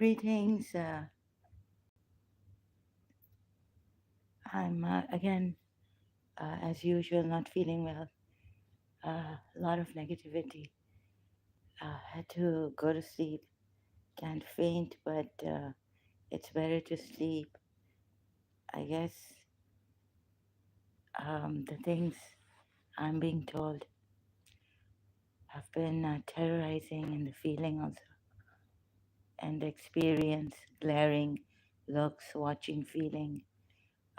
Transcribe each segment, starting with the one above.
Greetings. I'm again, as usual, not feeling well. A lot of negativity. Had to go to sleep. Can't faint, but it's better to sleep. I guess the things I'm being told have been terrorizing, and the feeling also, and the experience, glaring looks, watching, feeling,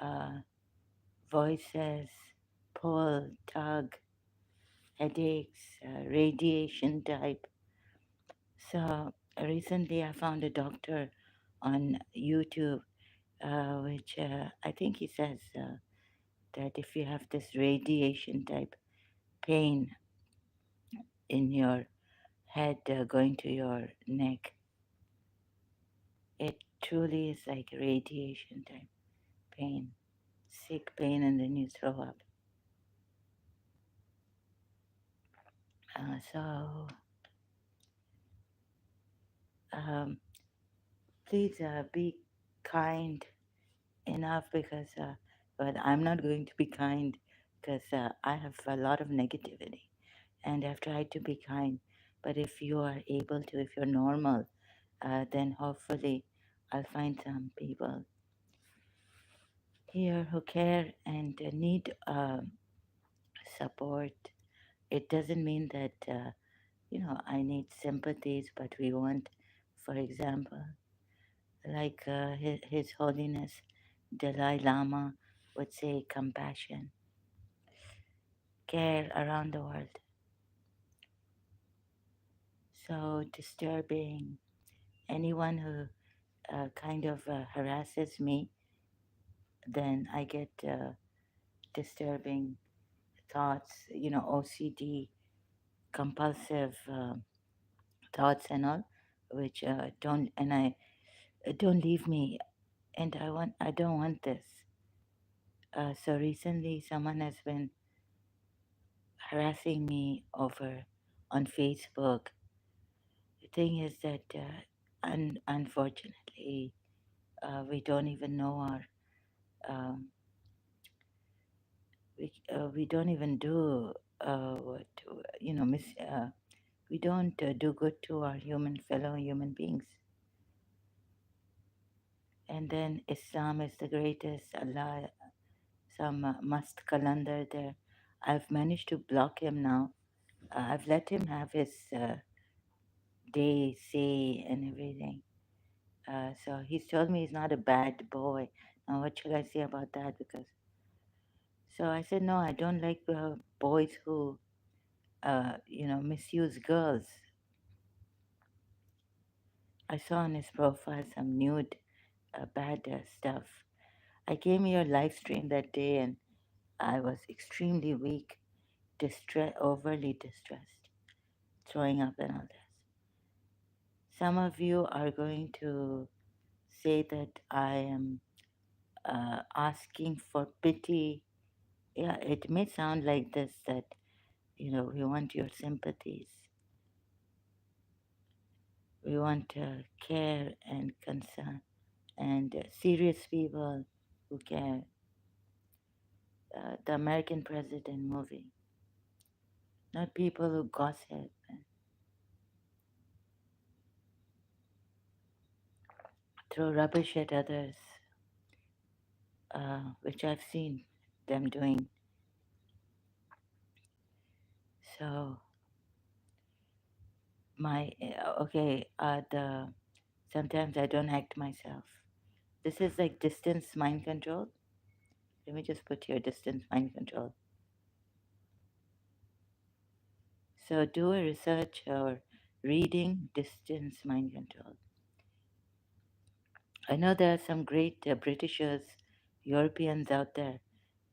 uh, voices, pull, tug, headaches, radiation type. So recently I found a doctor on YouTube, which I think he says that if you have this radiation type pain in your head going to your neck, it truly is like radiation type pain, sick pain, and then you throw up. So um, please be kind enough because but I'm not going to be kind because I have a lot of negativity and I've tried to be kind. But if you are able to, if you're normal, then hopefully I'll find some people here who care and need support. It doesn't mean that I need sympathies, but we want, for example, like His Holiness Dalai Lama would say, compassion, care around the world. So disturbing. Anyone who kind of harasses me, then I get disturbing thoughts, OCD, compulsive thoughts and all, which don't leave me, and I don't want this. So recently, someone has been harassing me over on Facebook. The thing is that, unfortunately, we don't even know our um, we don't even do what we don't do good to our fellow human beings. And then Islam is the greatest. Allah, some must Kalandar there. I've managed to block him now. I've let him have his day, say, and everything. So he's told me he's not a bad boy. Now, what should I say about that? Because so I said, no, I don't like boys who, misuse girls. I saw on his profile some nude, bad stuff. I came here live stream that day and I was extremely weak, overly distressed, throwing up and all this. Some of you are going to say that I am asking for pity. Yeah, it may sound like this that, we want your sympathies. We want care and concern and serious people who care. The American President movie, not people who gossip and throw rubbish at others, which I've seen them doing. So the sometimes I don't act myself. This is like distance mind control. Let me just put here distance mind control. So do a research or reading distance mind control. I know there are some great Britishers, Europeans out there,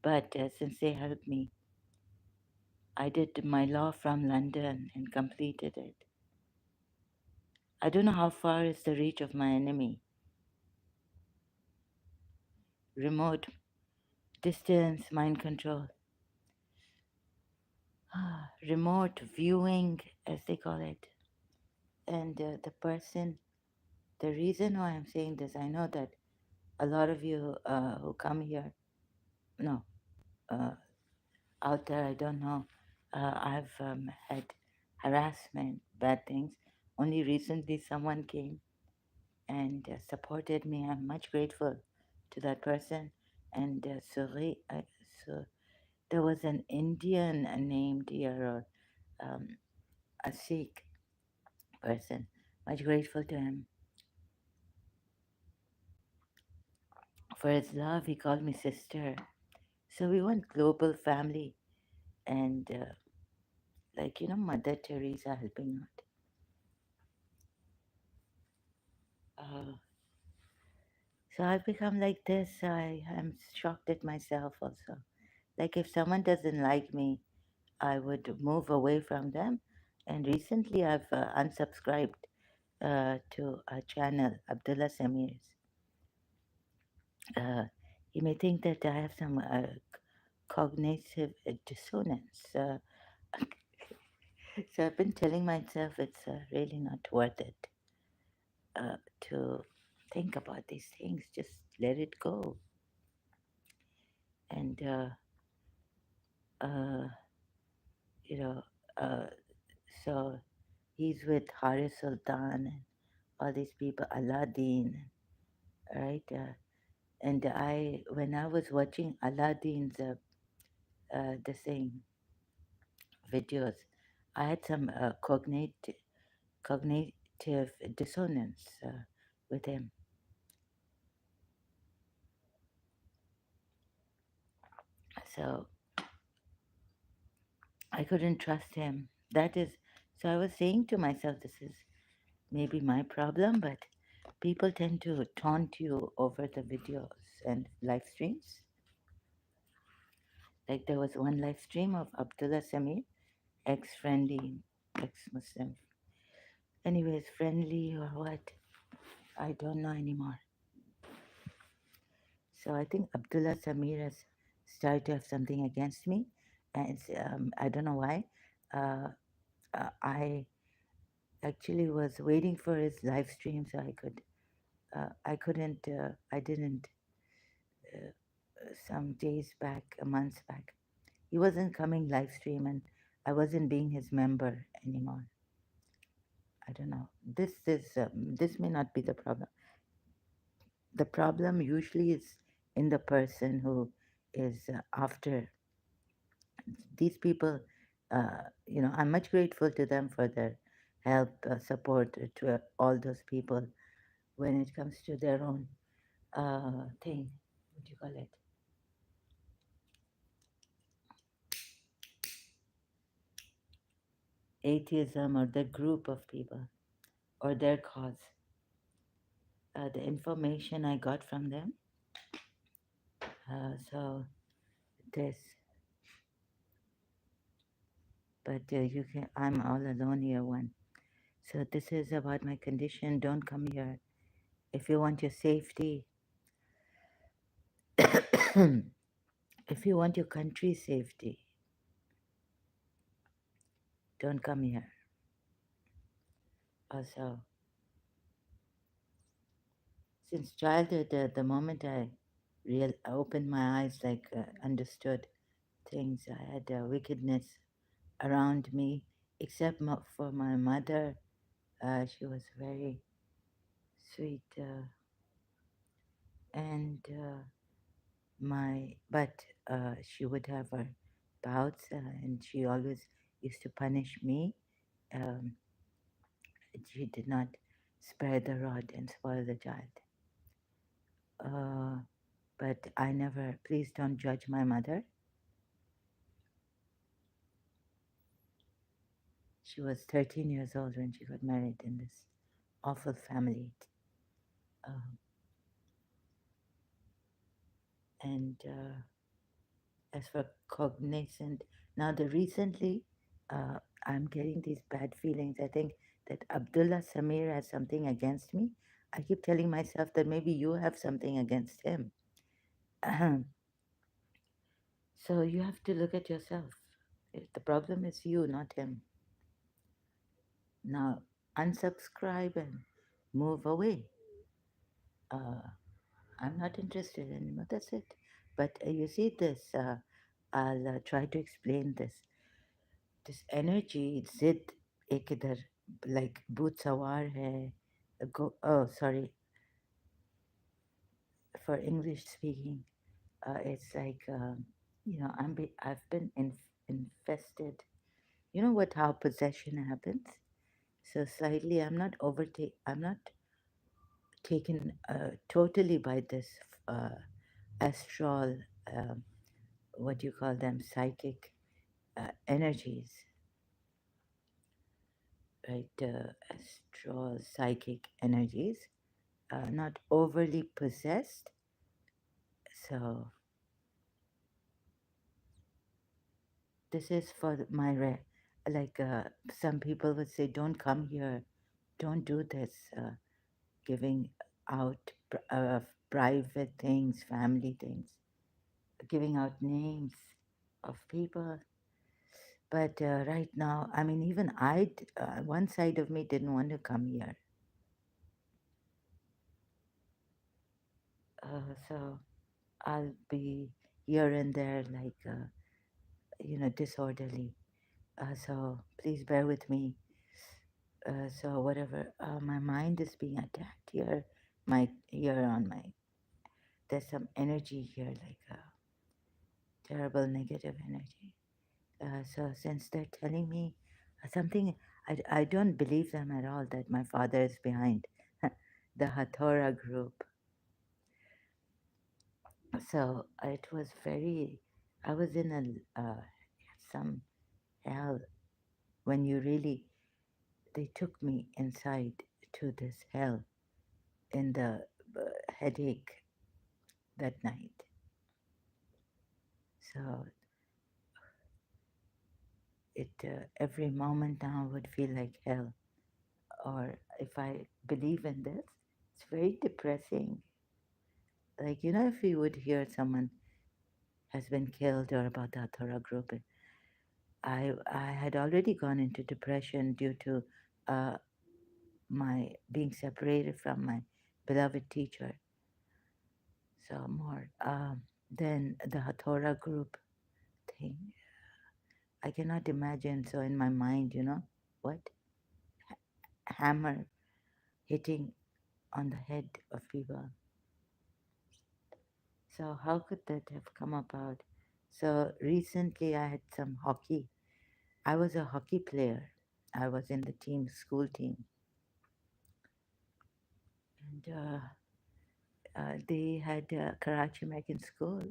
but since they helped me, I did my law from London and completed it. I don't know how far is the reach of my enemy. Remote distance mind control. Remote viewing, as they call it. And the person The reason why I'm saying this, I know that a lot of you who come here, no, uh, out there, I don't know, I've had harassment, bad things. Only recently someone came and supported me. I'm much grateful to that person. And so there was an Indian named here, or a Sikh person. Much grateful to him for his love. He called me sister. So we went global family, and like Mother Teresa helping out. So I've become like this. I am shocked at myself also. Like if someone doesn't like me, I would move away from them. And recently I've unsubscribed to a channel, Abdullah Samir's. Uh, you may think that I have some cognitive dissonance. So I've been telling myself it's really not worth it to think about these things. Just let it go. And, uh, you know, uh, so he's with Haris Sultan and all these people, Aladdin, right? And when I was watching Aladdin's the same videos, I had some cognitive dissonance with him. So I couldn't trust him. That is, so I was saying to myself, this is maybe my problem, but people tend to taunt you over the videos and live streams. Like there was one live stream of Abdullah Samir, ex-friendly, ex-Muslim. Anyways, friendly or what? I don't know anymore. So I think Abdullah Samir has started to have something against me. And it's, I don't know why. Uh, I actually was waiting for his live stream so I couldn't, I didn't uh, some days back, months back. He wasn't coming live stream and I wasn't being his member anymore. I don't know. This may not be the problem. The problem usually is in the person who is after these people. I'm much grateful to them for their help, support to all those people when it comes to their own thing. What do you call it? Atheism or their group of people or their cause. The information I got from them. So this, but you can. I'm all alone here. One. So this is about my condition. Don't come here if you want your safety. If you want your country's safety, don't come here. Also, since childhood, the moment I opened my eyes, like understood things, I had wickedness around me, except for my mother. She was very sweet, and but she would have her bouts, and she always used to punish me. Um, she did not spare the rod and spoil the child. Uh, but I never. Please don't judge my mother. She was 13 years old when she got married in this awful family. Um, and as for cognizant, now the recently, I'm getting these bad feelings. I think that Abdullah Samir has something against me. I keep telling myself that maybe you have something against him. So you have to look at yourself. If the problem is you, not him. Now unsubscribe and move away. Uh, I'm not interested anymore. That's it. But you see this. I'll try to explain this. This energy, zid एक इधर like भूत सवार है. Go. Oh, sorry for English speaking. It's like I've been infested. You know what? How possession happens. So slightly, I'm not taken totally by this uh, astral, um, what you call them, psychic energies, right? Astral psychic energies, not overly possessed. So this is for like some people would say, don't come here, don't do this, giving out private things, family things, giving out names of people. But right now, I mean, even one side of me didn't want to come here. So I'll be here and there, like, disorderly. So please bear with me. So whatever, my mind is being attacked here. There's some energy here, like a terrible negative energy. So since they're telling me something, I don't believe them at all that my father is behind the Hathora group. So it was very, I was in some hell when they took me inside to this hell in the headache that night. So every moment now would feel like hell. Or if I believe in this, it's very depressing. Like, if you would hear someone has been killed or about the Athora group, I had already gone into depression due to uh, my being separated from my beloved teacher. So more. Then the Hathora group thing, I cannot imagine. So in my mind, what? Hammer hitting on the head of people. So how could that have come about? So recently I had some hockey. I was a hockey player. I was in the school team, and they had Karachi American School.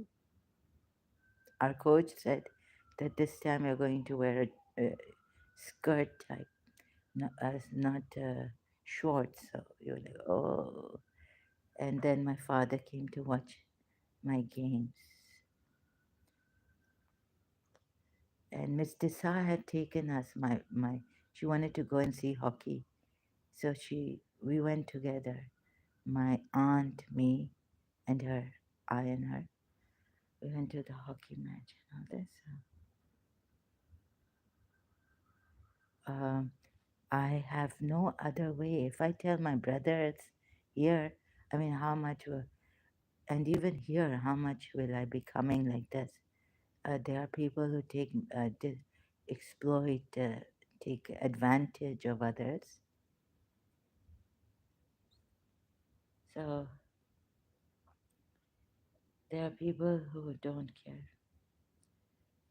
Our coach said that this time you're going to wear a skirt type, not shorts. So you're like, oh. And then my father came to watch my games. And Miss Desai had taken us, she wanted to go and see hockey. So we went together, my aunt, me, and her, I and her. We went to the hockey match and all this. Um, I have no other way. If I tell my brother it's here, I mean, and even here, how much will I be coming like this? There are people who exploit, take advantage of others. So there are people who don't care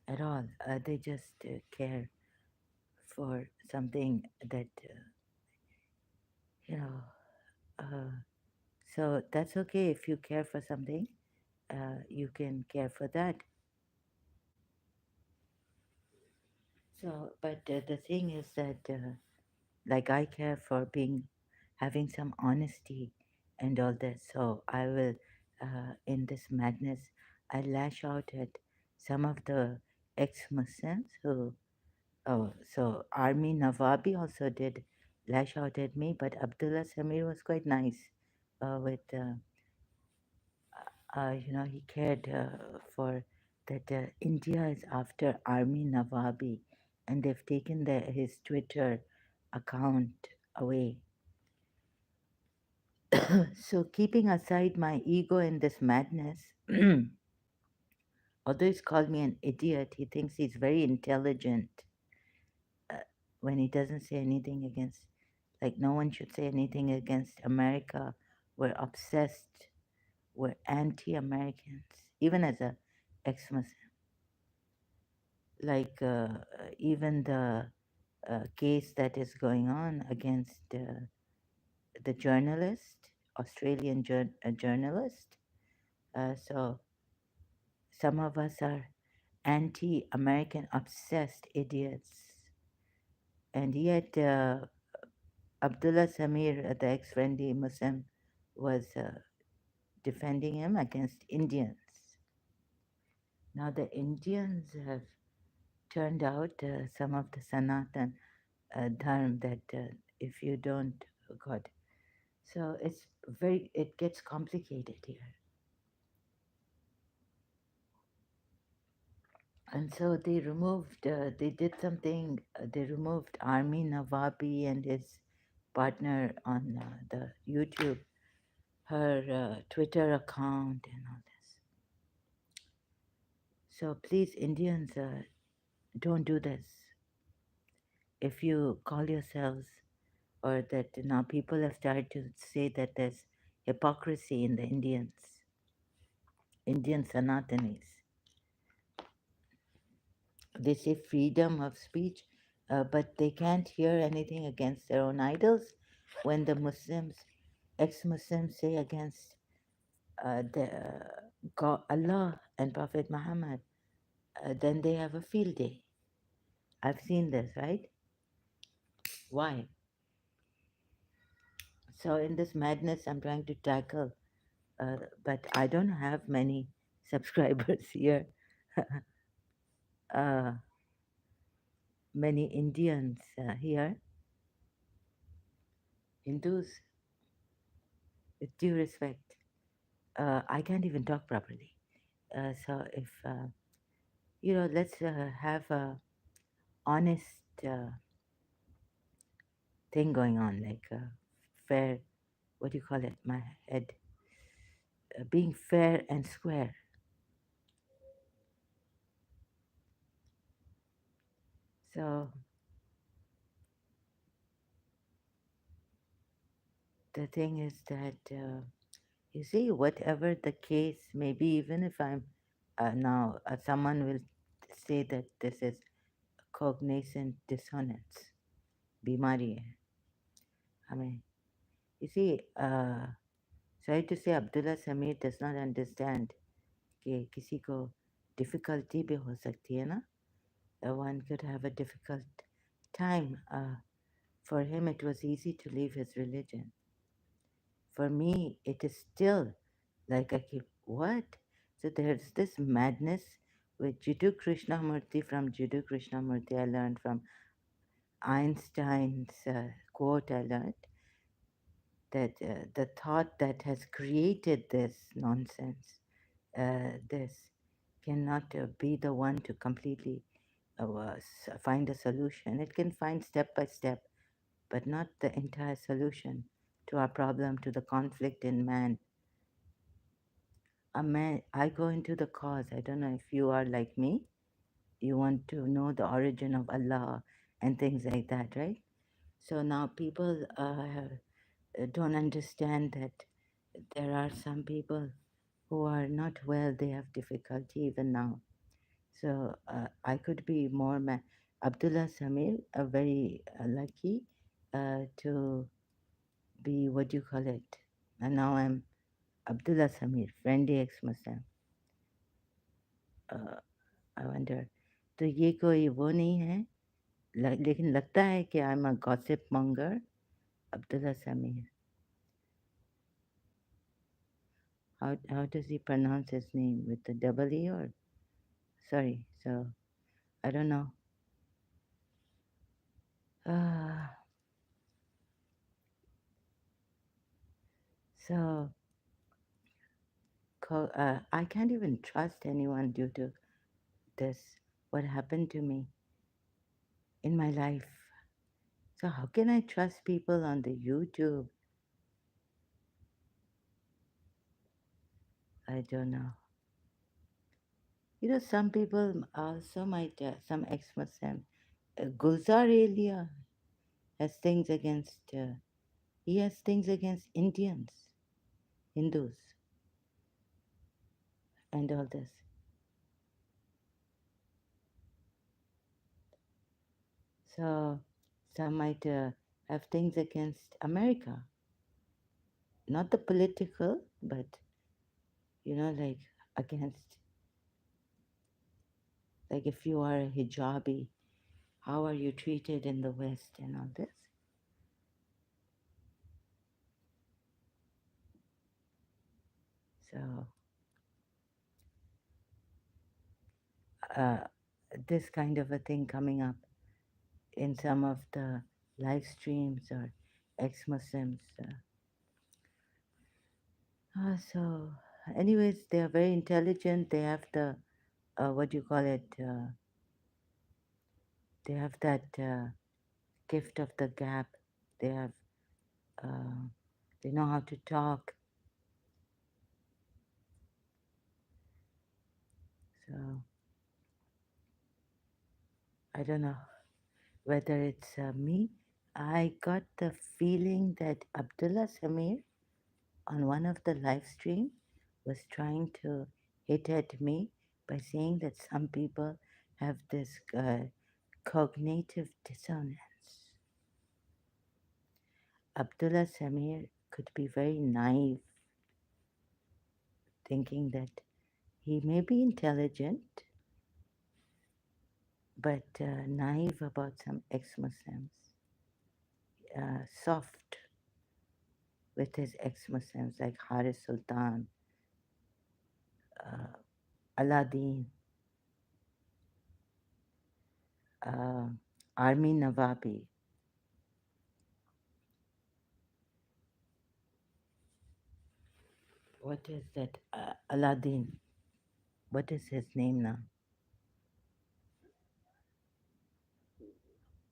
at all. They just care for something that, you know, uh, so that's okay if you care for something, you can care for that. So, but the thing is that, like, I care for having some honesty and all that. So I will, in this madness, I lash out at some of the ex-Muslims who, oh, so Army Nawabi also did lash out at me, but Abdullah Samir was quite nice with, he cared for that India is after Army Nawabi, and they've taken his Twitter account away. So, keeping aside my ego in this madness, although he's called me an idiot, he thinks he's very intelligent uh, when he doesn't say anything against, like, no one should say anything against America. We're obsessed, we're anti Americans, even as a ex Muslim. Like, even the case that is going on against the journalist, Australian journalist. So some of us are anti-American obsessed idiots, and yet Abdullah Samir, the ex-friendly Muslim, was defending him against Indians. Now the Indians have turned out some of the Sanatan dharm that if you don't, oh God, so it gets complicated here. And so they did something, they removed Army Navabi and his partner on the YouTube, her Twitter account and all this. So please, Indians, don't do this. If you call yourselves, or that now people have started to say that there's hypocrisy in the Indian Sanatanis. They say freedom of speech, but they can't hear anything against their own idols. When the Muslims, ex-Muslims, say against the God, Allah and Prophet Muhammad, then they have a field day. I've seen this, right? Why? So in this madness, I'm trying to tackle, but I don't have many subscribers here. uh, Many Indians here, Hindus, with due respect. I can't even talk properly. So if let's have a honest thing going on, like fair. What do you call it? My head being fair and square. So the thing is that you see, whatever the case may be, even if I'm now someone will say that this is cognizant dissonance, बीमारी है हमें. You see, sorry to say, Abdullah Samir does not understand कि किसी को difficulty भी हो सकती है ना. One could have a difficult time. For him, it was easy to leave his religion. For me, it is still like I keep, what? So there's this madness with Jiddu Krishnamurti. From Jiddu Krishnamurti, I learned from Einstein's quote, I learned that the thought that has created this nonsense, this cannot be the one to completely find a solution. It can find step by step, but not the entire solution to our problem, to the conflict in man. A man, I go into the cause. I don't know if you are like me. You want to know the origin of Allah and things like that, right? So now people don't understand that there are some people who are not well, they have difficulty even now. So I could be more Abdullah Samir, very lucky to be, what do you call it? And now I'm Abdullah Samir, friendly ex-Muslim. I wonder, तो ये कोई वो नहीं है, लेकिन लगता है कि I'm a gossip monger. Abdullah Samir. How does he pronounce his name? With the double E or? Sorry, so I don't know. Uh, so I can't even trust anyone due to this, what happened to me in my life. So how can I trust people on the YouTube? I don't know. Some people also might, some ex-Muslim, Gulzar Elia has things against, he has things against Indians, Hindus, and all this. So some might have things against America, not the political, but like against, like if you are a hijabi, how are you treated in the West and all this. So uh, this kind of a thing coming up in some of the live streams or ex-Muslims. So, anyways, they are very intelligent. They have the what do you call it? They have that gift of the gap. They have uh, they know how to talk. So I don't know whether it's me. I got the feeling that Abdullah Samir on one of the live stream was trying to hit at me by saying that some people have this cognitive dissonance. Abdullah Samir could be very naive, thinking that he may be intelligent, but naive about some ex-Muslims, soft with his ex-Muslims like Haris Sultan, uh, Aladdin, uh, Army Nawabi. What is that? Aladdin. What is his name now?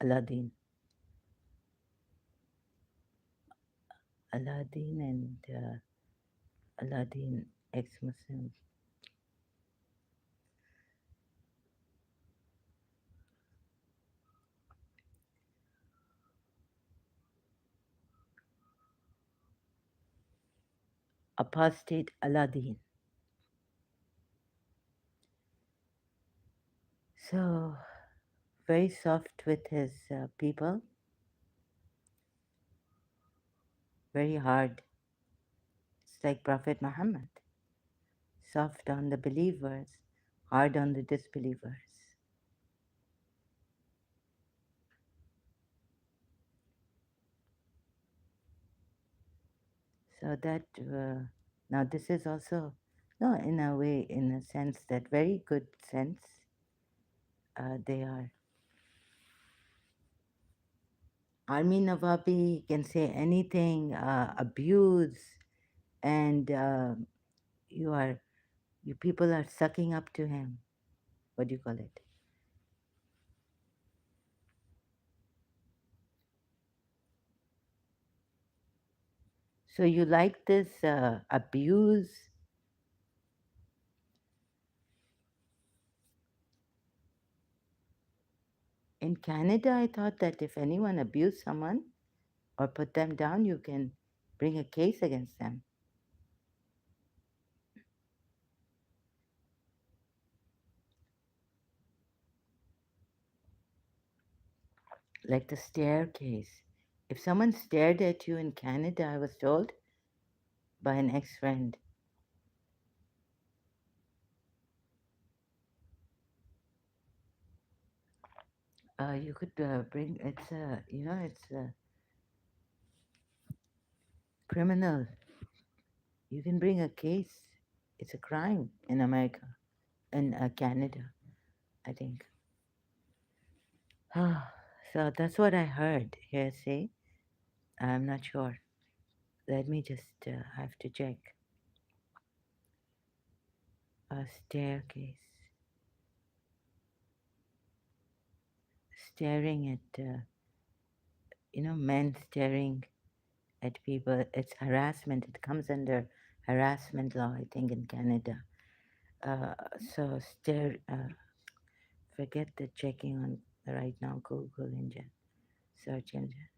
Aladdin. Aladdin and Aladdin ex-Muslim. Apostate Aladdin. So very soft with his people, very hard. It's like Prophet Muhammad, soft on the believers, hard on the disbelievers. So that now this is also no, in a way, in a sense, that very good sense. They are Army Nawabi can say anything, abuse, and you are you people are sucking up to him. What do you call it? So you like this abuse? In Canada, I thought that if anyone abused someone or put them down, you can bring a case against them. Like the staircase. If someone stared at you in Canada, I was told by an ex friend, you could bring it's a it's a criminal. You can bring a case. It's a crime in America, in Canada, I think. So that's what I heard here say. I'm not sure. Let me just have to check. A staircase. Staring at, men staring at people. It's harassment. It comes under harassment law, I think, in Canada. Uh, so forget the checking on right now Google engine, search engine.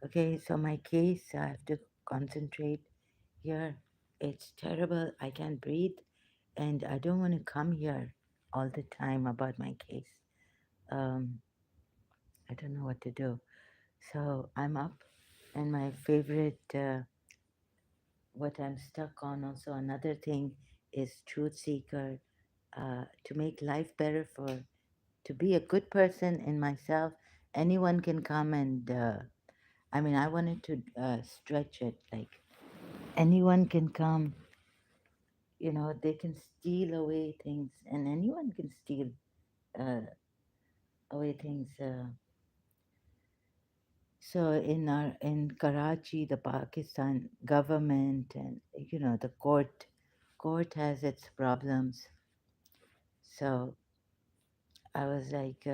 Okay, so my case, I have to concentrate here. It's terrible. I can't breathe, and I don't want to come here all the time about my case. Um, I don't know what to do. So I'm up, and my favorite, what I'm stuck on, also another thing is Truth Seeker, to make life better to be a good person in myself. Anyone can come and, I mean, I wanted to stretch it like anyone can come, they can steal away things, and anyone can steal uh, away things. So in Karachi, the Pakistan government and the court has its problems. So I was like,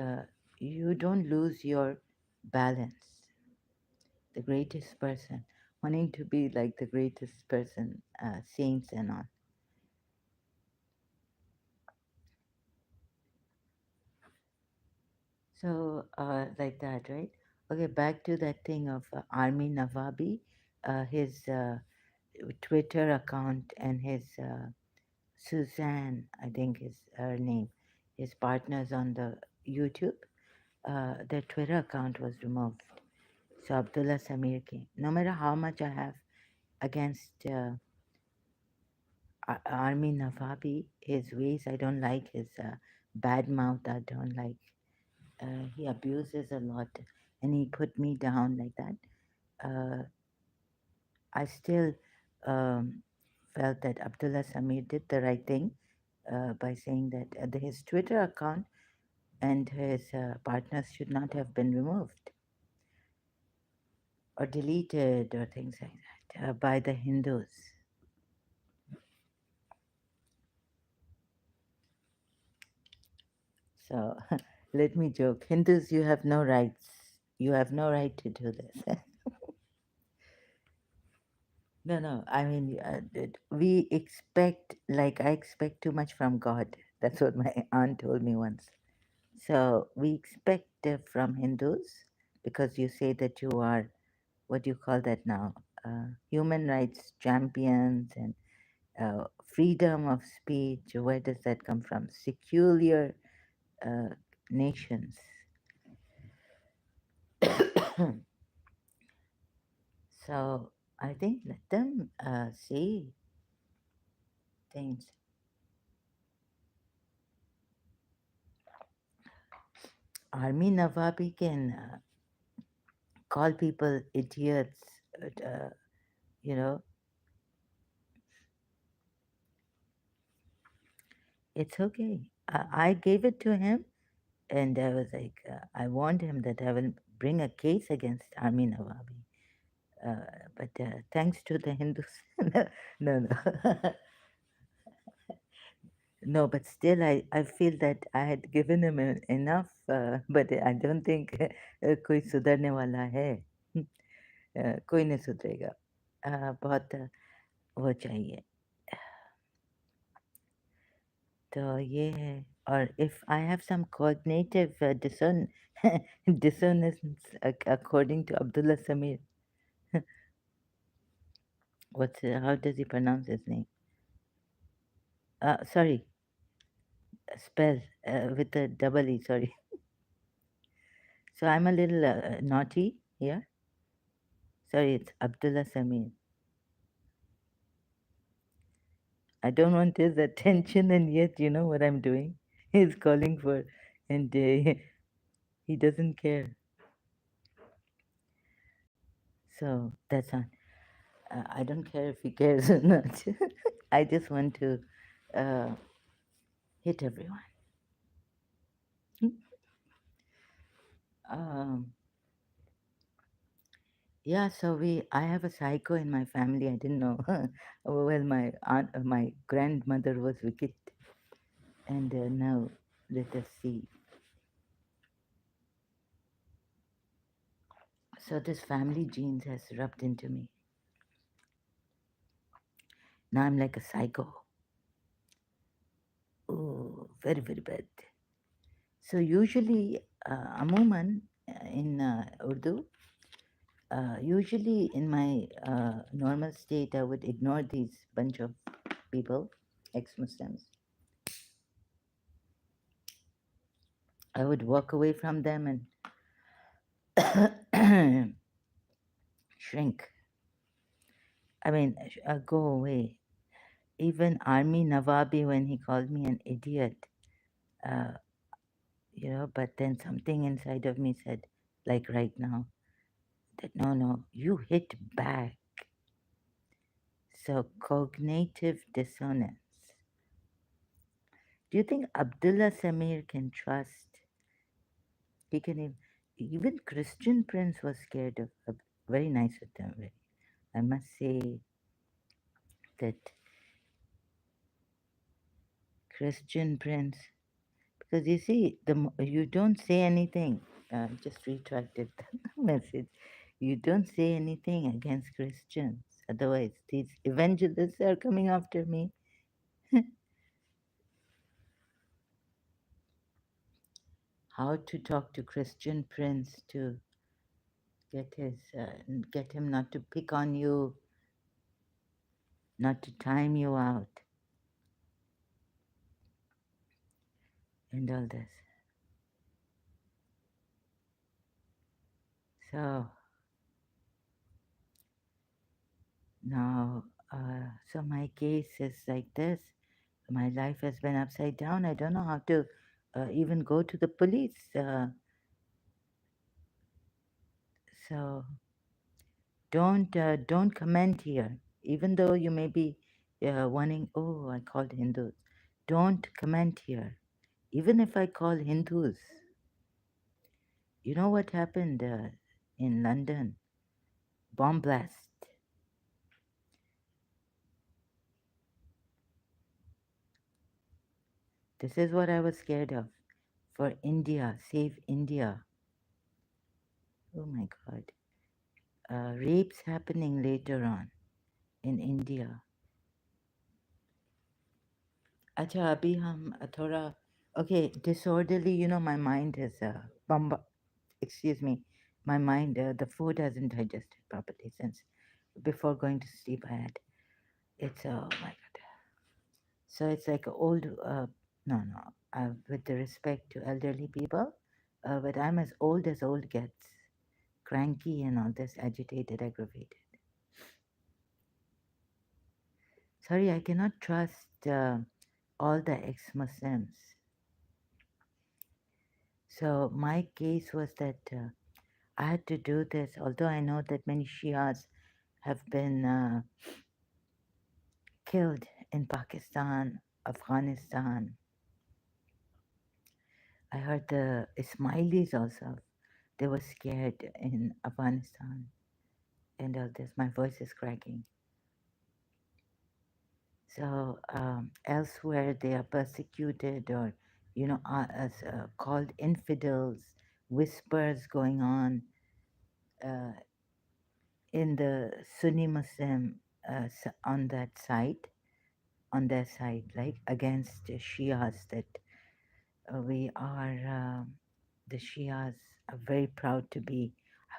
you don't lose your balance. The greatest person, wanting to be like the greatest person, saints and all. So like that, right? Okay, back to that thing of Army Navabi, his Twitter account and his Suzanne, I think is her name, his partners on the YouTube, their Twitter account was removed. So Abdullah Samir came. No matter how much I have against Army Navabi, his ways I don't like, his bad mouth I don't like. He abuses a lot, and he put me down like that. Uh, I still um, felt that Abdullah Samir did the right thing by saying that his Twitter account and his partners should not have been removed or deleted or things like that by the Hindus. So let me joke. Hindus, you have no rights. You have no right to do this. No, no. I mean, we expect, like, I expect too much from God. That's what my aunt told me once. So we expect from Hindus, because you say that you are, what do you call that now? Human rights champions and freedom of speech. Where does that come from? Secular uh, nations. So I think let them say things. Army Nawabi can call people idiots. You know, it's okay. I gave it to him, and I was like, I warned him that I will bring a case against Army Nawabi. But thanks to the Hindus, no, no, no. But still, I feel that I had given him enough. But I don't think कोई सुधरने वाला है. कोई नहीं सुधरेगा. बहुत वो चाहिए. तो ये है. Or if I have some cognitive dissonance, according to Abdullah Samir, how does he pronounce his name? Sorry, spell with a double E, sorry. So I'm a little naughty here. Sorry, it's Abdullah Samir. I don't want his attention, and yet you know what I'm doing. He's calling for, and he doesn't care. So that's on. I don't care if he cares or not. I just want to uh, hit everyone. Um, yeah, so I have a psycho in my family. I didn't know. Well, my aunt, my grandmother was wicked, and now let us see. So this family genes has rubbed into me. Now I'm like a psycho. Oh, very, very bad. So usually, amuman in Urdu, usually in my normal state, I would ignore these bunch of people, ex-Muslims. I would walk away from them and shrink. I mean, go away. Even Army Nawabi, when he called me an idiot, uh, but then something inside of me said, like right now, that no, no, you hit back. So cognitive dissonance. Do you think Abdullah Samir can trust? He can even Christian Prince was scared of very nice with them. I must say that Christian Prince, because you see, you don't say anything. Just retracted the message. You don't say anything against Christians. Otherwise, these evangelists are coming after me. How to talk to Christian Prince to get get him not to pick on you, not to time you out, and all this. So now, so my case is like this. My life has been upside down. I don't know how to even go to the police. So don't comment here, even though you may be wanting. Oh, I called Hindus. Don't comment here, even if I call Hindus. You know what happened in London? Bomb blast. This is what I was scared of. For India, save India. Oh my God. Rapes happening later on in India. अच्छा अभी हम थोड़ा okay disorderly, my mind is excuse me, my mind, the food hasn't digested properly since before going to sleep. I had it's oh my God, so it's like old no, with the respect to elderly people, but I'm as old gets, cranky and all this, agitated, aggravated. Sorry, I cannot trust all the ex-Muslims. So my case was that I had to do this, although I know that many Shias have been killed in Pakistan, Afghanistan. I heard the Ismailis also, they were scared in Afghanistan and all this. My voice is cracking. So elsewhere they are persecuted or, as called infidels, whispers going on uh, in the Sunni Muslim on that side, on their side, like against the Shias, that we are, the Shias are very proud to be.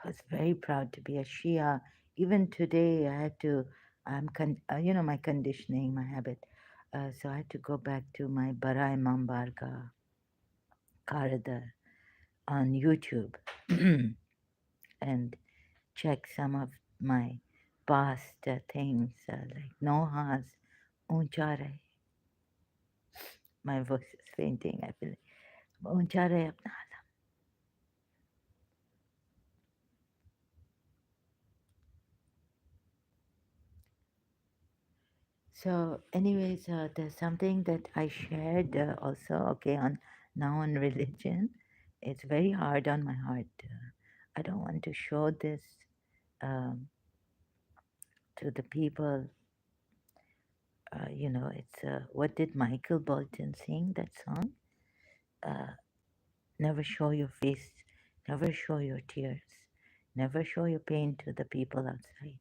I was very proud to be a Shia. Even today, I had to, my conditioning, my habit. So I had to go back to my Bara Imam Barga Karadar on YouTube and check some of my past things, like Noha's Uncha Rahe. My voice is fainting, I feel. Uncha Rahe apna. So, anyways, there's something that I shared also, okay, on now on religion. It's very hard on my heart. I don't want to show this um, to the people. It's what did Michael Bolton sing that song? Uh, Never show your face, never show your tears, never show your pain to the people outside.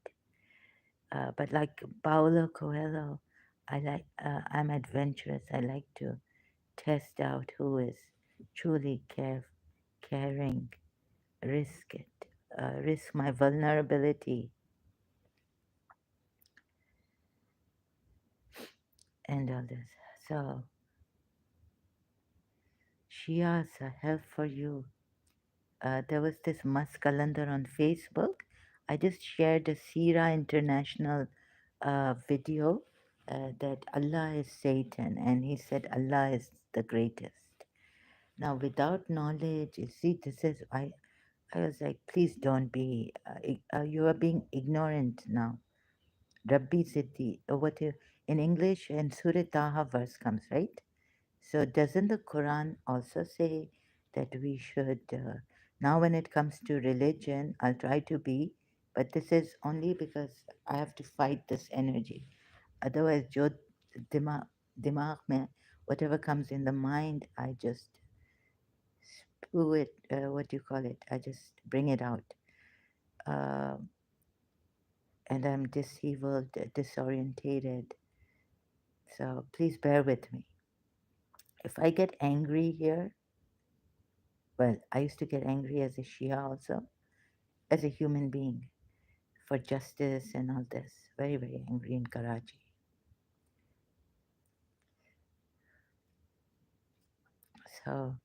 But like Paulo Coelho, I'm adventurous. I like to test out who is truly caring, risk it, risk my vulnerability and all this. So, Shia's help for you. There was this Mas calendar on Facebook. I just shared a Sira International video that Allah is Satan, and he said Allah is the greatest. Now, without knowledge, you see, I was like, please don't be, you are being ignorant now. Rabbi Siddhi, in English, in Surah Taha verse comes, right? So doesn't the Quran also say that we should, now when it comes to religion, I'll try to be, but this is only because I have to fight this energy. Otherwise, dima, dimag mein, whatever comes in the mind, I just spew it, what do you call it? I just bring it out. Uh, and I'm disabled, disorientated. So please bear with me. If I get angry here, well, I used to get angry as a Shia also, as a human being, for justice and all this. Very, very angry in Karachi. So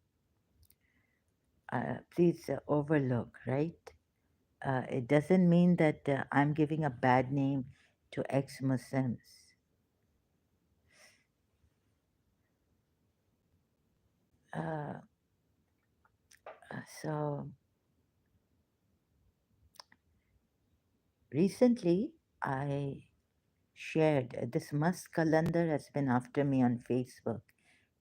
please overlook, right? It doesn't mean that I'm giving a bad name to ex Muslims. Uh, so recently, I shared this Musk calendar has been after me on Facebook.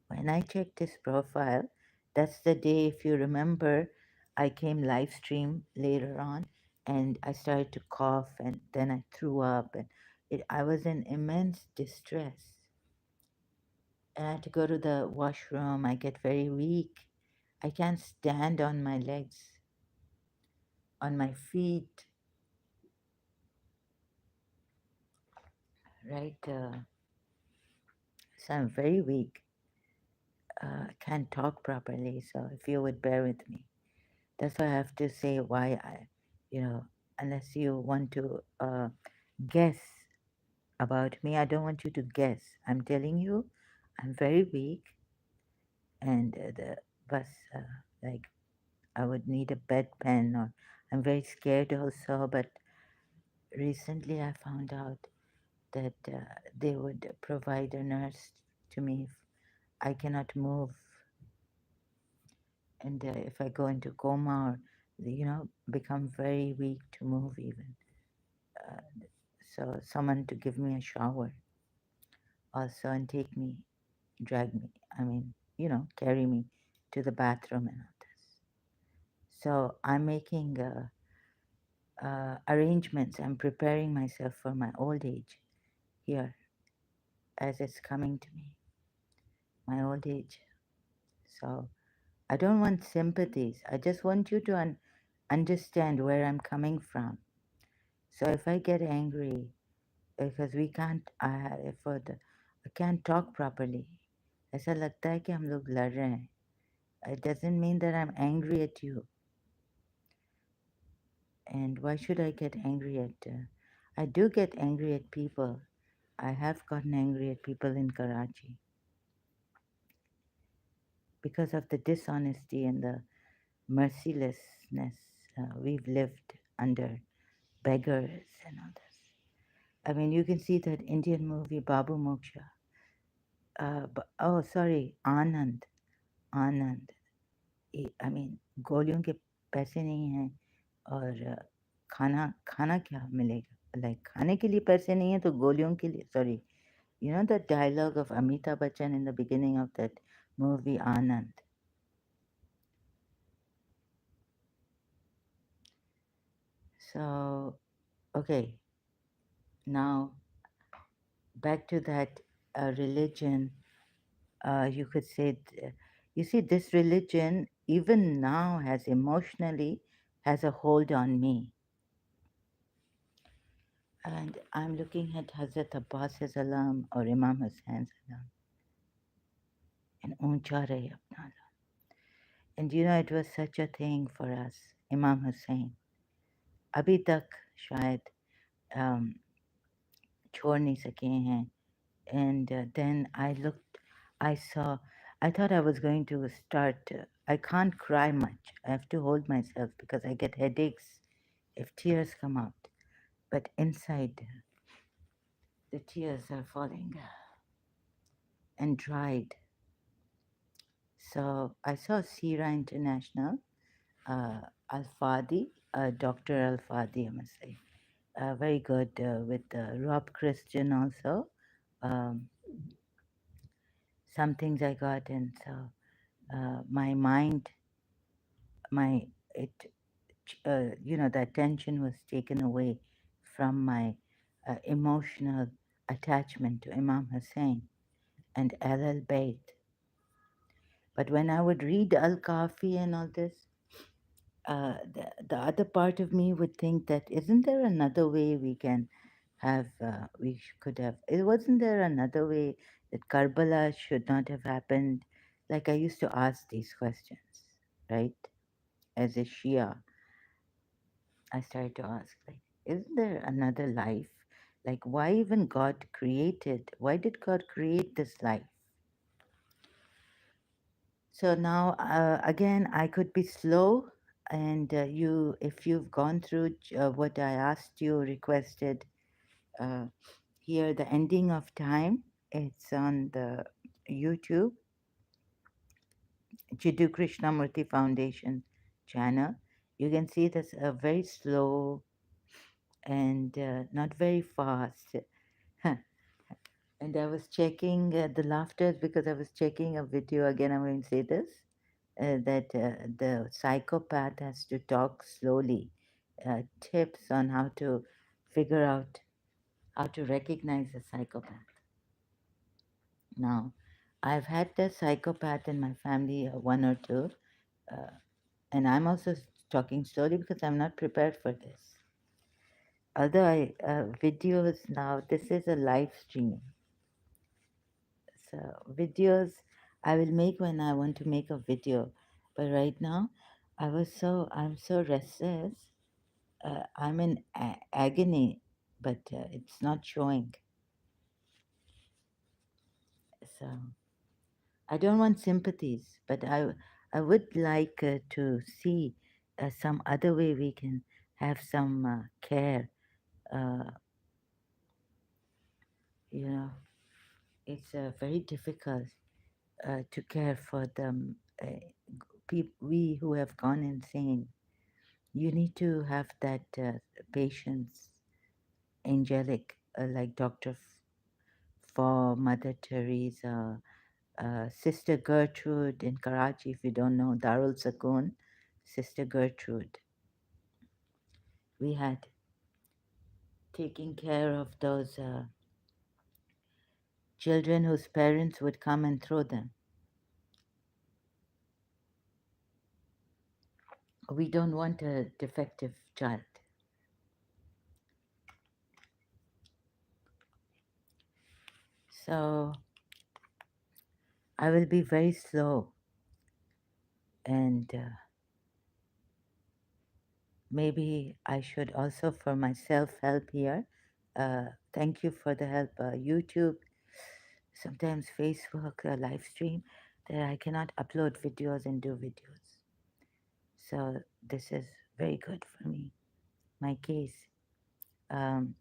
When I checked his profile, that's the day, if you remember, I came live stream later on and I started to cough and then I threw up and I was in immense distress. And I had to go to the washroom. I get very weak. I can't stand on my legs, on my feet, right? So I'm very weak. Can't talk properly. So if you would bear with me. That's why I have to say why you know, unless you want to guess about me, I don't want you to guess. I'm telling you, I'm very weak, and the bus, like, I would need a bedpan, or I'm very scared also. But recently, I found out that they would provide a nurse to me if I cannot move, and if I go into coma or become very weak to move even. Uh, so someone to give me a shower also and take me, drag me, carry me to the bathroom and all this. So I'm making arrangements. I'm preparing myself for my old age here as it's coming to me, my old age. So I don't want sympathies. I just want you to understand where I'm coming from. So if I get angry, because we can't for the I can't talk properly. ऐसा लगता है कि हम लोग लड़ रहे हैं. It doesn't mean that I'm angry at you. And why should I get angry at? I do get angry at people. I have gotten angry at people in Karachi because of the dishonesty and the mercilessness we've lived under, beggars and all this. I mean, you can see that Indian movie Babu Moksha. Oh, sorry, Anand. Anand. I mean गोलियों के पैसे नहीं हैं और खाना खाना क्या मिलेगा लाइक खाने के लिए पैसे नहीं है तो गोलियों के लिए sorry you know the dialogue of Amitabh Bachchan in the beginning of that movie Anand. So okay, now back to that religion. You could say you see this religion even now has emotionally has a hold on me. And I'm looking at Hazrat Abbas's alarm or Imam Hussein's alarm and Uncha Rahe Apna Alarm. And you know, it was such a thing for us, Imam Hussein. अभी तक शायद um, छोड़ नहीं सके हैं. And then I looked, I saw, I thought I was going to start. I can't cry much. I have to hold myself because I get headaches if tears come out. But inside, the tears are falling and dried. So I saw Sira International, Al Fadi, Dr. Al Fadi, I must say. Very good with Rob Christian also. Um, some things I got, and so my mind, my it, the attention was taken away from my emotional attachment to Imam Hussein and Al Bayt. But when I would read Al Kafi and all this, the other part of me would think that isn't there another way we can have, could have, it wasn't there another way that Karbala should not have happened? Like I used to ask these questions, right? As a Shia, I started to ask, like, isn't there another life? Like, why even God created? Why did God create this life? So now, again, I could be slow, and if you've gone through what I asked you, requested, uh, here, the ending of time, it's on the YouTube, Jiddu Krishnamurti Foundation channel. You can see this very slow and not very fast. And I was checking the laughter because I was checking a video. Again, I'm going to say this that the psychopath has to talk slowly. Tips on how to figure out how to recognize a psychopath. Now, I've had the psychopath in my family, one or two, uh, and I'm also talking slowly because I'm not prepared for this. Although videos now, this is a live stream. So videos I will make when I want to make a video, but right now I'm so restless. I'm in agony, but it's not showing. So I don't want sympathies, but I would like to see some other way we can have some care. Uh, you know, it's very difficult to care for them. We who have gone insane. You need to have that patience, angelic, like for Mother Teresa, Sister Gertrude in Karachi, if you don't know, Darul Sakoon, Sister Gertrude. We had taking care of those children whose parents would come and throw them. We don't want a defective child. So I will be very slow and maybe I should also, for my self help here, thank you for the help. YouTube, sometimes Facebook, live stream, that I cannot upload videos and do videos. So this is very good for me. My case. Um,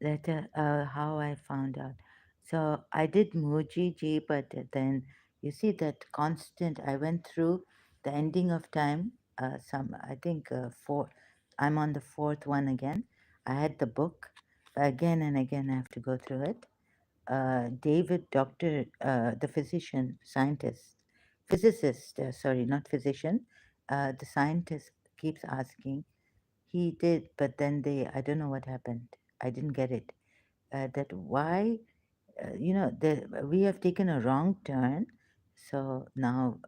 how I found out. So I did Muji Ji, but then you see that constant. I went through the ending of time. I think four. I'm on the fourth one again. I had the book, but again and again I have to go through it. David, doctor, the physician, scientist, physicist. Sorry, not physician. The scientist keeps asking. He did, but then I don't know what happened. I didn't get it that why we have taken a wrong turn. So now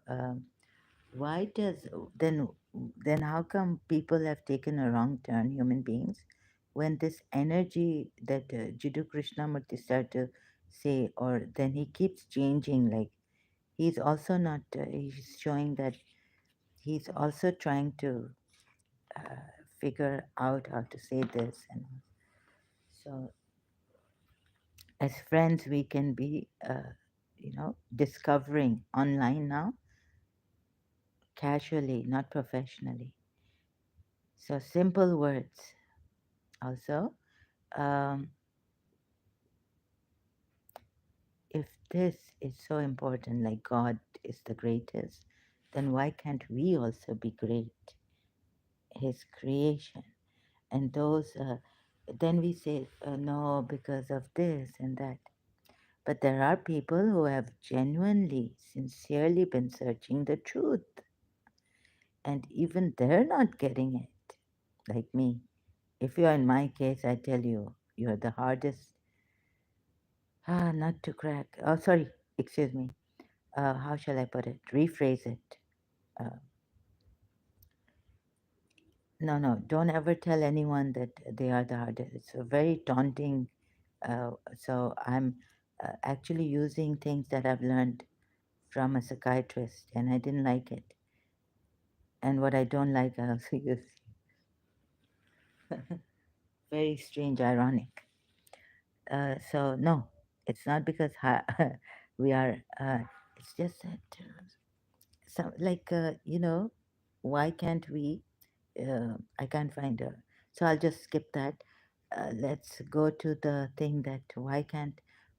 why does then how come people have taken a wrong turn, human beings, when this energy that Jiddu Krishnamurti started to say, or then he keeps changing, like he's also not, he's showing that he's also trying to figure out how to say this. And so, as friends, we can be, discovering online now, casually, not professionally. So, simple words also. Um, if this is so important, like God is the greatest, then why can't we also be great? His creation. And those, then we say, no, because of this and that. But there are people who have genuinely, sincerely been searching the truth, and even they're not getting it, like me. If you're in my case, I tell you, you're the hardest nut to crack. Oh, sorry, excuse me. How shall I put it? Rephrase it. Uh, no, no, don't ever tell anyone that they are the hardest. It's a very taunting. So I'm actually using things that I've learned from a psychiatrist, and I didn't like it. And what I don't like, I also use. Very strange, ironic. So no, it's not because we are. It's just that some like why can't we? I can't find a. So I'll just skip that. Let's go to the thing that why can't?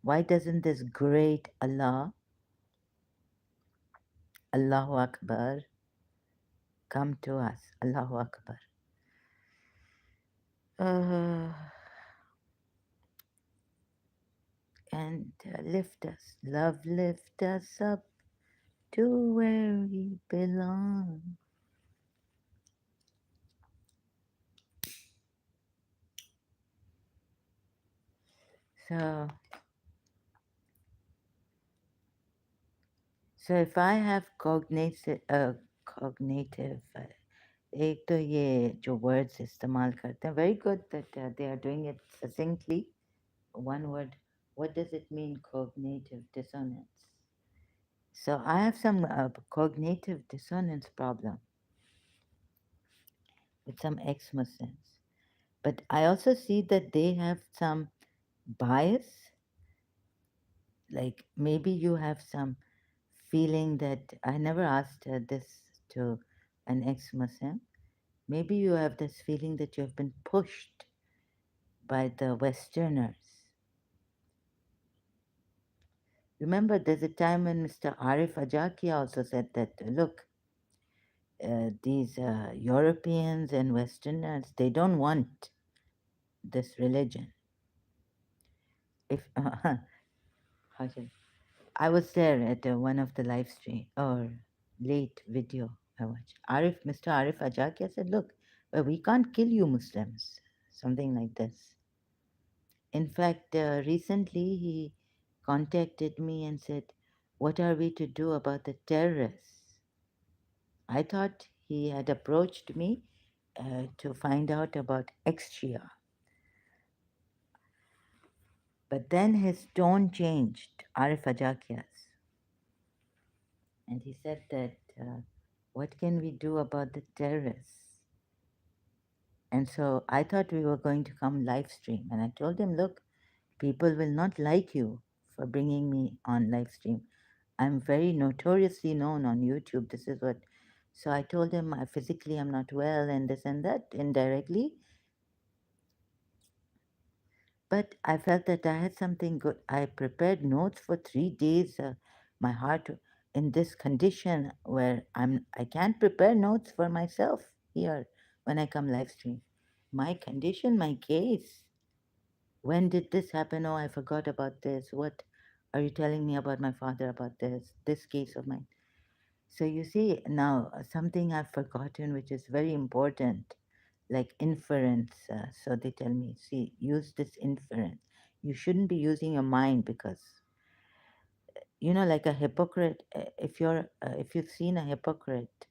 Why doesn't this great Allah, Allahu Akbar, come to us? Allahu Akbar. Uh, and lift us, love, lift us up to where we belong. So, so if I have cognitive, एक तो ये जो words इस्तेमाल करते हैं, very good that they are doing it succinctly. One word. What does it mean, cognitive dissonance? So I have some cognitive dissonance problem with some ex-Muslims, but I also see that they have some bias. Like maybe you have some feeling that I never asked this to an ex-Muslim. Maybe you have this feeling that you have been pushed by the Westerners. Remember, there's a time when Mr. Arif Ajaki also said that, look, these Europeans and Westerners, they don't want this religion. If how should I was there at one of the live stream or late video I watched. Mr. Arif Ajaki said, look, we can't kill you Muslims, something like this. In fact, recently he contacted me and said, what are we to do about the terrorists? I thought he had approached me to find out about Ex-Shia. But then his tone changed, Arif Ajakia's, and he said that, what can we do about the terrorists? And so I thought we were going to come live stream. And I told him, look, people will not like you for bringing me on live stream. I'm very notoriously known on YouTube. This is what. So I told him I physically I'm not well and this and that indirectly. But I felt that I had something good. I prepared notes for 3 days. My heart in this condition where I can't prepare notes for myself here when I come live stream. My condition, my case. When did this happen? Oh, I forgot about this. What are you telling me about my father about this case of mine? So you see now something I've forgotten, which is very important, like inference. So they tell me, see, use this inference. You shouldn't be using your mind because like a hypocrite. If you've seen a hypocrite,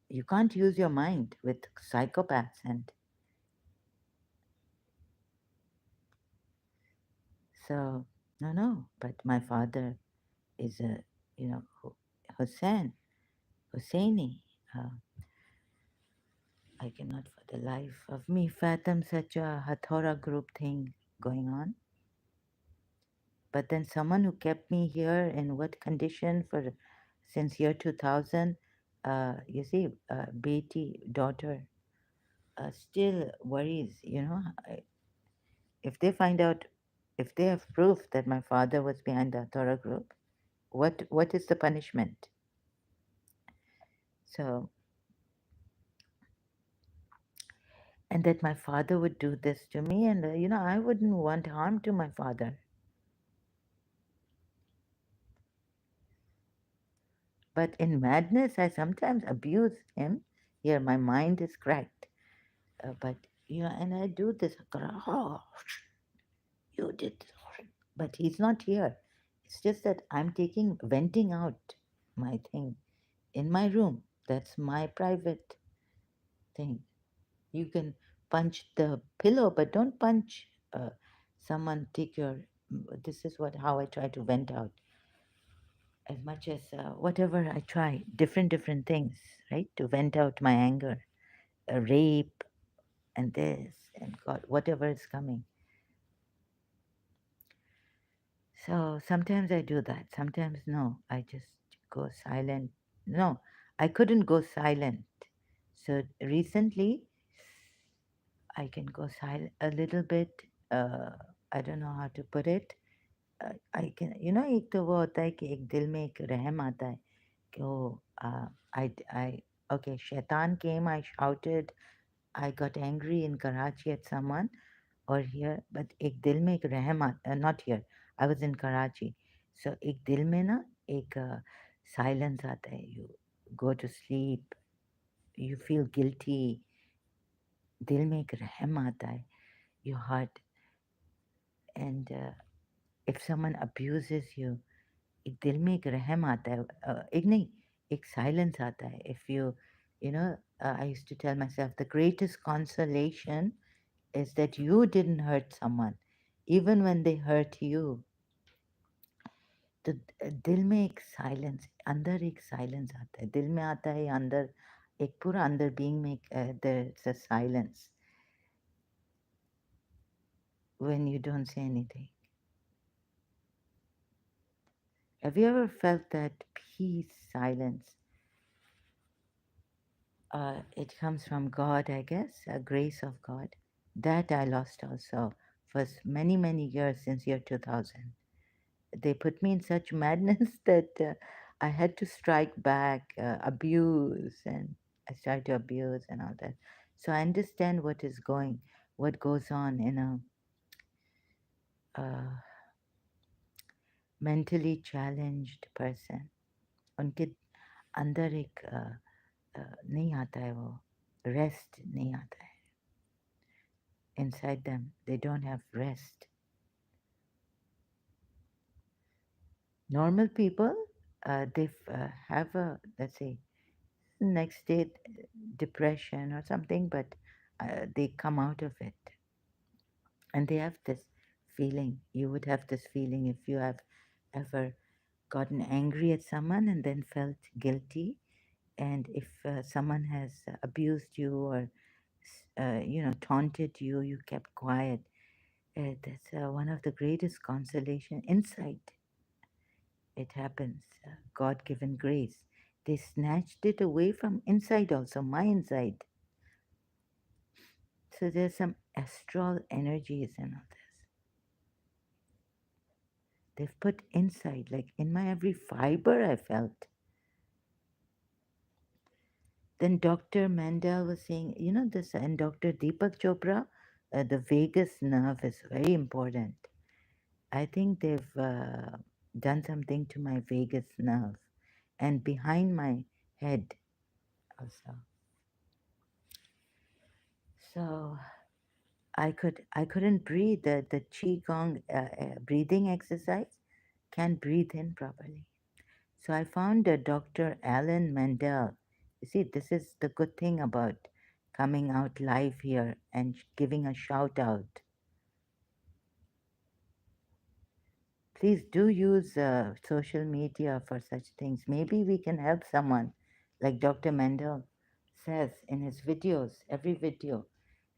you can't use your mind with psychopaths and So, no, no, but my father is a, Hussein, Husseini. Uh, I cannot for the life of me fathom such a Hathora group thing going on. But then someone who kept me here in what condition for since year 2000, you see, Beti, daughter, still worries, if they find out, if they have proof that my father was behind the Hathora group, what is the punishment? So, and that my father would do this to me, and I wouldn't want harm to my father. But in madness, I sometimes abuse him. Here, my mind is cracked. But, and I do this, oh, you did this. But he's not here. It's just that I'm venting out my thing in my room. That's my private thing. You can punch the pillow, but don't punch someone. Take your. This is how I try to vent out as much as whatever I try, different things, right, to vent out my anger, rape, and this and God, whatever is coming. So sometimes I do that. Sometimes no, I just go silent. No, I couldn't go silent. So recently, I can go silent a little bit. Uh, I don't know how to put it. I can, एक तो वो होता है कि एक दिल में एक रहम आता है कि oh, I, okay, Shaitan came, I shouted, I got angry in Karachi at someone or here, but एक दिल में एक रहम not here, I was in Karachi. So एक दिल में ना एक silence आता है, you go to sleep, you feel guilty, दिल में एक रहम आता है, your heart, and if someone abuses you, एक दिल में एक रहम आता है, एक नहीं, एक silence आता है. If I used to tell myself the greatest consolation is that you didn't hurt someone, even when they hurt you. तो दिल में एक साइलेंस, अंदर एक साइलेंस आता है, दिल में आता है अंदर, एक पूरा अंदर बीइंग में there's a silence when you don't say anything. Have you ever felt that peace, silence? It comes from God, I guess, a grace of God. That I lost also for many years since year 2000. They put me in such madness that I had to strike back, abuse, and I started to abuse and all that. So I understand what goes on in a mentally challenged person. उनके अंदर एक नहीं आता है वो, rest नहीं आता है. Inside them, they don't have rest. Normal people, they have a, let's say, next day depression or something, but they come out of it. And they have this feeling. You would have this feeling if you have ever gotten angry at someone and then felt guilty. And if someone has abused you or, taunted you, you kept quiet. That's one of the greatest consolation inside. It happens, God given grace. They snatched it away from inside, also, my inside. So there's some astral energies in all this. They've put inside, like in my every fiber, I felt. Then Dr. Mandel was saying, this, and Dr. Deepak Chopra, the vagus nerve is very important. I think they've done something to my vagus nerve and behind my head also. So I couldn't breathe. The qigong breathing exercise can't breathe in properly. So I found Dr. Alan Mandel. You see, this is the good thing about coming out live here and giving a shout out. Please do use social media for such things. Maybe we can help someone, like Dr. Mendel says in his videos, every video,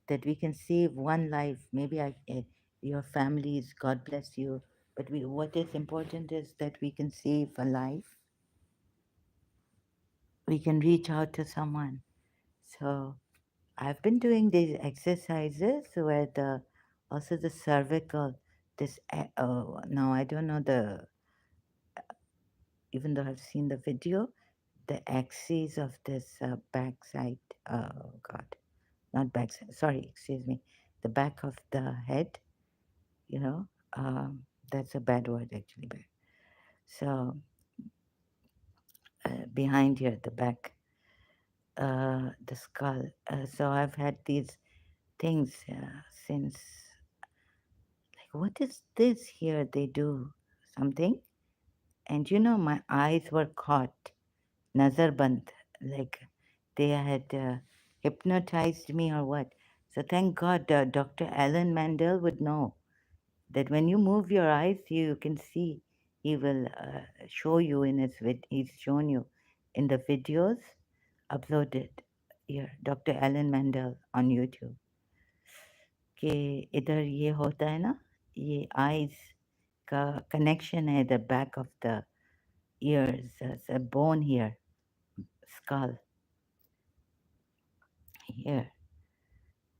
that we can save one life. Maybe your families, God bless you. But what is important is that we can save a life. We can reach out to someone. So I've been doing these exercises where also the cervical, no, I don't know even though I've seen the video, the axis of this backside, God, not backside, sorry, excuse me, the back of the head, you know, um, that's a bad word actually. So behind here, the back, the skull. So I've had these things since, like, what is this here? They do something. And my eyes were caught, nazarband, like they had hypnotized me or what. So thank God Dr. Alan Mandel would know that when you move your eyes, you can see. He will show you in he's shown you in the videos uploaded here, Dr. Alan Mandel on YouTube. कि इधर ये होता है ना, ये eyes का connection है the back of the ears, there's a bone here, skull here.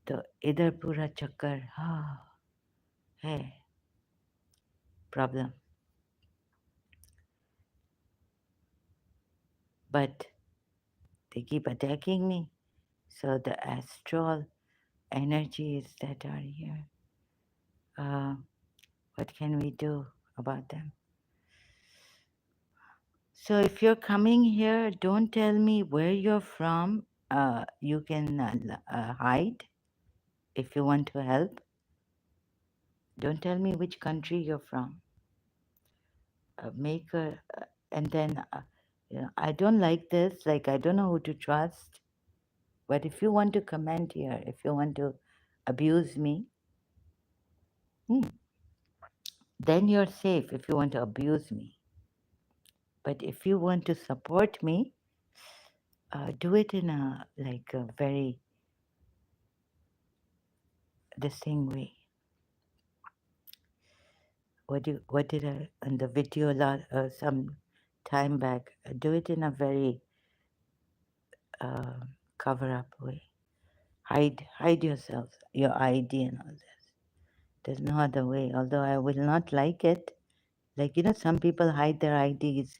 तो इधर पूरा चक्कर हाँ है problem, but they keep attacking me. So the astral energies that are here, uh, what can we do about them? So if you're coming here, don't tell me where you're from. You can hide if you want to help. Don't tell me which country you're from. Make a, and then, I don't like this. Like, I don't know who to trust. But if you want to comment here, if you want to abuse me, hmm, then you're safe if you want to abuse me. But if you want to support me, do it in a like a very distinct way. What did I on the video some time back? Do it in a very uh, cover up way. Hide yourself, your ID and all this. There's no other way. Although I will not like it. Like some people hide their IDs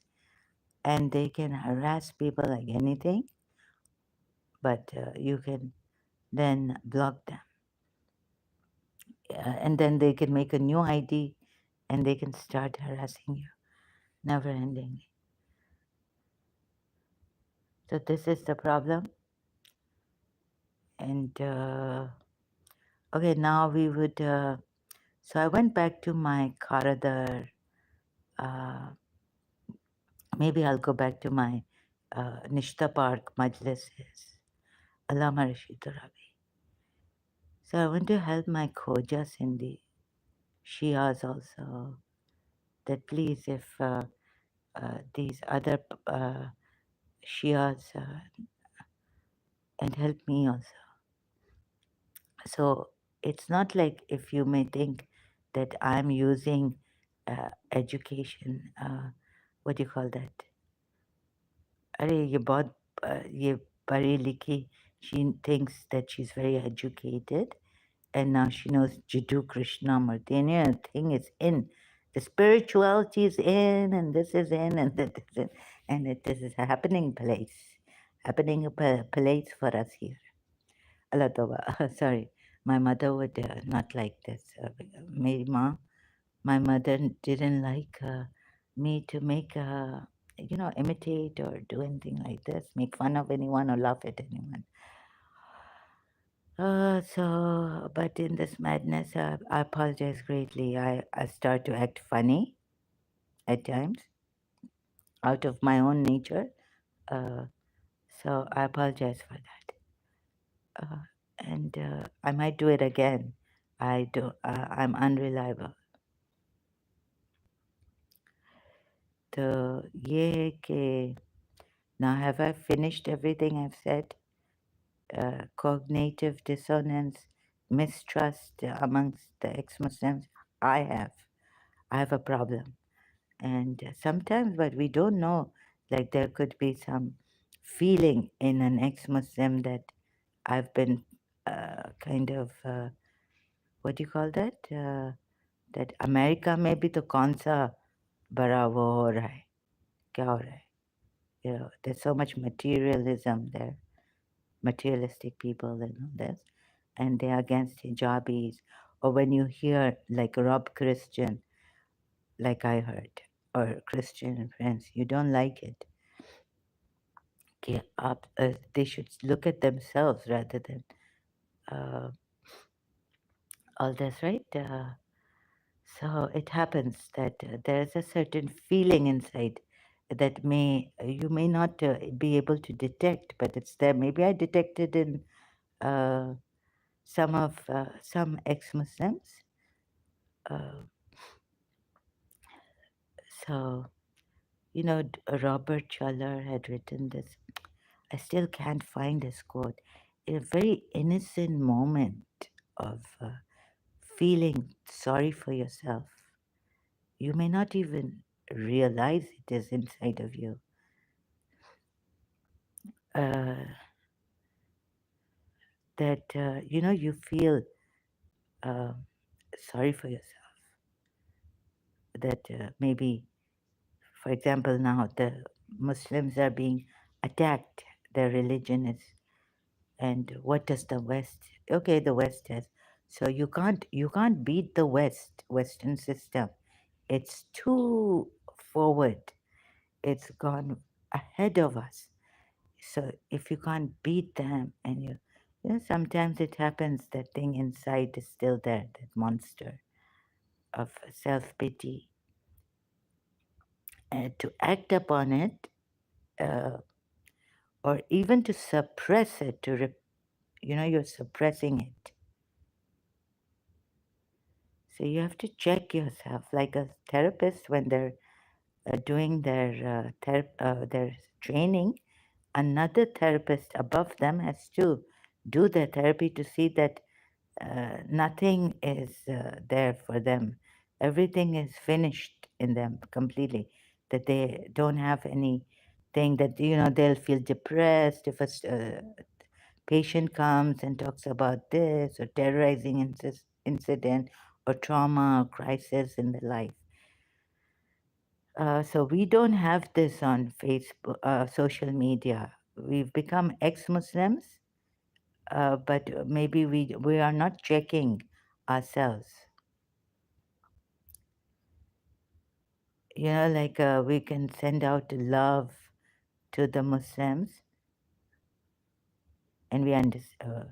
and they can harass people like anything. But you can then block them, and then they can make a new ID, and they can start harassing you, never ending. So this is the problem. And okay, now we would. So I went back to my Karadar. Uh, maybe I'll go back to my Nishta Park Majlises, Allama Rashid Rabi. So I want to help my Khoja Sindhi Shias also. That please, if these other Shias and help me also. So it's not like if you may think that I'm using education, what do you call that? अरे ये बहुत ये पढ़ी लिखी, she thinks that she's very educated and now she knows Jiddu Krishnamurti, and the thing is in. The spirituality is in, and this is in, and that is in, and this is a happening place for us here. Allah Toba, sorry, my mother would not like this. My mother didn't like me to make, imitate or do anything like this, make fun of anyone or laugh at anyone. But in this madness, I apologize greatly. I start to act funny at times out of my own nature. Uh, so I apologize for that. And I might do it again. I'm unreliable. तो ये है कि now have I finished everything I've said? Cognitive dissonance, mistrust amongst the ex-Muslims. I have. I have a problem. And sometimes, but we don't know, like there could be some feeling in an ex-Muslim that I've been kind of, what do you call that? That America में भी तो कौन सा बड़ा वो हो रहा है, क्या हो रहा है? You know, there's so much materialism there, materialistic people and all this, and they're against hijabis. Or when you hear like Rob Christian, like I heard, or Christian friends, you don't like it. They should look at themselves rather than uh, all this, right? So it happens that there's a certain feeling inside that you may not be able to detect, but it's there. Maybe I detected in uh, some ex-Muslims. Uh, so Robert Schuller had written this. I still can't find this quote. In a very innocent moment of feeling sorry for yourself, you may not even realize it is inside of you. Uh, that you feel uh, sorry for yourself. That maybe, for example, now the Muslims are being attacked. Their religion is, and what does the West? Okay, the West has. So you can't beat the Western system. It's too forward. It's gone ahead of us. So if you can't beat them, and sometimes it happens that thing inside is still there, that monster of self pity, and to act upon it, uh, or even to suppress it, you're suppressing it. So you have to check yourself, like a therapist when they're doing their training. Another therapist above them has to do their therapy to see that nothing is there for them. Everything is finished in them completely. That they don't have anything that they'll feel depressed if a patient comes and talks about this or terrorizing incident or trauma or crisis in their life. So we don't have this on Facebook, social media. We've become ex-Muslims, but maybe we are not checking ourselves. Like we can send out love to the Muslims, and we understand.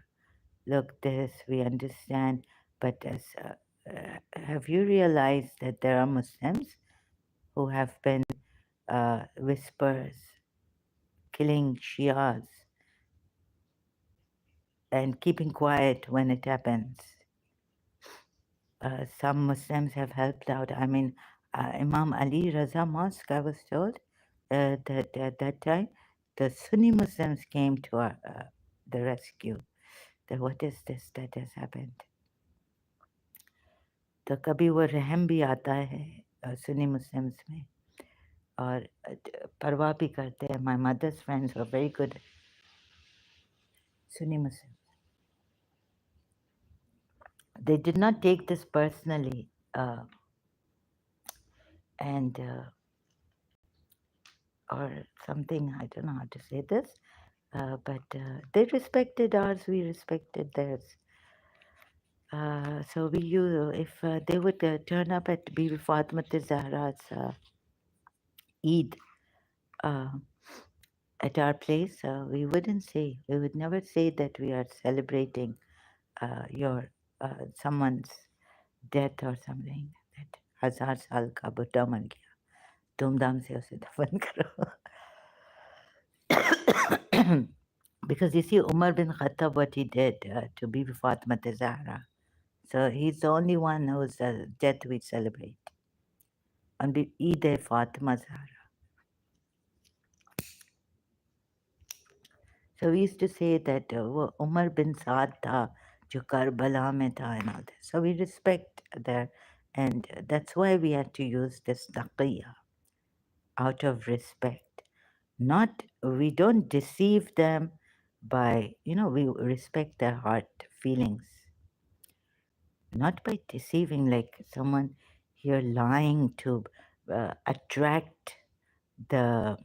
Look, this we understand, but have you realized that there are Muslims who have been whispers, killing Shias, and keeping quiet when it happens? Some Muslims have helped out. I mean, Imam Ali Raza Mosque, I was told that at that time the Sunni Muslims came to the rescue. That what is this that has happened? तो कभी वो रहम भी आता है Sunni Muslims में और परवाह भी करते हैं. My mother's friends were very good Sunni Muslims. They did not take this personally, and or something. I don't know how to say this, but they respected ours. We respected theirs. So we use if they would turn up at Bibi Fatima Zahra's Eid. Uh, at our place, we would never say that we are celebrating your someone's death or something. That हजार साल का बुढ़ा मर गया, धूमधाम से उसे दफन करो. Because you see, Umar bin Khattab, what he did to Bibi Fatima Zahra. So he's the only one whose death we celebrate. on the Eid Fatima Zahra. So we used to say that वो Umar bin Saad था जो Karbala में था and all that. So we respect their, and that's why we had to use this taqiyya out of respect. Not, we don't deceive them by, we respect their heart feelings, not by deceiving like someone here lying to attract the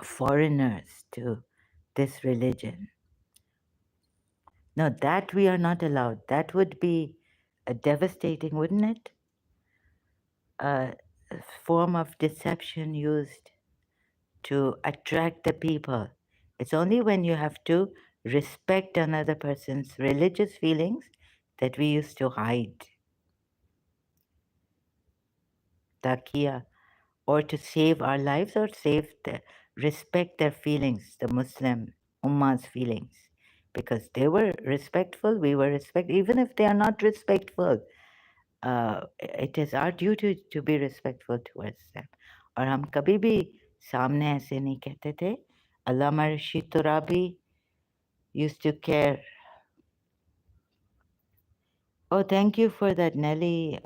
foreigners to this religion. No, that we are not allowed. That would be devastating, wouldn't it? A form of deception used to attract the people. It's only when you have to respect another person's religious feelings that we used to hide takia, or to save our lives or respect their feelings, the Muslim Ummah's feelings. Because they were respectful, we were respect. Even if they are not respectful, it is our duty to be respectful towards them. और हम कभी भी सामने ऐसे नहीं कहते थे. Allama Rashid Turabi used to care. Oh, thank you for that, Nelly.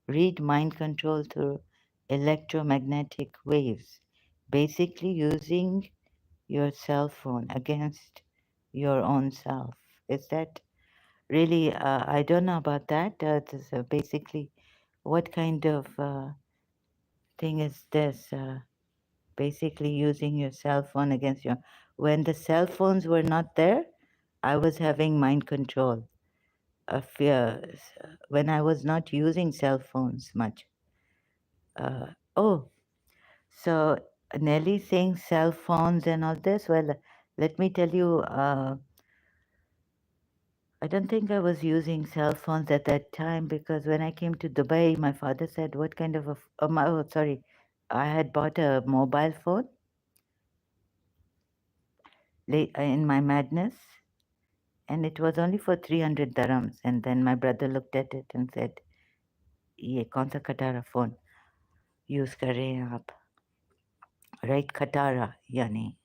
Read mind control through electromagnetic waves, basically using your cell phone against your own self. Is that really? I don't know about that. This, basically, what kind of thing is this? Basically, using your cell phone against your. When the cell phones were not there, I was having mind control. Fears when I was not using cell phones much. Oh, so Nelly saying cell phones and all this. Well, let me tell you, I don't think I was using cell phones at that time because when I came to Dubai, my father said, "What kind of a? Oh, sorry, I had bought a mobile phone late in my madness, and it was only for 300 dirhams. And then my brother looked at it and said, "ये कौन सा खटारा phone use कर रहे हैं आप?" Right, Katara, yani,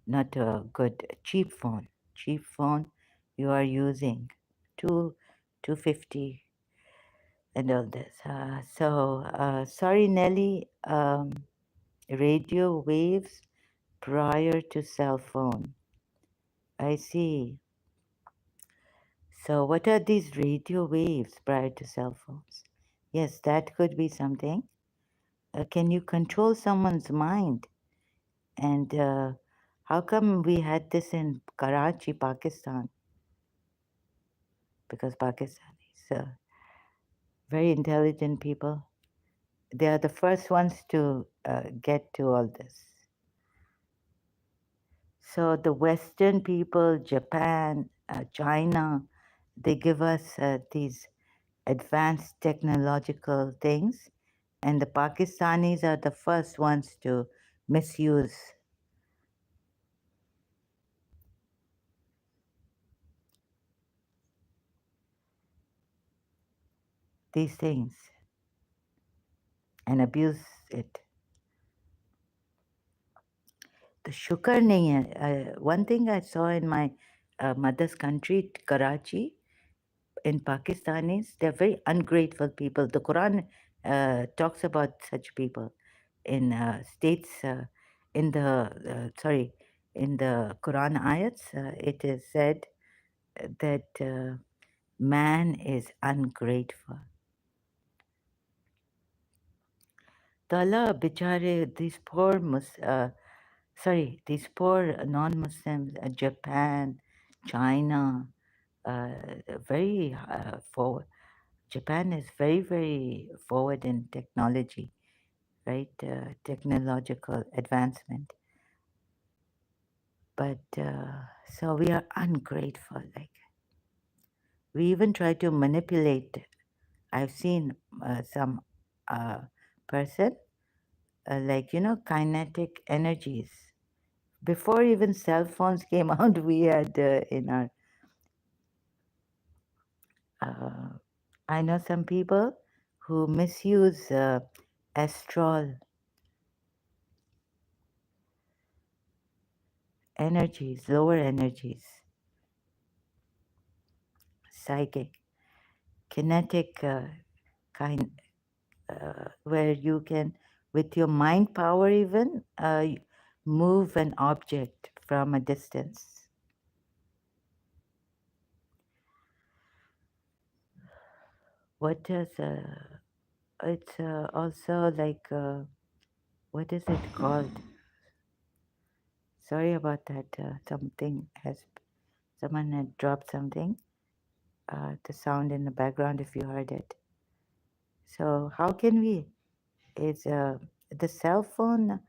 not a good cheap phone. Cheap phone you are using two 250 and all this. Sorry, Nelly. Radio waves prior to cell phone. I see. So what are these radio waves prior to cell phones? Yes, that could be something. Can you control someone's mind? And how come we had this in Karachi, Pakistan? Because Pakistanis are very intelligent people. They are the first ones to get to all this. So the Western people, Japan, China, they give us these advanced technological things, and the Pakistanis are the first ones to misuse these things and abuse it. The shukar nahi hai. One thing I saw in my mother's country, Karachi, in Pakistanis, they're very ungrateful people. The Quran talks about such people in states, in the, sorry, in the Quran ayats, it is said that man is ungrateful. तो अल्लाह बेचारे, these poor these poor non-Muslims, Japan, China, uh, very forward. Japan is very, very forward in technology, right? Technological advancement. But so we are ungrateful. Like we even try to manipulate. I've seen some person, like, kinetic energies. Before even cell phones came out, we had in our, I know some people who misuse astral energies, lower energies, psychic, kinetic kind, where you can, with your mind power even, move an object from a distance. What does it's also like what is it called? Sorry about that. Someone had dropped something. The sound in the background, if you heard it. So how can we? Is the cell phone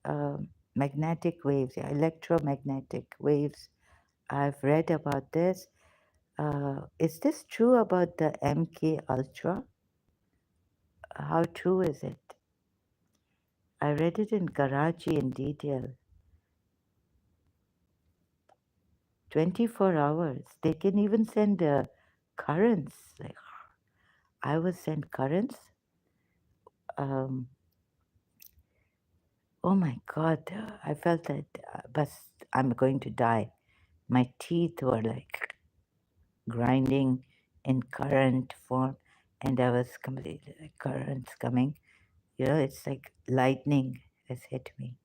uh, magnetic waves, electromagnetic waves? I've read about this. Is this true about the MK Ultra? How true is it? I read it in Karachi in detail. 24 hours. They can even send currents. Like I was sent currents. Um, oh my God. I felt that, but I'm going to die. My teeth were like grinding in current form, and I was completely like currents coming. You know, it's like lightning has hit me.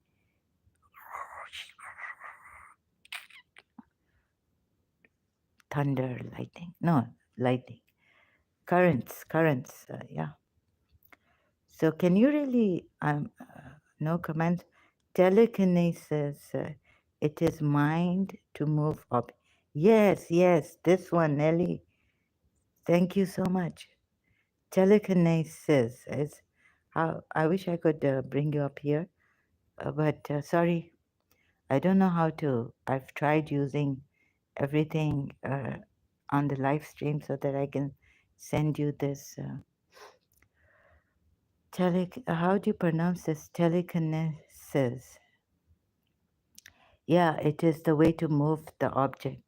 Thunder, lightning. No, lightning. Currents. Yeah. So can you really, no comments, telekinesis, it is mind to move up. Yes, this one, Nelly. Thank you so much. Telekinesis is how, I wish I could bring you up here, but sorry, I don't know how to. I've tried using everything on the live stream so that I can send you this. How do you pronounce this? Telekinesis. Yeah, it is the way to move the object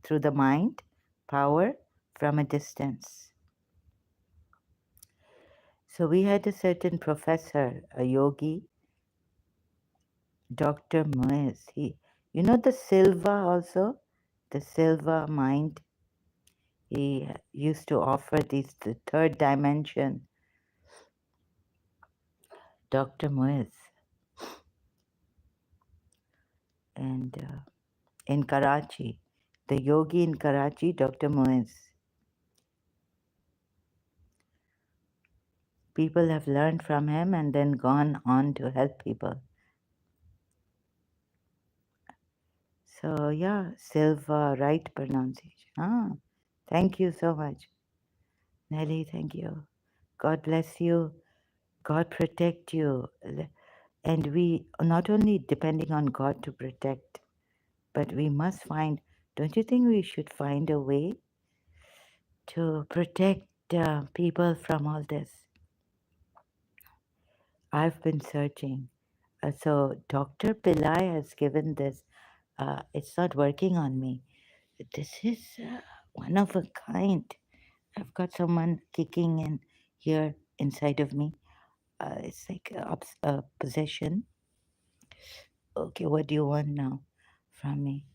through the mind, power from a distance. So we had a certain professor, a yogi, Dr. Moyes. You know the Silva also, the Silva mind. He used to offer the third dimension, Dr. Moyes, and in Karachi, the yogi in Karachi, Dr. Moyes. People have learned from him and then gone on to help people. So yeah, Silva, right pronunciation. Thank you so much. Nelly, thank you. God bless you. God protect you. And we not only depending on God to protect, but we must find, don't you think we should find a way to protect people from all this? I've been searching. So Dr. Pillai has given this. It's not working on me. This is one of a kind. I've got someone kicking in here inside of me. It's like a possession. Okay, what do you want now from me?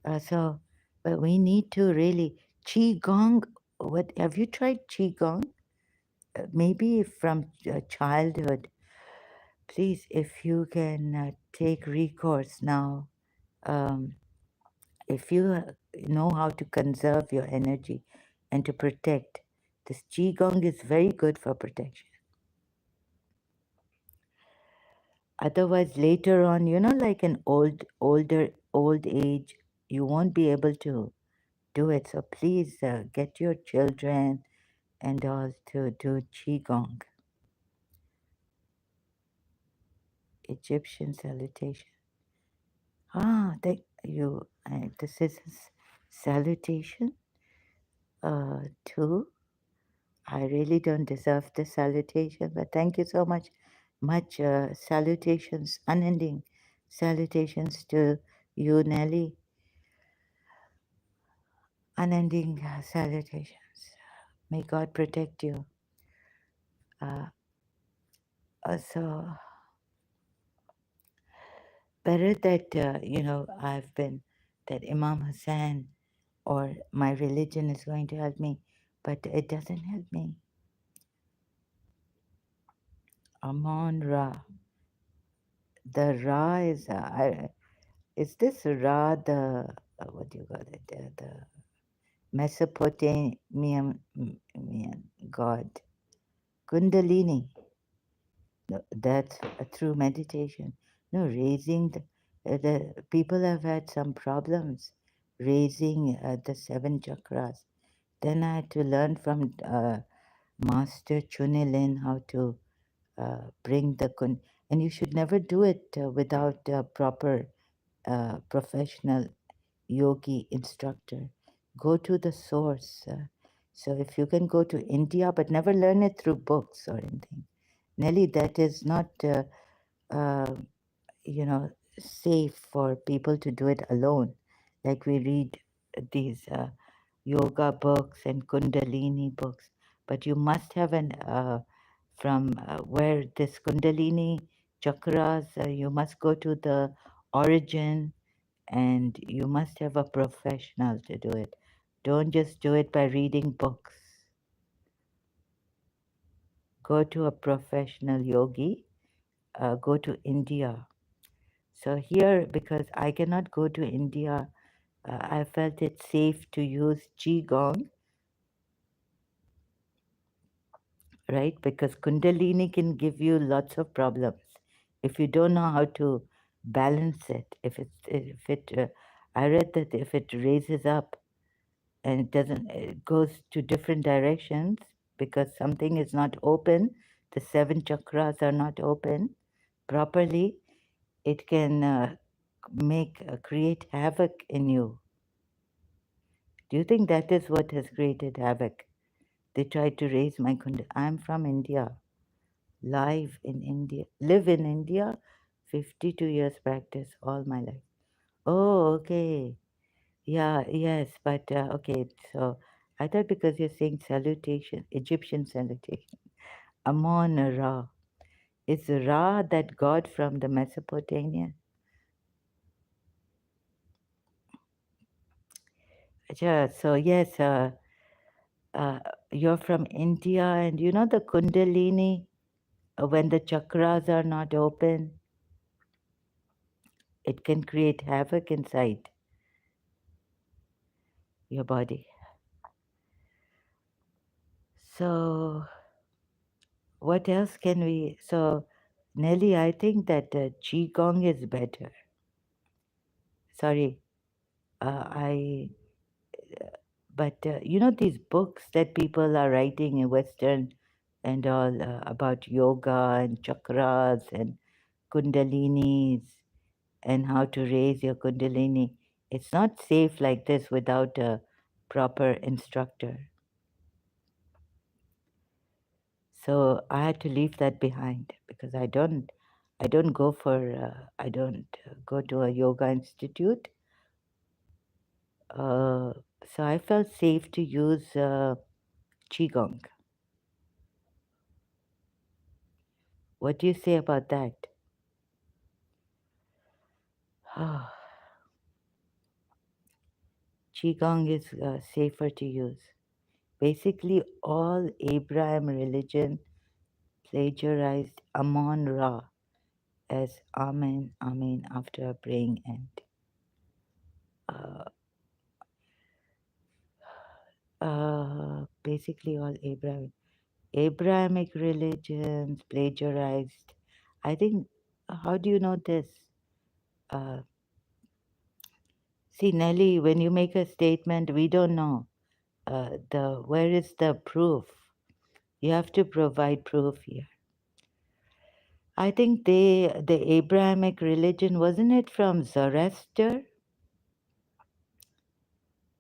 But we need to really qigong. What have you tried qigong? Maybe from childhood. Please, if you can take recourse now. Um, if you know how to conserve your energy and to protect, this qigong is very good for protection. Otherwise, later on, like an old age, you won't be able to do it. So please get your children and all to do qigong, Egyptian salutation. Thank you. This is salutation too. I really don't deserve the salutation, but thank you so much. Much salutations, unending salutations to you, Nelly. Unending salutations. May God protect you. Uh, So better that I've been that Imam Hussein or my religion is going to help me, but it doesn't help me. Amon Ra. The Ra is this Ra the what do you call it? The Mesopotamian god Kundalini. No, that's a true meditation. No, raising the people have had some problems raising the seven chakras. Then I had to learn from Master Chunilin how to bring the and you should never do it without a proper professional yogi instructor. Go to the source. So if you can go to India, but never learn it through books or anything. Nelly, that is not, uh, you know, safe for people to do it alone. Like we read these yoga books and Kundalini books, but you must have an from where this Kundalini chakras. You must go to the origin, and you must have a professional to do it. Don't just do it by reading books. Go to a professional yogi. Go to India. So here, because I cannot go to India, I felt it safe to use qigong, right? Because Kundalini can give you lots of problems if you don't know how to balance it. I read that if it raises up and it goes to different directions because something is not open, the seven chakras are not open properly, it can create havoc in you. Do you think that is what has created havoc? They tried to raise my I'm from India, live in India, 52 years practice all my life. Oh, okay. Yeah, yes, but okay, so I thought because you're saying salutation, Egyptian salutation, Amon Ra. Is Ra that god from the Mesopotamia? Yeah, so yes, uh, you're from India, and you know the Kundalini, when the chakras are not open, it can create havoc inside your body. So, what else can we? So, Nelly, I think that Qigong is better. Sorry, I. But you know these books that people are writing in Western and all about yoga and chakras and kundalinis and how to raise your kundalini. It's not safe like this without a proper instructor. So I had to leave that behind because I don't go to a yoga institute. Uh, so I felt safe to use qigong. What do you say about that? Qigong is safer to use. Basically, all Abraham religion plagiarized Amon Ra as Amen, Amen after a praying end. Basically, all Abrahamic religions plagiarized. I think, how do you know this? Uh, See, Nelly, when you make a statement, we don't know. Where is the proof? You have to provide proof here. I think the Abrahamic religion, wasn't it from Zoroaster?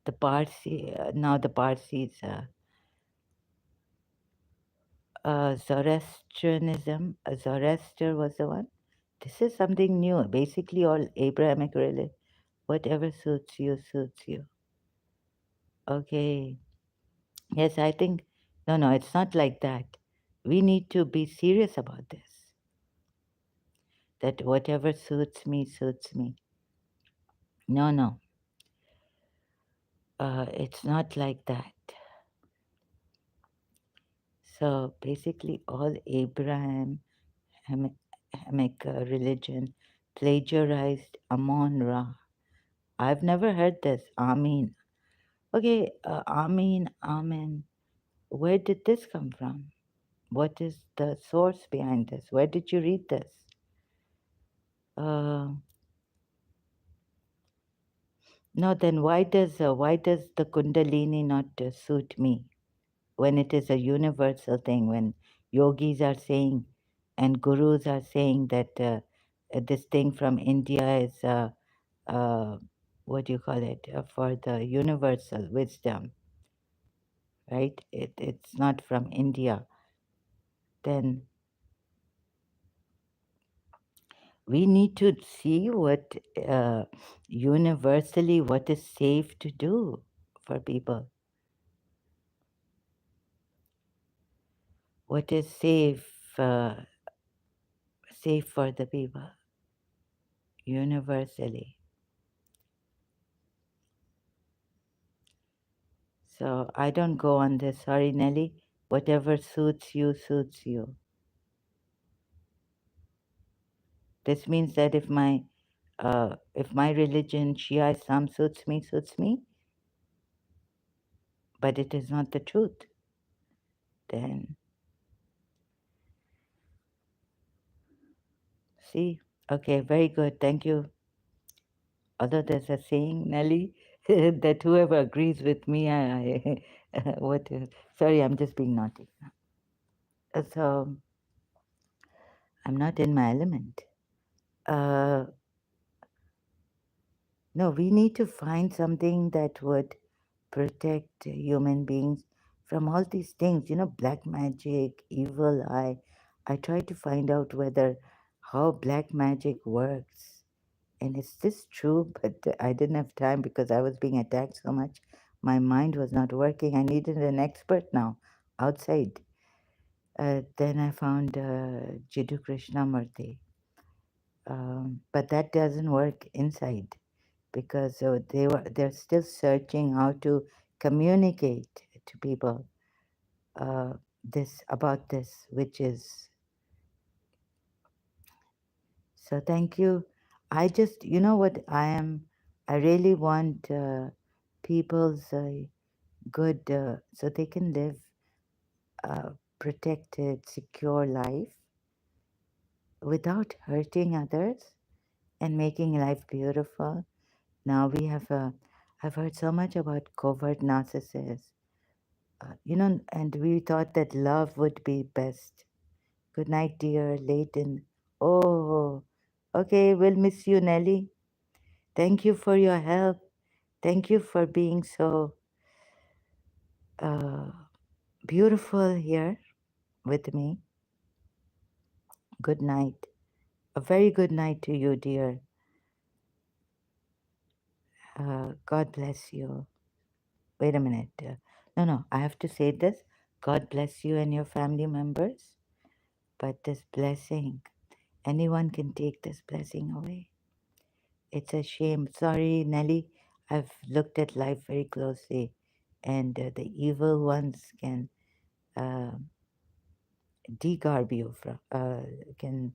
The Parsi, now the Parsis, Zoroastrianism, Zoroaster was the one. This is something new. Basically, all Abrahamic religion, whatever suits you, suits you. Okay. Yes, I think, no, it's not like that. We need to be serious about this. that whatever suits me, suits me. No, no, it's not like that. So basically, all Abrahamic religion plagiarized Amon Ra. I've never heard this. Amin. Okay, Amin, Amen. Where did this come from? What is the source behind this? Where did you read this? Uh, no, then why does the Kundalini not suit me when it is a universal thing? When yogis are saying and gurus are saying that this thing from India is uh, what do you call it for the universal wisdom, right? It's not from India. Then we need to see what uh, universally what is safe to do for people, what is uh, safe for the people universally. So I don't go on this. Sorry, Nelly. Whatever suits you, suits you. This means that if my religion, Shia Islam, suits me, but it is not the truth, then see. Okay, very good. Thank you. Although there's a saying, Nelly, that whoever agrees with me, what? Sorry, I'm just being naughty. So I'm not in my element. Uh, no, we need to find something that would protect human beings from all these things. You know, black magic, evil eye. I try to find out whether how black magic works. And is this true? But I didn't have time because I was being attacked so much. My mind was not working. I needed an expert now outside. Then I found Jiddu Krishnamurti. But that doesn't work inside because they're still searching how to communicate to people uh, this, which is so. Thank you. I just, you know what I am. I really want people's good so they can live a protected, secure life without hurting others and making life beautiful. Now we have I've heard so much about covert narcissists, and we thought that love would be best. Good night, dear. Late in. Oh, okay. We'll miss you, Nelly. Thank you for your help. Thank you for being so uh, beautiful here with me. Good night. A very good night to you, dear. God bless you. Wait a minute. No, I have to say this. God bless you and your family members. But this blessing, anyone can take this blessing away. It's a shame. Sorry, Nelly. I've looked at life very closely, and the evil ones can uh, degarb you from, can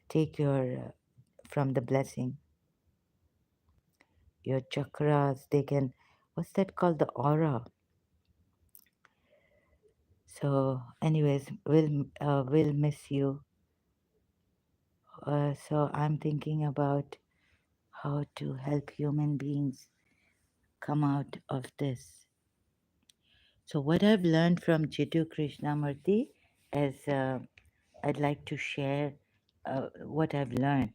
take your from the blessing. Your chakras, they can. What's that called? The aura. So, anyways, we'll miss you. So I'm thinking about how to help human beings come out of this. So what I've learned from Jiddu Krishnamurti is I'd like to share what I've learned.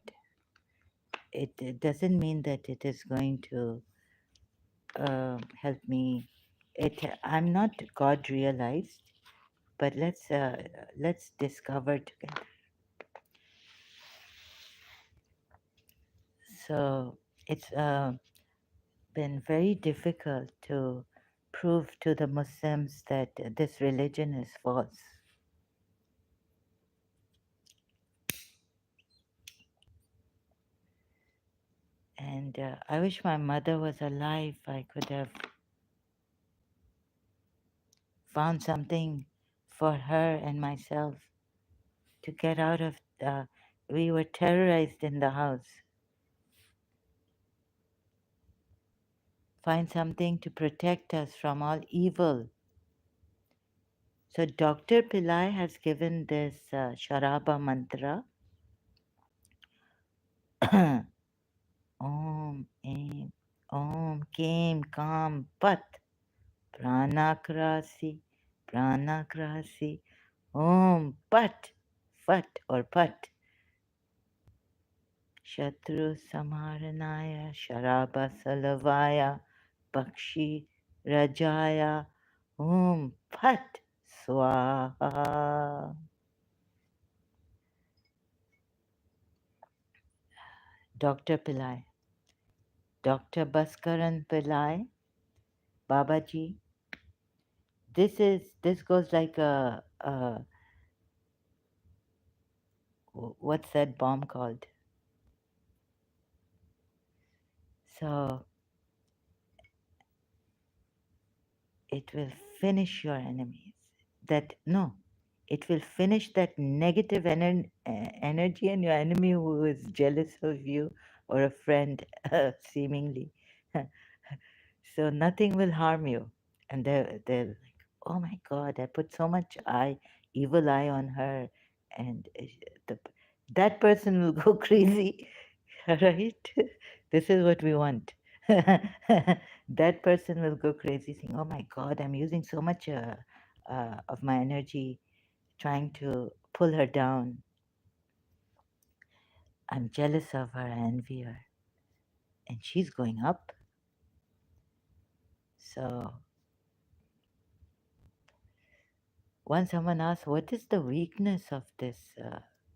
It doesn't mean that it is going to help me. I'm not God realized, but let's discover together. So it's been very difficult to prove to the Muslims that this religion is false. And I wish my mother was alive. I could have found something for her and myself to get out of. We were terrorized in the house. Find something to protect us from all evil. So Dr. Pillai has given this Sharabha Mantra. Om, Aim, Om, Kim, Kam, Pat, Pranakrasi, Pranakrasi, Om, Pat, Fat or Pat, Shatru Samaranaya, Sharabha Salavaya, Pakshi Rajaya, Om, Pat, Swaha. Dr. Pillai, Dr. Bhaskaran Pillai, Babaji. This goes like a what's that bomb called? So it will finish your enemies. That no, it will finish that negative energy and your enemy who is jealous of you or a friend, seemingly. So nothing will harm you. And they're like, oh my God, I put so much evil eye on her, and the, that person will go crazy, right? This is what we want. That person will go crazy, saying, oh my God, I'm using so much of my energy trying to pull her down. I'm jealous of her, I envy her, and she's going up. So once someone asks, what is the weakness of this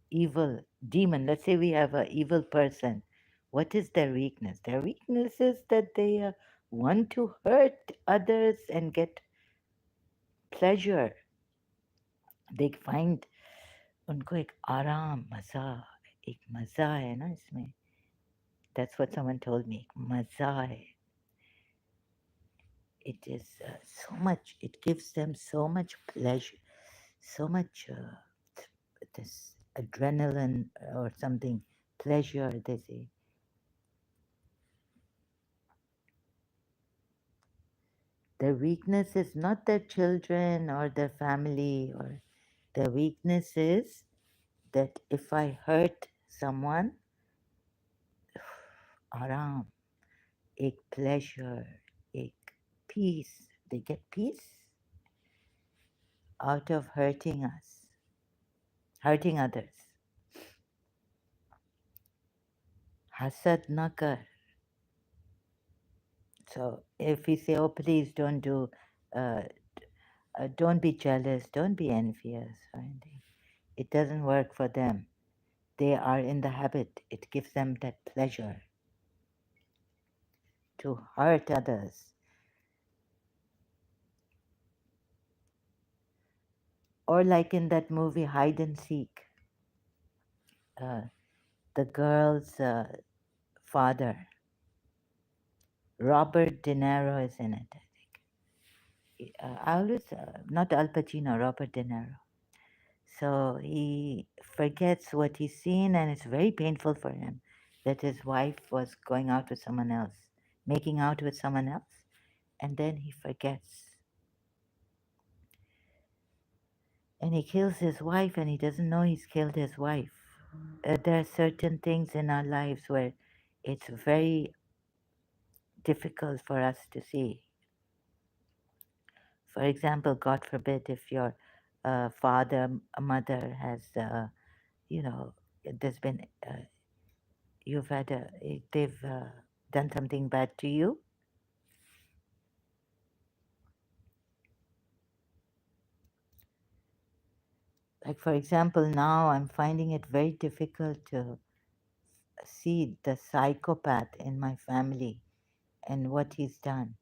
evil demon? Let's say we have an evil person. What is their weakness? Their weakness is that they want to hurt others and get pleasure. They find उनको एक आराम मजा एक मजा है ना इसमें. That's what someone told me. मजा है. It is so much. It gives them so much pleasure, so much this adrenaline or something, pleasure, they say. Their weakness is not their children or their family, or their weakness is that if I hurt someone, aram, ek pleasure, ek peace, they get peace out of hurting us, hurting others. Hasad nakar. So if we say, oh, please uh, don't be jealous, don't be envious or anything, it doesn't work for them. They are in the habit. It gives them that pleasure to hurt others. Or like in that movie Hide and Seek, uh, the girl's father, Robert De Niro is in it. I always, not Al Pacino, Robert De Niro. So he forgets what he's seen, and it's very painful for him that his wife was going out with someone else, making out with someone else, and then he forgets. And he kills his wife, and he doesn't know he's killed his wife. There are certain things in our lives where it's very difficult for us to see. For example, God forbid if your father, mother has, there's been they've done something bad to you. Like, for example, now I'm finding it very difficult to see the psychopath in my family and what he's done.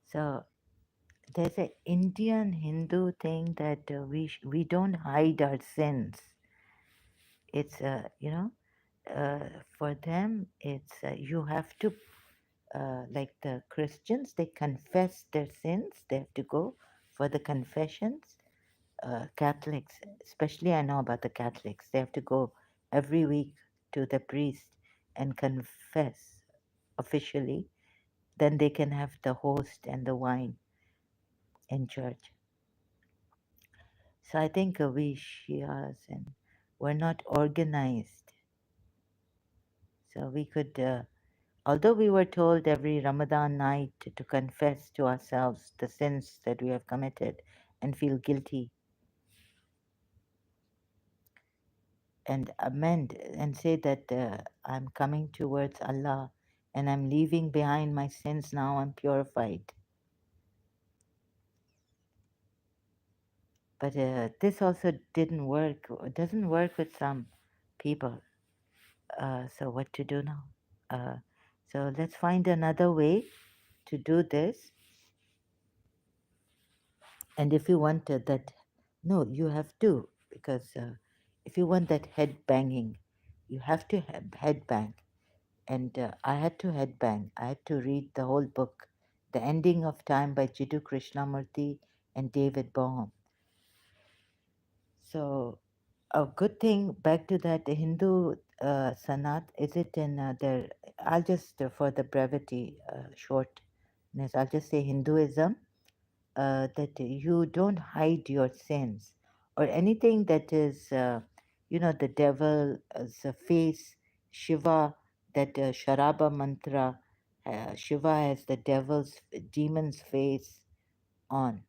So there's an Indian Hindu thing that we don't hide our sins. It's For them, it's you have to, like the Christians, they confess their sins. They have to go for the confessions. Catholics, especially I know about the Catholics, they have to go every week to the priest and confess officially. Then they can have the host and the wine in church. So I think we Shias and we're not organized. So we could, although we were told every Ramadan night to confess to ourselves the sins that we have committed and feel guilty and amend and say that I'm coming towards Allah and I'm leaving behind my sins now, I'm purified. But this also didn't work, doesn't work with some people. So what to do now? Uh, so let's find another way to do this. And if you want that, no, you have to, because if you want that head banging, you have to head bang. And I had to head bang. I had to read the whole book, The Ending of Time by Jiddu Krishnamurti and David Bohm. So a good thing, back to that Hindu Sanat, is it in there? I'll just, for the brevity, shortness, I'll just say Hinduism, that you don't hide your sins or anything that is, the devil's face, Shiva, that Sharabha Mantra, Shiva has the demon's face on.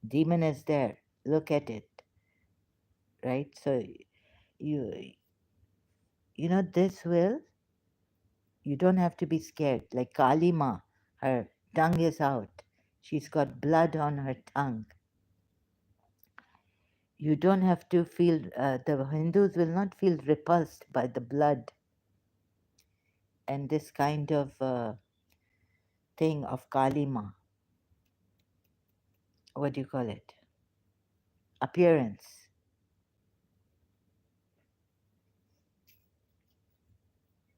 Demon is there. Look at it, right? So you, this will, you don't have to be scared. Like Kali Ma, her tongue is out. She's got blood on her tongue. You don't have to feel, the Hindus will not feel repulsed by the blood and this kind of thing of Kalima. What do you call it? Appearance.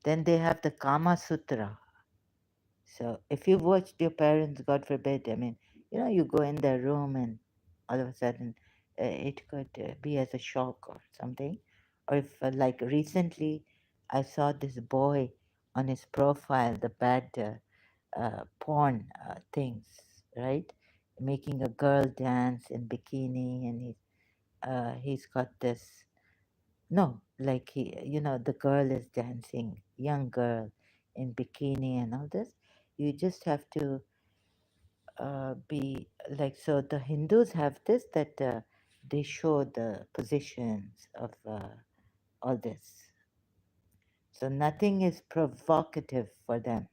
Then they have the Kama Sutra. So if you've watched your parents, God forbid, I mean, you go in their room and all of a sudden it could be as a shock or something. Or if, like recently, I saw this boy on his profile, the bad porn things, right? Making a girl dance in bikini, and he's got this. No, like the girl is dancing, young girl in bikini and all this. You just have to be like, so the Hindus have this, that they show the positions of all this. So nothing is provocative for them.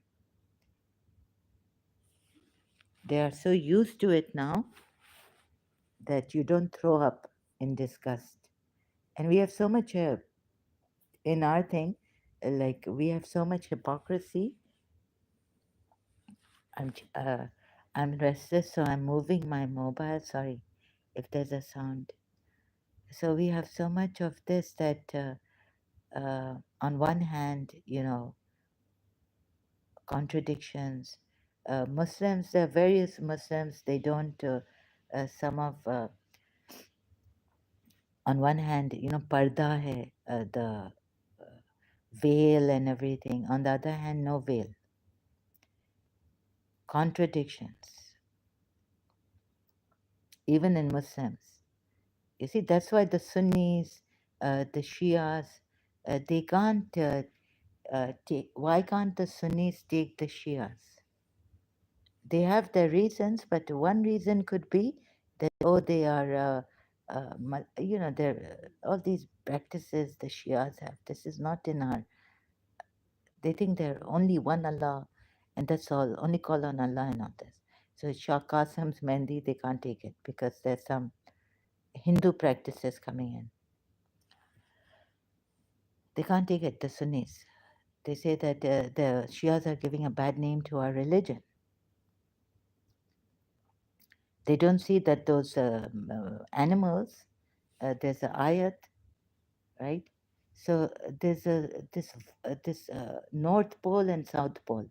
They are so used to it now that you don't throw up in disgust. And we have so much in our thing, like we have so much hypocrisy. I'm I'm restless, so I'm moving my mobile. Sorry if there's a sound. So we have so much of this that on one hand, contradictions. Muslims, there are various Muslims. They don't. Some of on one hand, parda hai, the veil and everything. On the other hand, no veil. Contradictions, even in Muslims. You see, that's why the Sunnis, the Shias, they can't take. Why can't the Sunnis take the Shias? They have their reasons, but one reason could be that, oh, they are, they're, all these practices the Shias have. This is not in our. They think they're only one Allah, and that's all. Only call on Allah and all this. So Shah Qasim's Mehndi, they can't take it because there's some Hindu practices coming in. They can't take it, the Sunnis. They say that the Shias are giving a bad name to our religion. They don't see that those animals, there's a ayat, right? So there's a this North Pole and South Pole.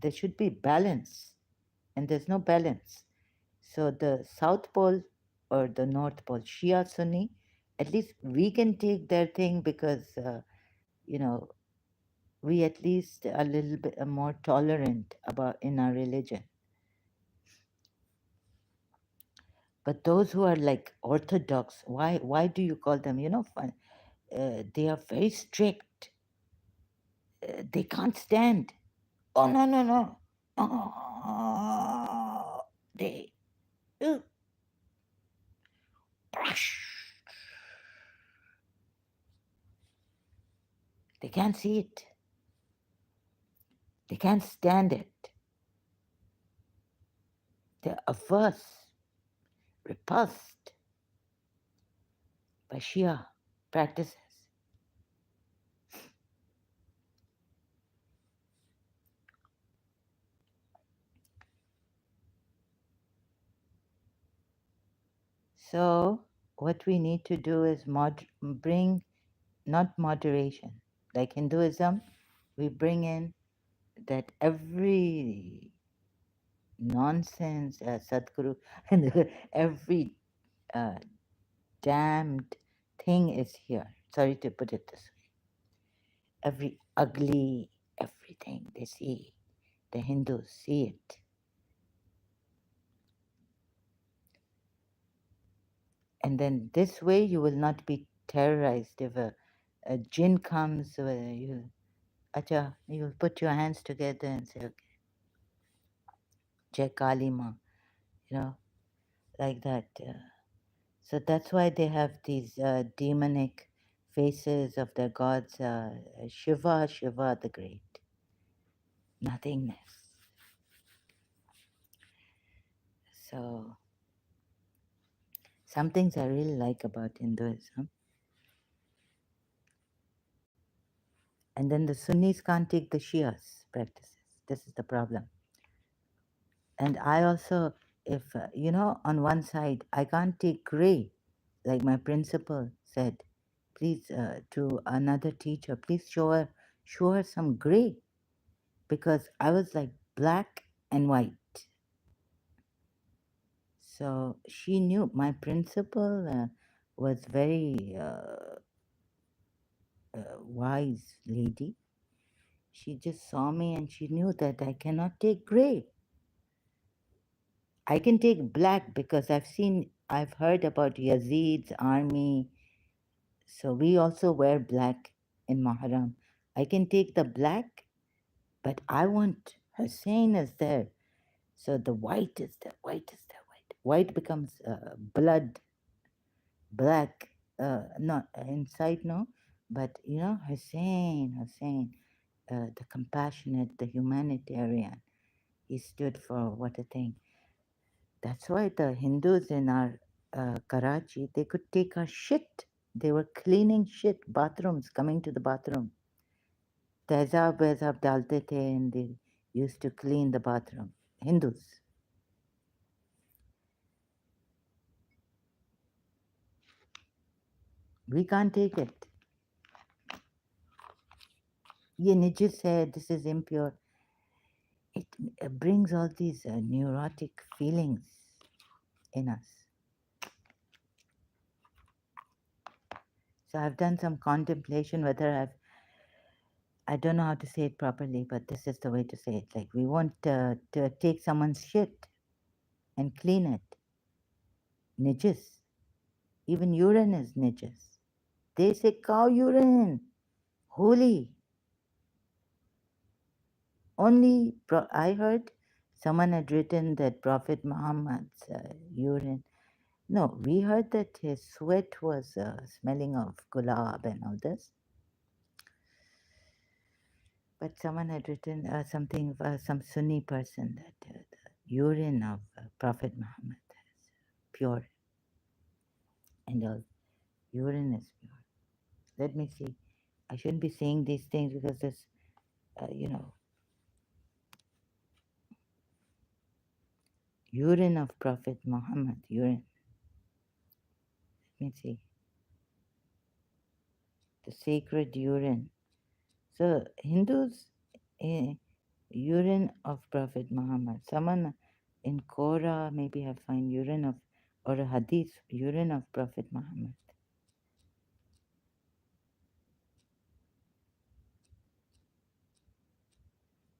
There should be balance, and there's no balance. So the South Pole or the North Pole, Shia Sunni, at least we can take their thing because you know we at least a little bit more tolerant about in our religion. But those who are like Orthodox, why do you call them? They are very strict. They can't stand. Oh no no no! Oh, they uh, they can't see it. They can't stand it. They're averse, repulsed by Shia practices. So what we need to do is bring not moderation. Like Hinduism, we bring in that every nonsense, Sadhguru, and every uh, damned thing is here. Sorry to put it this way. Every ugly, everything they see, the Hindus see it. And then this way you will not be terrorized. If a jinn comes, acha, you put your hands together and say, okay, Jai Kali Ma, like that. So that's why they have these demonic faces of their gods, Shiva, Shiva the Great, nothingness. So some things I really like about Hinduism. And then the Sunnis can't take the Shias' practices. This is the problem. And I also, if, on one side, I can't take gray, like my principal said, please, to another teacher, please show her some gray, because I was like black and white. So she knew, my principal was very wise lady. She just saw me and she knew that I cannot take gray. I can take black because I've heard about Yazid's army. So we also wear black in Muharram. I can take the black, but I want Hussein is there. So the white is there, white is there, white. White becomes blood, black, not inside, no, but Hussein, the compassionate, the humanitarian. He stood for what a thing. That's why the Hindus in our Karachi, they could take our shit. They were cleaning shit, bathrooms, coming to the bathroom. Tehzab wehzab dalte the and they used to clean the bathroom. Hindus. We can't take it. Ye nijis hai, this is impure. It brings all these neurotic feelings in us. So I've done some contemplation whether I don't know how to say it properly, but this is the way to say it. Like we want to take someone's shit and clean it. Nijis. Even urine is nijis. They say cow urine, holy. Only, I heard someone had written that Prophet Muhammad's urine. No, we heard that his sweat was smelling of gulab and all this. But someone had written something, some Sunni person, that the urine of Prophet Muhammad is pure, and all urine is pure. Let me see. I shouldn't be saying these things because this, urine of Prophet Muhammad, urine. Let me see. the sacred urine. So Hindus, eh, urine of Prophet Muhammad. Someone in Korah maybe have find urine of, or a hadith, urine of Prophet Muhammad.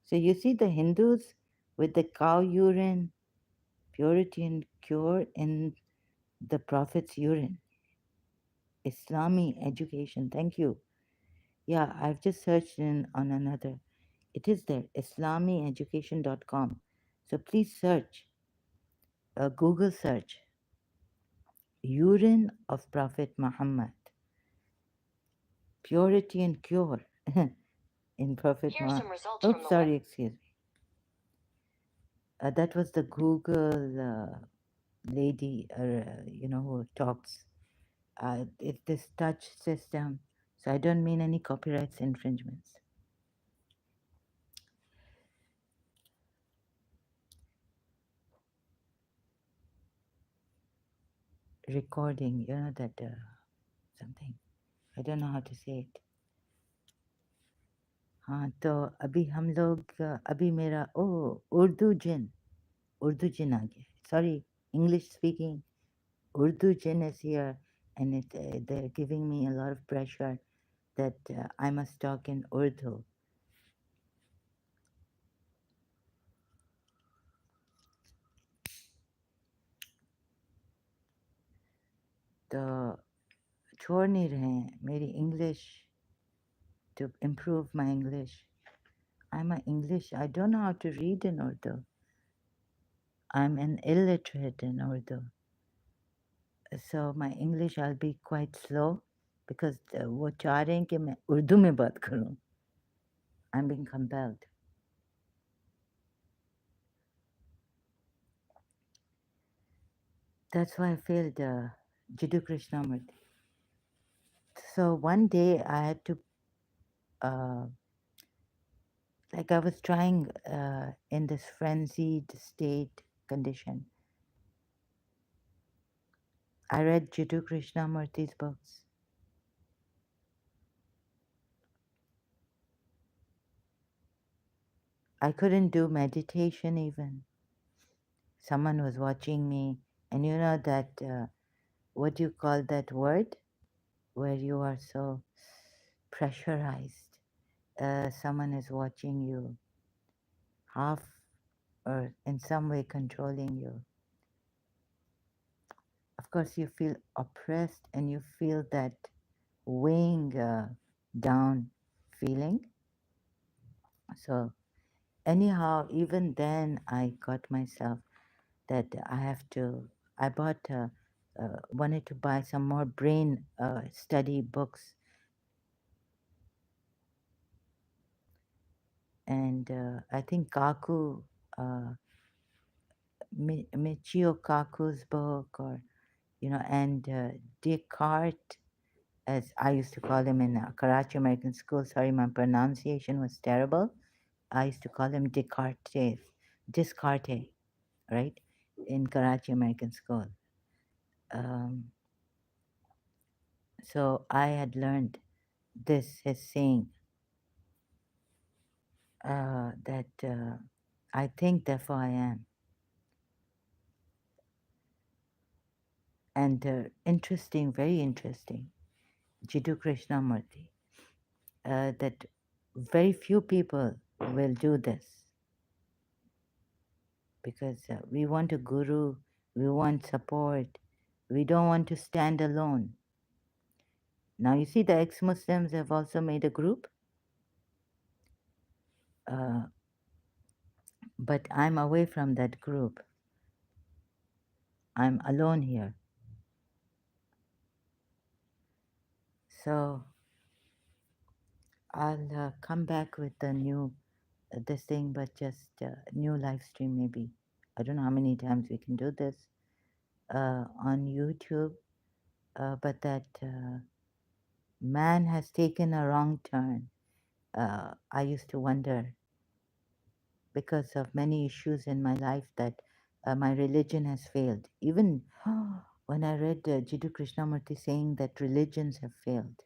So you see the Hindus with the cow urine, purity and cure in the Prophet's urine. Islami education. Thank you. Yeah, I've just searched in on another. It is there, islamieducation.com. So please search, Google search, urine of Prophet Muhammad, purity and cure in Prophet Muhammad. Oh, sorry, excuse me. That was the Google lady, who talks. It's this touch system, so I don't mean any copyrights infringements. Recording, that something. I don't know how to say it. हाँ तो अभी हम लोग अभी मेरा उर्दू जिन आ गया सॉरी इंग्लिश स्पीकिंग उर्दू जिन is here and they're giving me a lot of pressure that I must talk in Urdu. तो छोड़ नहीं रहे हैं मेरी English to improve my English. I'm an English, I don't know how to read in Urdu. I'm an illiterate in Urdu. So my English I'll be quite slow because वो चाह रहे हैं कि मैं उर्दू में बात करूं. I'm being compelled. That's why I failed Jiddu Krishnamurti. So one day I had to, like I was trying in this frenzied state condition. I read Jiddu Krishnamurti's books. I couldn't do meditation even. Someone was watching me, and you know that, what do you call that word? Where you are so pressurized. Someone is watching you, half or in some way controlling you. Of course, you feel oppressed and you feel that weighing down feeling. So, anyhow, even then, I got myself that I have to, I bought, wanted to buy some more brain study books. And I think Kaku, Michio Kaku's book, or, and Descartes, as I used to call him in Karachi American School. Sorry, my pronunciation was terrible. I used to call him Descartes, right, in Karachi American School. Um, so I had learned this, his saying, that I think, therefore I am. And interesting, very interesting, Jiddu Krishnamurti, that very few people will do this because we want a guru, we want support, we don't want to stand alone. Now, you see, the ex Muslims have also made a group, but I'm away from that group. I'm alone here. So I'll come back with a new, this thing, but just new live stream maybe. I don't know how many times we can do this on YouTube, but that man has taken a wrong turn. I used to wonder, because of many issues in my life, that my religion has failed. Even when I read Jiddu Krishnamurti saying that religions have failed.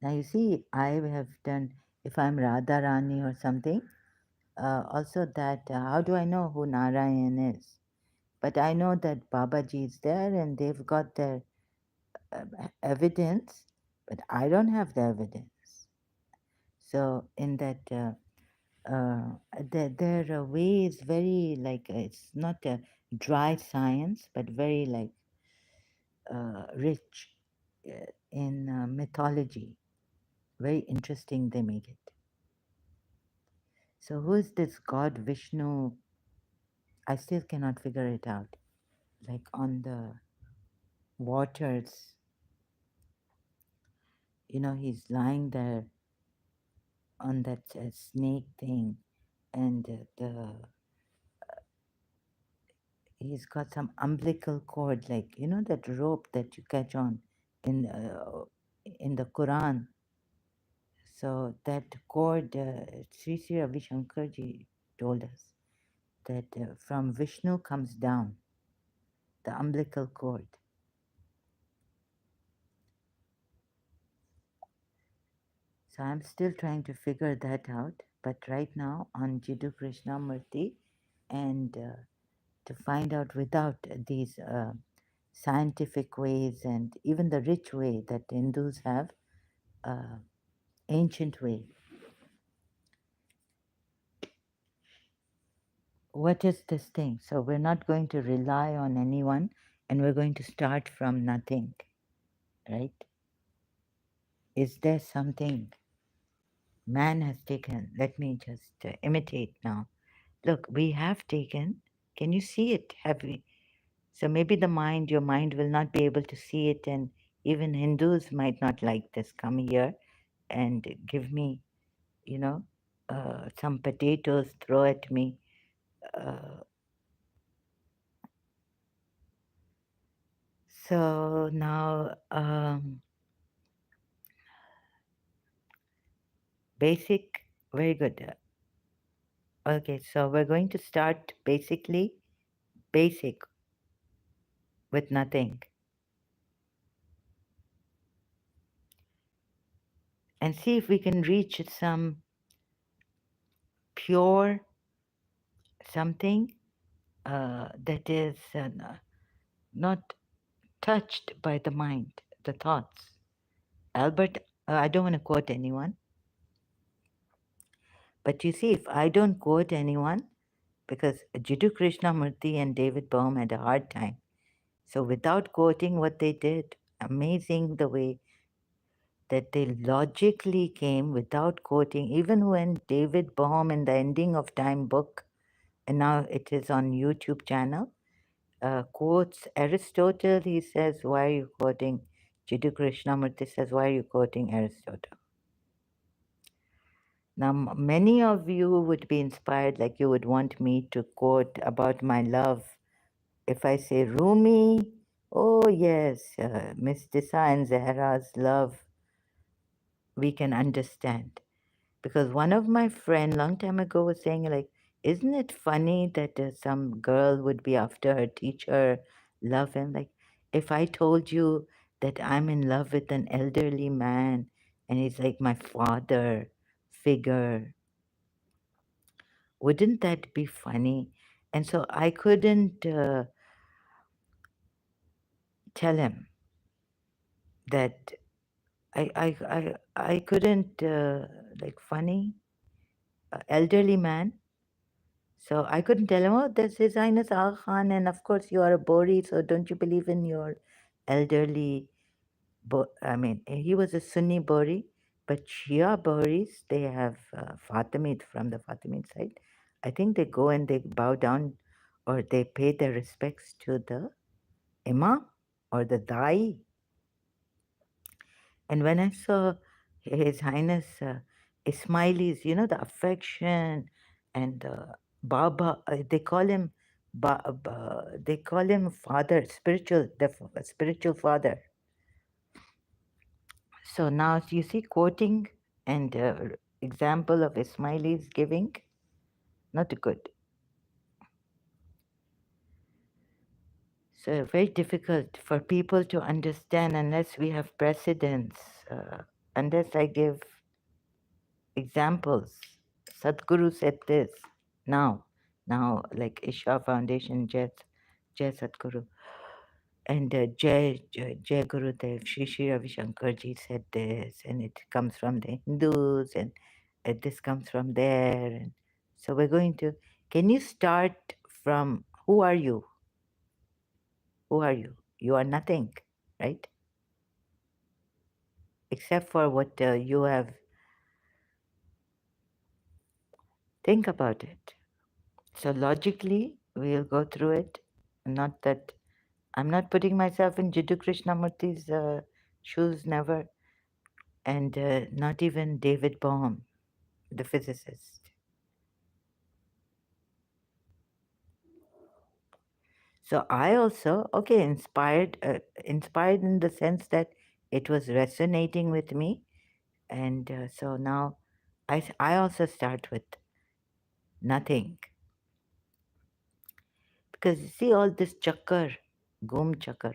Now you see, I have done, if I'm Radharani or something, also that, how do I know who Narayan is? But I know that Babaji is there and they've got their evidence, but I don't have the evidence. So in that, their way is very like, it's not a dry science, but very like rich in mythology. Very interesting they make it. So who is this God Vishnu? I still cannot figure it out. Like on the waters, he's lying there on that snake thing, and he's got some umbilical cord, like that rope that you catch on in the Quran. So that cord, Sri Sri Ravi Shankarji told us that from Vishnu comes down the umbilical cord. So I'm still trying to figure that out. But right now on Jiddu Krishnamurti, and to find out without these scientific ways and even the rich way that Hindus have, uh, ancient way. What is this thing? So we're not going to rely on anyone and we're going to start from nothing, right? Is there something man has taken? Let me just imitate now. Look, we have taken. Can you see it? Have we? So maybe your mind will not be able to see it, and even Hindus might not like this. Come here and give me, you know, some potatoes, throw at me. Uh, so now, basic, very good. Okay, so we're going to start basically basic with nothing and see if we can reach some pure something that is not touched by the mind, the thoughts. Albert, I don't want to quote anyone, but you see, if I don't quote anyone, because Jiddu Krishnamurti and David Bohm had a hard time. So without quoting what they did, amazing the way that they logically came without quoting, even when David Bohm in the Ending of Time book, and now it is on YouTube channel, quotes Aristotle, he says, why are you quoting? Jiddu Krishnamurti says, why are you quoting Aristotle? Now, many of you would be inspired, like you would want me to quote about my love. If I say Rumi, oh yes, Miss Desai and Zahra's love, we can understand. Because one of my friend long time ago was saying like, isn't it funny that some girl would be after her teacher, love him? Like, if I told you that I'm in love with an elderly man and he's like my father figure, wouldn't that be funny? And so I couldn't tell him that I couldn't like funny elderly man. So I couldn't tell him, oh, that's His Highness Aga Khan, and of course you are a Bori, so don't you believe in your elderly? I mean, he was a Sunni Bori, but Shia Boris, they have Fatimid from the Fatimid side. I think they go and they bow down or they pay their respects to the Imam or the Dai. And when I saw His Highness Ismailis, the affection and Baba, they call him father, spiritual father. So now you see quoting and example of Ismailis giving, not good. So very difficult for people to understand unless we have precedents. unless I give examples. Sadhguru said this. Now, like Isha Foundation, Jai Sadhguru. And Jai Gurudev, Shri Ravi Shankar ji said this, and it comes from the Hindus, and this comes from there. And so we're going to, can you start from, who are you? Who are you? You are nothing, right? Except for what you have, think about it. So logically, we'll go through it. Not that, I'm not putting myself in Jiddu Krishnamurti's shoes, never, and not even David Bohm, the physicist. So I also, okay, inspired in the sense that it was resonating with me, and so now I also start with nothing, because you see all this chakkar, Goom chakkar,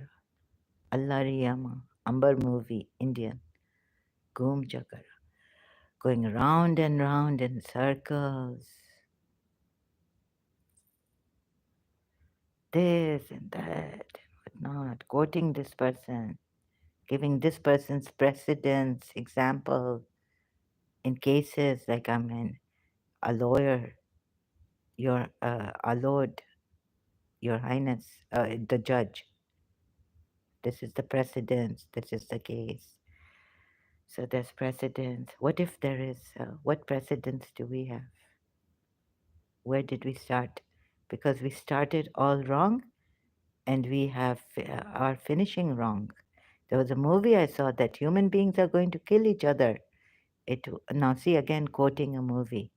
Allah Riyama, Amber movie, Indian, Goom chakkar, going round and round in circles, this and that, and whatnot, quoting this person, giving this person's precedence, example, in cases like I'm a lawyer, our Lord, Your Highness, the judge, this is the precedence, this is the case. So there's precedence. What if there is, what precedence do we have? Where did we start? Because we started all wrong and we are finishing wrong. There was a movie I saw that human beings are going to kill each other. Now see again quoting a movie.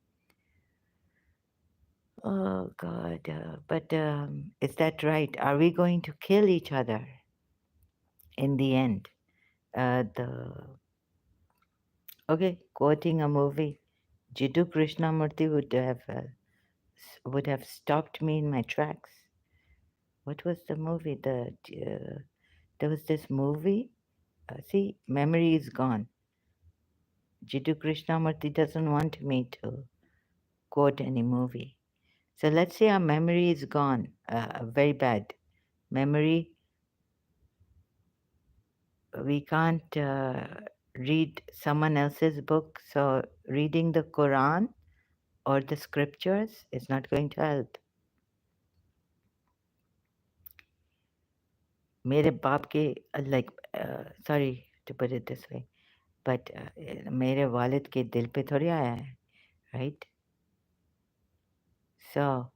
Oh God, but is that right? Are we going to kill each other in the end? The Okay, quoting a movie, Jiddu Krishnamurti would have stopped me in my tracks. What was the movie? There was this movie. See, memory is gone. Jiddu Krishnamurti doesn't want me to quote any movie. So let's say our memory is gone, very bad memory. We can't read someone else's book, so reading the Quran or the scriptures is not going to help. मेरे बाप के like sorry to put it this way, but मेरे वालिद के दिल पे थोड़ी आया है, right? So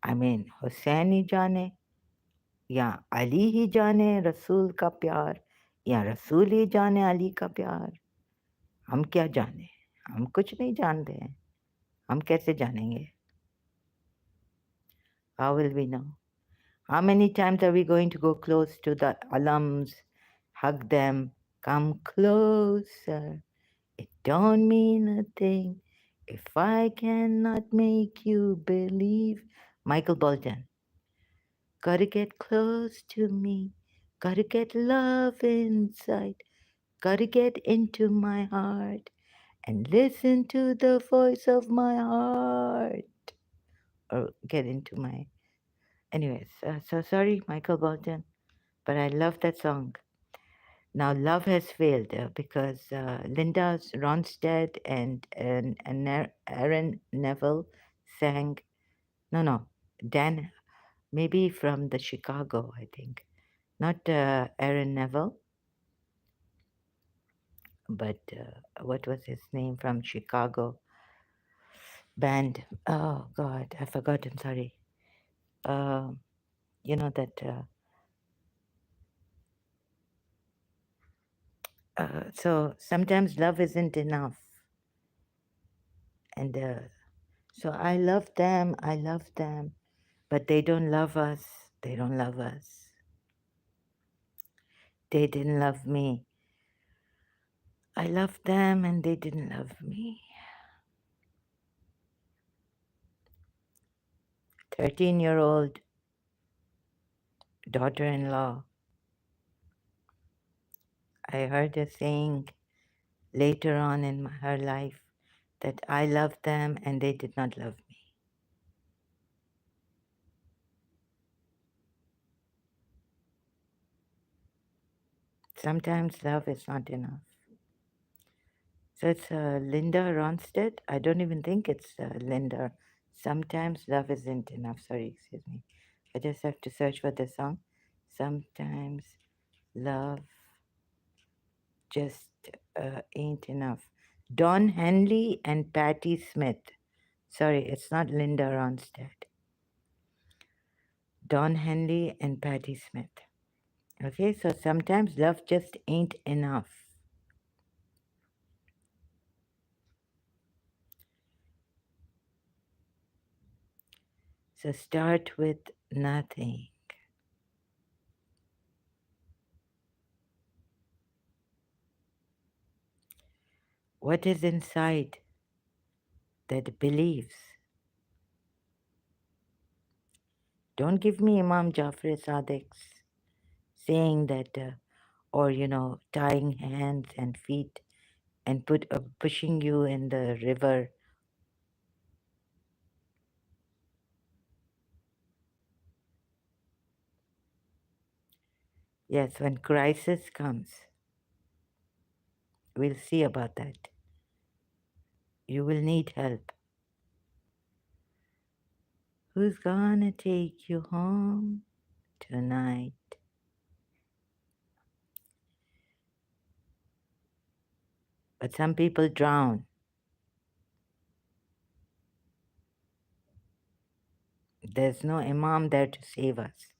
I mean Hussain ही जाने या अली ही जाने रसूल का प्यार या रसूल ही जाने अली का प्यार, हम क्या जाने, हम कुछ नहीं जानते हैं, हम कैसे जानेंगे? How will we know? How many times are we going to go close to the alums, hug them, come closer? It don't mean a thing if I cannot make you believe. Michael Bolton. Gotta get close to me. Gotta get love inside. Gotta get into my heart and listen to the voice of my heart. Or get into my. Anyways, so sorry, Michael Bolton, but I love that song. Now, love has failed because Linda Ronstadt and Aaron Neville sang. No, Dan, maybe from the Chicago, I think. Not Aaron Neville, but what was his name from Chicago band? Oh God, I forgot. I'm sorry. Uh, you know that. So sometimes love isn't enough, and so I love them. I love them. But they don't love us. They don't love us. They didn't love me. I loved them and they didn't love me. 13-year-old daughter-in-law I heard her saying later on in her life that I loved them and they did not love me. Sometimes love is not enough. So it's Linda Ronstadt. I don't even think it's Linda. Sometimes love isn't enough. Sorry, excuse me. I just have to search for the song. Sometimes love just ain't enough. Don Henley and Patti Smith. Sorry, it's not Linda Ronstadt. Don Henley and Patti Smith. Okay, so sometimes love just ain't enough. So start with nothing. What is inside that believes? Don't give me Imam Jafar Sadiq's saying that, or tying hands and feet and pushing you in the river. Yes, when crisis comes, we'll see about that. You will need help. Who's gonna take you home tonight? But some people drown. There's no Imam there to save us,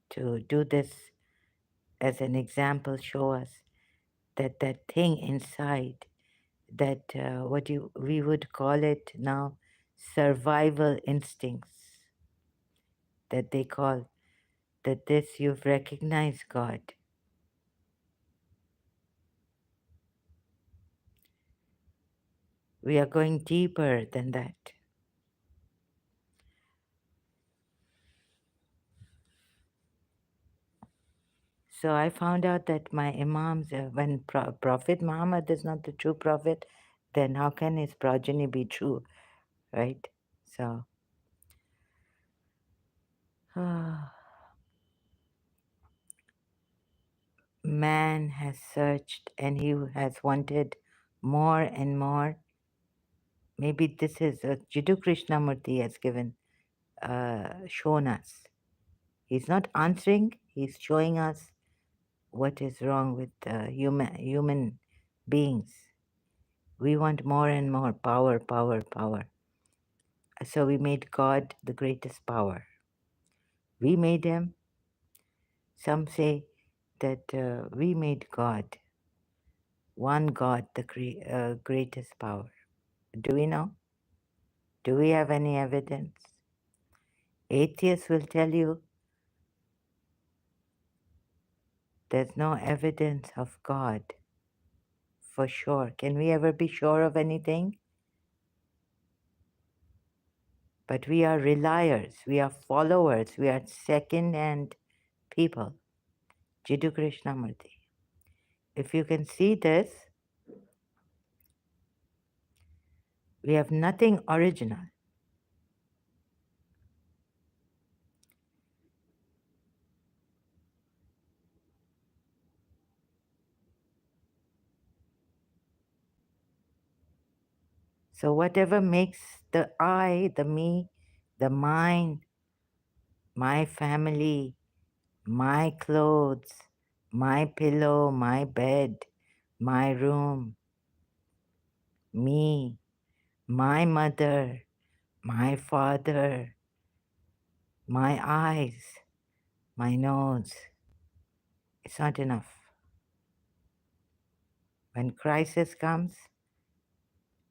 to do this as an example, show us that thing inside, that we would call it now survival instincts, that they call, that this you've recognized God. We are going deeper than that. So I found out that my imams, when Prophet Muhammad is not the true prophet, then how can his progeny be true, right? So, man has searched and he has wanted more and more. Maybe this is Jiddu Krishnamurti has shown us. He's not answering, he's showing us what is wrong with human beings. We want more and more power, power, power. So we made God the greatest power. We made him. Some say that we made God, one God, the greatest power. Do we know? Do we have any evidence? Atheists will tell you there's no evidence of God for sure. Can we ever be sure of anything? But we are reliers, we are followers, we are second-hand people. Jiddu Krishnamurti. If you can see this, we have nothing original. So whatever makes the I, the me, the mine, my family, my clothes, my pillow, my bed, my room, me, my mother, my father, my eyes, my nose. It's not enough. When crisis comes,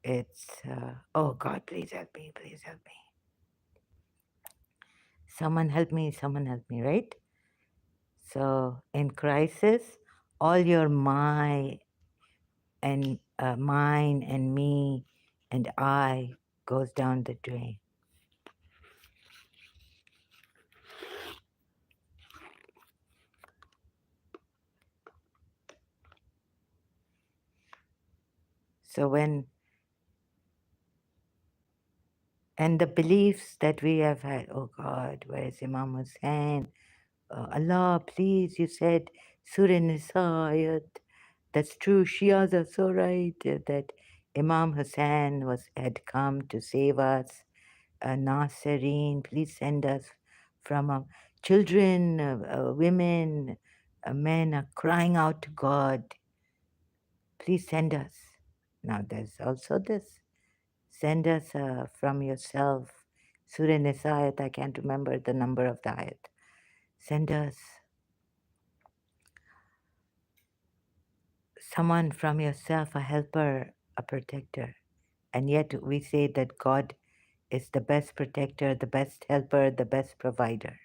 it's, oh God, please help me, please help me. Someone help me, right? So in crisis, all your my and mine and me and I goes down the drain. So and the beliefs that we have had, oh God, where is Imam Hussein? Allah, please, you said Surah Nisa ayat. That's true. Shias are so right that Imam Hussein had come to save us. Nassereen, please send us from children, women, men are crying out to God. Please send us. Now there's also this. Send us from yourself. Surah Nisa ayat, I can't remember the number of the ayat. Send us someone from yourself, a helper, a protector. And yet we say that God is the best protector, the best helper, the best provider.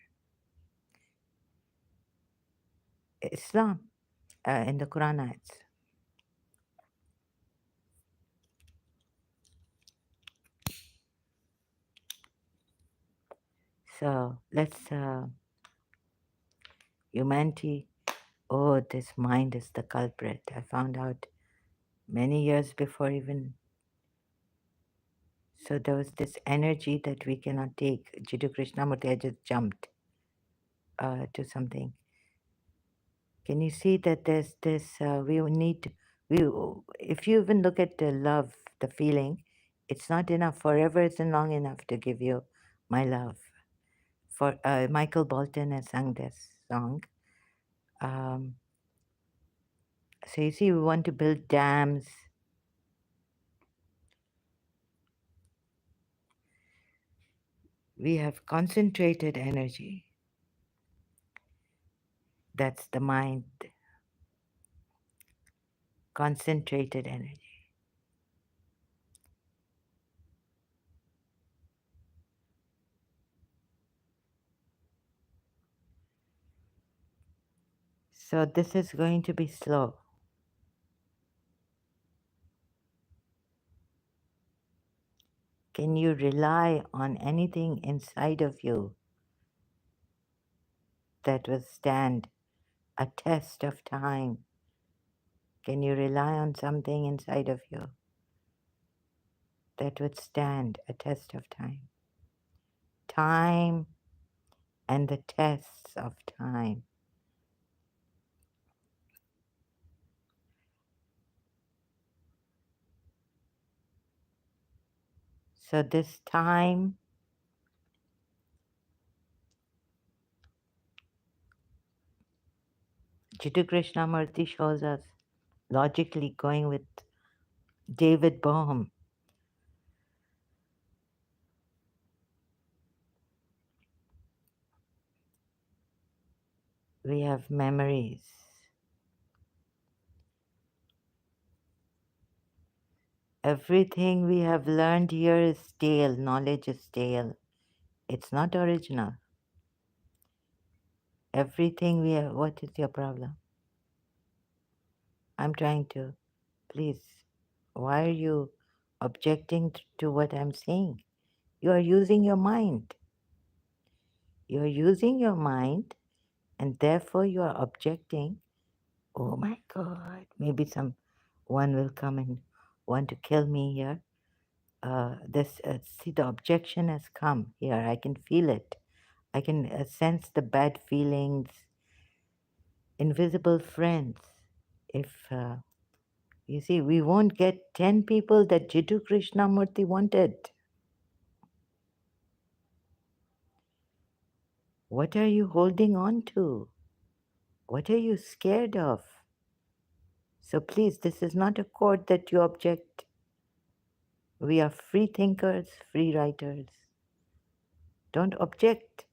Islam in the Quran ayats. So let's, humanity, oh, this mind is the culprit. I found out many years before even. So there was this energy that we cannot take. Jiddu Krishnamurti, I just jumped to something. Can you see that there's this, we need, we, if you even look at the love, the feeling, it's not enough. Forever isn't long enough to give you my love. For Michael Bolton has sung this song. Um, so you see, we want to build dams. We have concentrated energy. That's the mind, concentrated energy. So this is going to be slow. Can you rely on anything inside of you that will stand a test of time? Can you rely on something inside of you that would stand a test of time? Time and the tests of time. So this time, Jiddu Krishnamurti shows us logically going with David Bohm. We have memories. Everything we have learned here is stale. Knowledge is stale. It's not original. Everything we have, what is your problem? I'm trying to, please, why are you objecting to what I'm saying? You are using your mind. You are using your mind, and therefore you are objecting. Oh my God, maybe someone will come and want to kill me here. See, the objection has come here. I can feel it. I can sense the bad feelings, invisible friends. If you see, we won't get 10 people that Jiddu Krishnamurti wanted. What are you holding on to? What are you scared of? So please, this is not a court that you object. We are free thinkers, free writers. Don't object.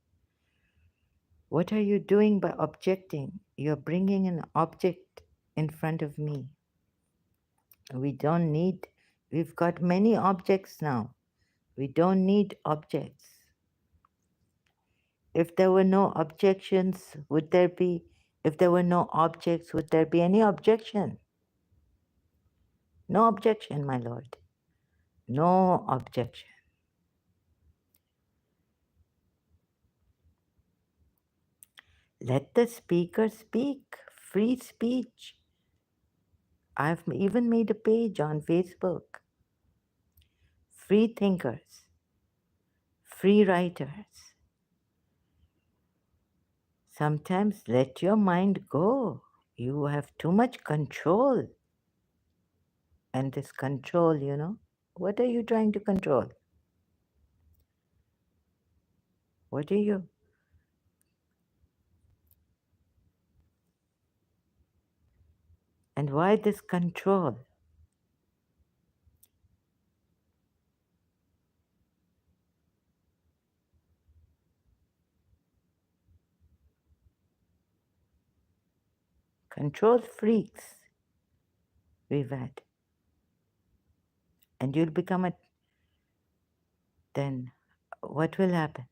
What are you doing by objecting? You're bringing an object in front of me. We don't need, we've got many objects now. We don't need objects. If there were no objections, would there be, if there were no objects, would there be any objection? No objection, my lord. No objection. Let the speaker speak. Free speech. I've even made a page on Facebook. Free thinkers, free writers. Sometimes let your mind go. You have too much control. And this control, what are you trying to control? What are you? And why this control? Control freaks we've had. And you'll become a, then what will happen?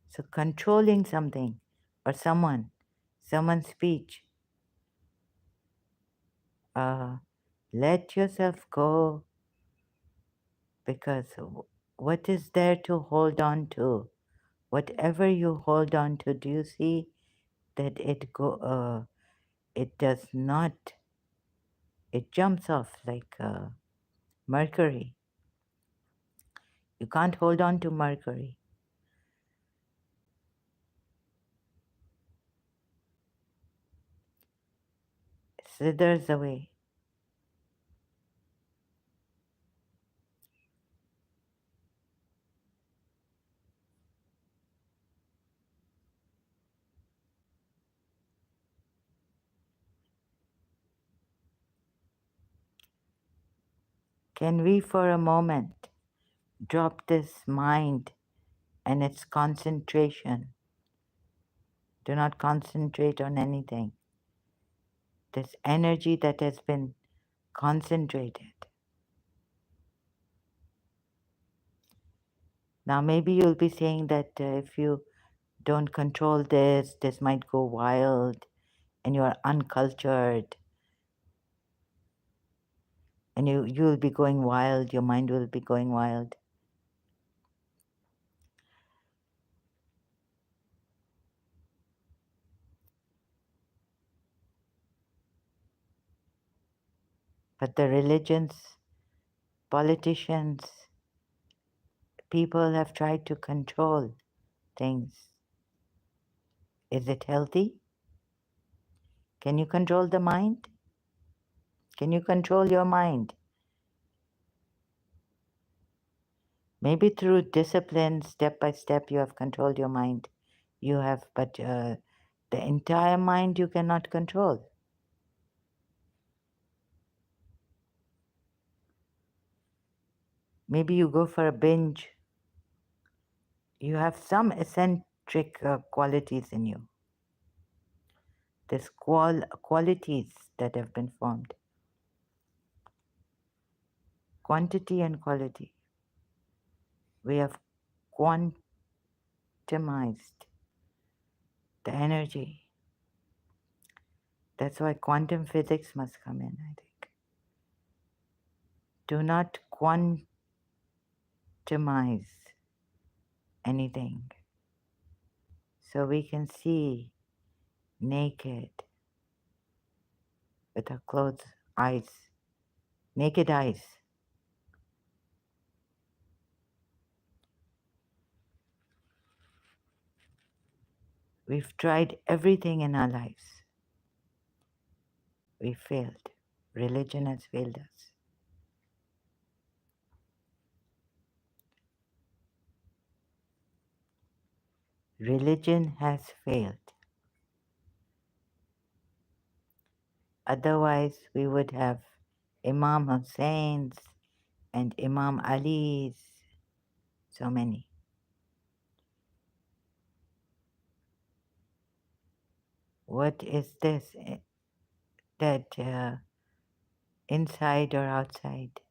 So controlling something or someone's speech, uh, let yourself go, because what is there to hold on to? Whatever you hold on to, do you see that it does not, it jumps off like mercury. You can't hold on to mercury. It slithers away. Can we for a moment drop this mind and its concentration? Do not concentrate on anything. This energy that has been concentrated. Now, maybe you'll be saying that if you don't control this, this might go wild and you're uncultured and you'll be going wild, your mind will be going wild. But the religions, politicians, people have tried to control things. Is it healthy? Can you control the mind? Can you control your mind? Maybe through discipline, step by step, you have controlled your mind. You have, but the entire mind you cannot control. Maybe you go for a binge. You have some eccentric qualities in you. There's qualities that have been formed. Quantity and quality. We have quantumized the energy. That's why quantum physics must come in, I think. Do not quantumize anything. So we can see naked with our closed eyes, naked eyes. We've tried everything in our lives. We failed. Religion has failed us. Religion has failed. Otherwise, we would have Imam Hussein's and Imam Ali's, so many. What is this that inside or outside?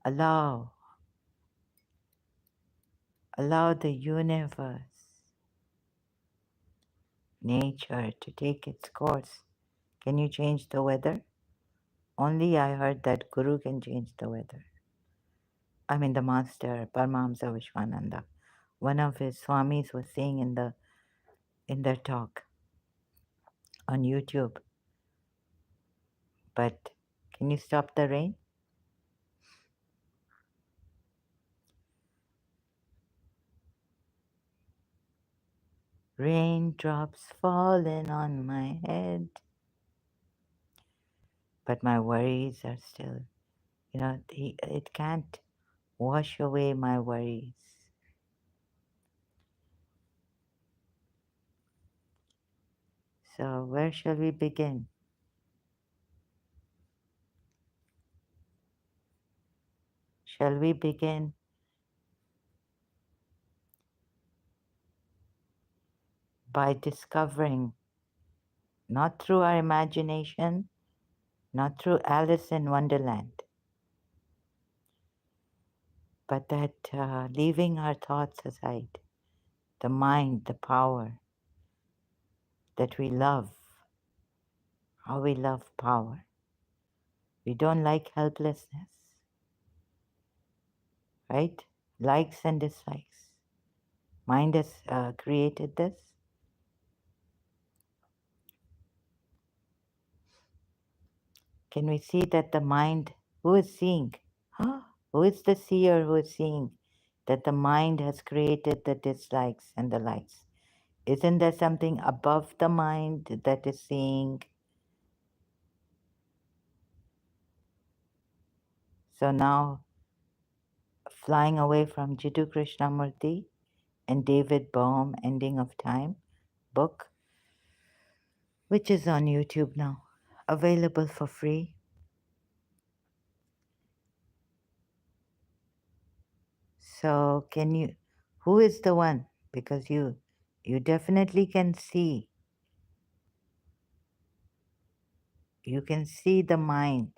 Allow the universe, nature to take its course. Can you change the weather? Only I heard that Guru can change the weather. I mean the master, Paramahamsa Vishwananda. One of his swamis was saying in their talk on YouTube. But can you stop the rain? Raindrops falling on my head, but my worries are still, it can't wash away my worries. So, where shall we begin? Shall we begin by discovering, not through our imagination, not through Alice in Wonderland, but that leaving our thoughts aside, the mind, the power that we love, how we love power. We don't like helplessness, right? Likes and dislikes. Mind has created this. Can we see that the mind, who is seeing? Who is the seer who is seeing that the mind has created the dislikes and the likes? Isn't there something above the mind that is seeing? So now, flying away from Jiddu Krishnamurti and David Bohm, Ending of Time book, which is on YouTube now, available for free. So can you, who is the one? Because you definitely can see, you can see the mind.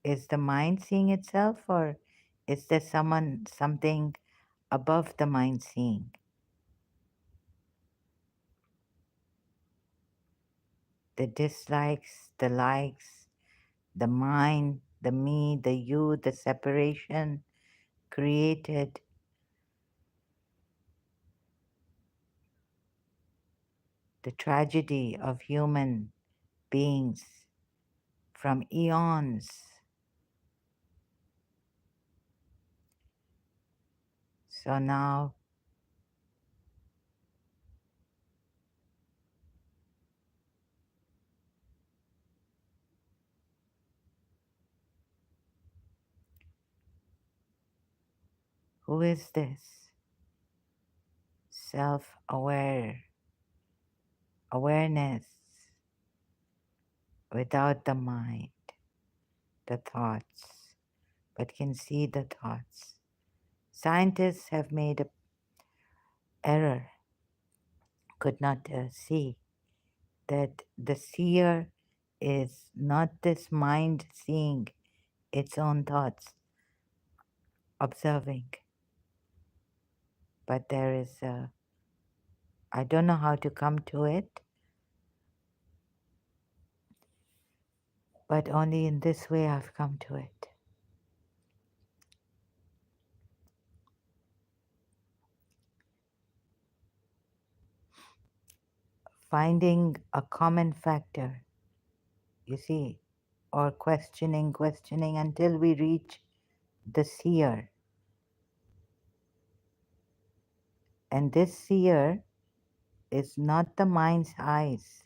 Is the mind seeing itself, or is there something above the mind seeing? The dislikes, the likes, the mind, the me, the you, the separation created the tragedy of human beings from eons. So now, who is this? Self-aware, awareness without the mind, the thoughts, but can see the thoughts. Scientists have made an error, could not see that the seer is not this mind seeing its own thoughts, observing, but there is a, I don't know how to come to it, but only in this way I've come to it. Finding a common factor, you see, or questioning until we reach the seer. And this seer is not the mind's eyes.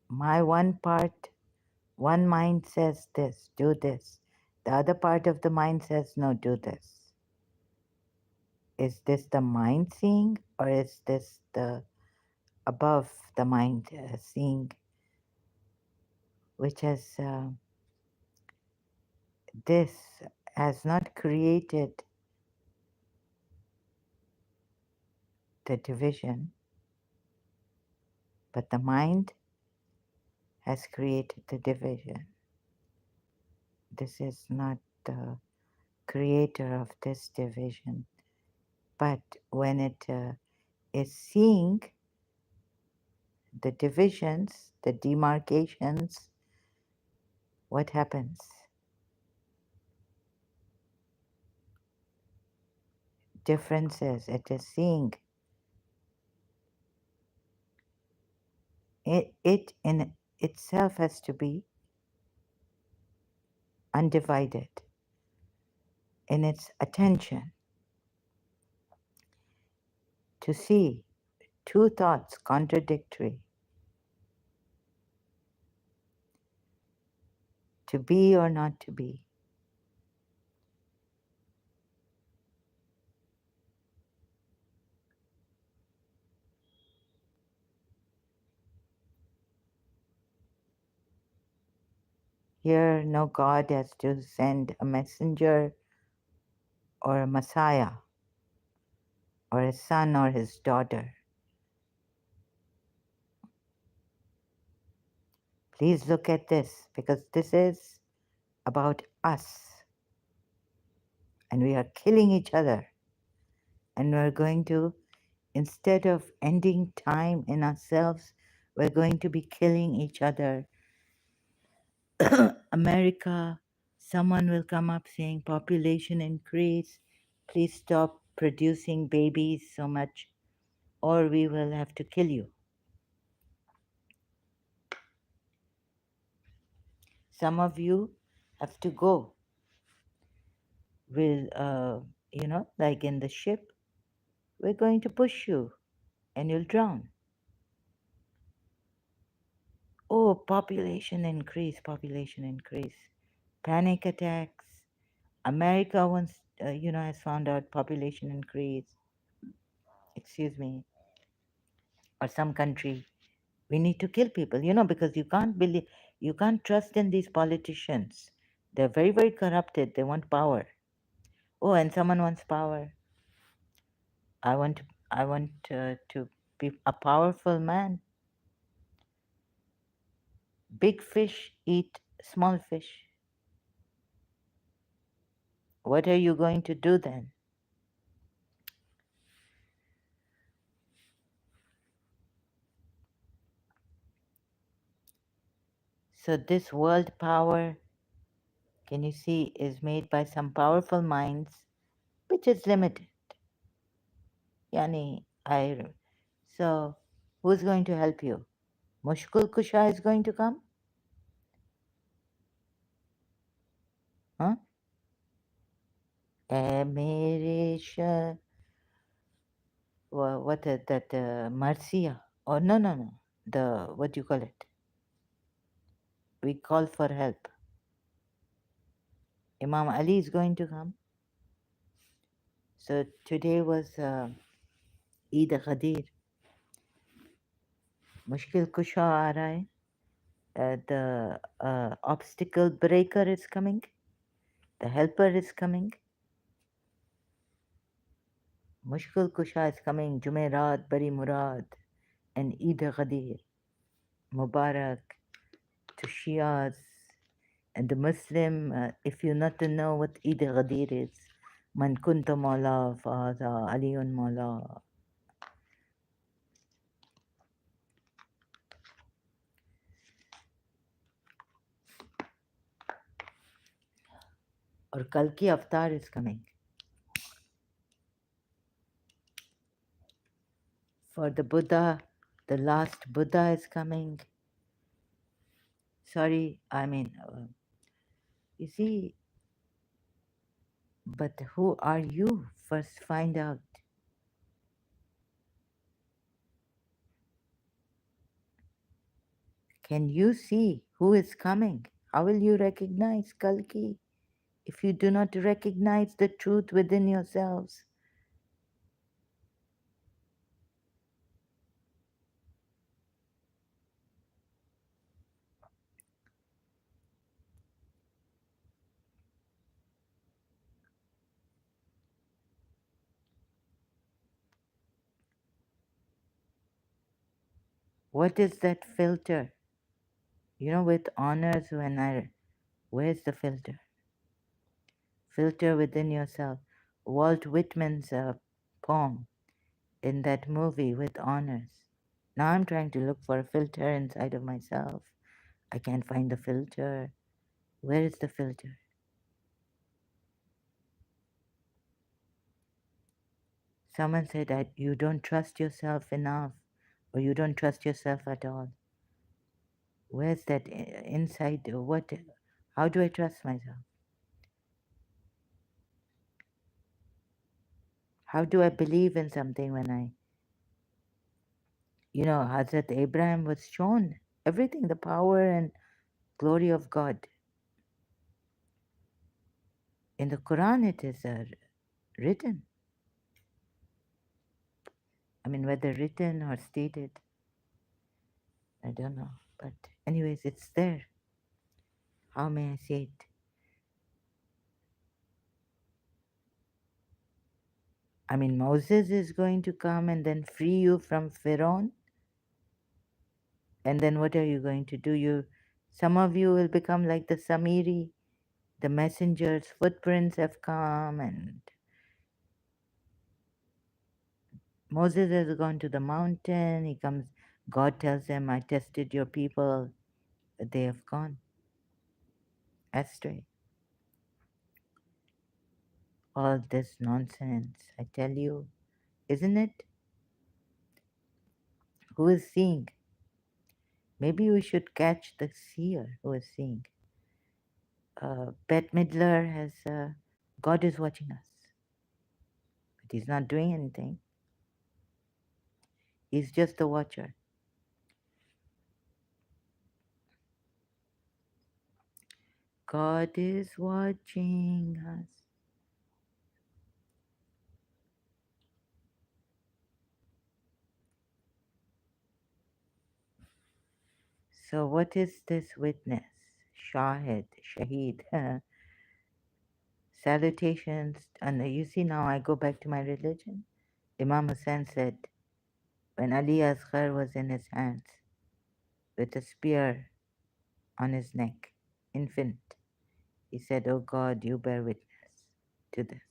My one mind says this, do this. The other part of the mind says, no, do this. Is this the mind seeing, or is this the above the mind seeing, which has, this has not created the division, but the mind has created the division. This is not the creator of this division, but when it is seeing the divisions, the demarcations, what happens? differences. It is seeing it in itself has to be undivided in its attention to see two thoughts contradictory, to be or not to be. Here, no God has to send a messenger or a Messiah or his son or his daughter. Please look at this because this is about us and we are killing each other. And we're going to, instead of ending time in ourselves, we're going to be killing each other. America, someone will come up saying population increase, please stop producing babies so much, or we will have to kill you. Some of you have to go with, like in the ship, we're going to push you and you'll drown. Oh, population increase, population increase. Panic attacks. America once, has found out population increase, excuse me, or some country. We need to kill people, because you can't trust in these politicians. They're very, very corrupted. They want power. Oh, and someone wants power. I want to be a powerful man. Big fish eat small fish. What are you going to do then? So this world power, can you see, is made by some powerful minds, which is limited. Yani, so who's going to help you? Mushkul Kusha is going to come? Huh? Mere what that Marcia? Oh no no no. The what do you call it? We call for help. Imam Ali is going to come. So today was Eid Ghadir. Mushkil Kusha aa raha hai. The obstacle breaker is coming. The helper is coming. Mushkil Kusha is coming. Jumeirat, Bari Murad, and Eid Ghadir. Mubarak to Shias and the Muslim. If you not to know what Eid Ghadir is, Man kunta Mawla Faza Aliyun Mawla. Or Kalki Avatar is coming. For the Buddha, the last Buddha is coming. Sorry, you see, but who are you? First find out. Can you see who is coming? How will you recognize Kalki if you do not recognize the truth within yourselves? What is that filter? With honors, where's the filter? Filter within yourself. Walt Whitman's poem in that movie, With Honors. Now I'm trying to look for a filter inside of myself. I can't find the filter. Where is the filter? Someone said that you don't trust yourself enough, or you don't trust yourself at all. Where's that inside? What? How do I trust myself? How do I believe in something when Hazrat Abraham was shown everything, the power and glory of God. In the Quran, it is written. I mean, whether written or stated, I don't know. But, anyways, it's there. How may I say it? I mean, Moses is going to come and then free you from Pharaoh. And then what are you going to do? Some of you will become like the Samiri, the messengers, footprints have come, and Moses has gone to the mountain. He comes, God tells him, I tested your people. They have gone astray. All this nonsense, I tell you, isn't it? Who is seeing? Maybe we should catch the seer who is seeing. Bette Midler has, God is watching us, but he's not doing anything. He's just a watcher. God is watching us. So, what is this witness? Shahid, Shaheed. Salutations. And you see, now I go back to my religion. Imam Hussain said, when Ali Asghar was in his hands with a spear on his neck, infant, he said, Oh God, you bear witness to this.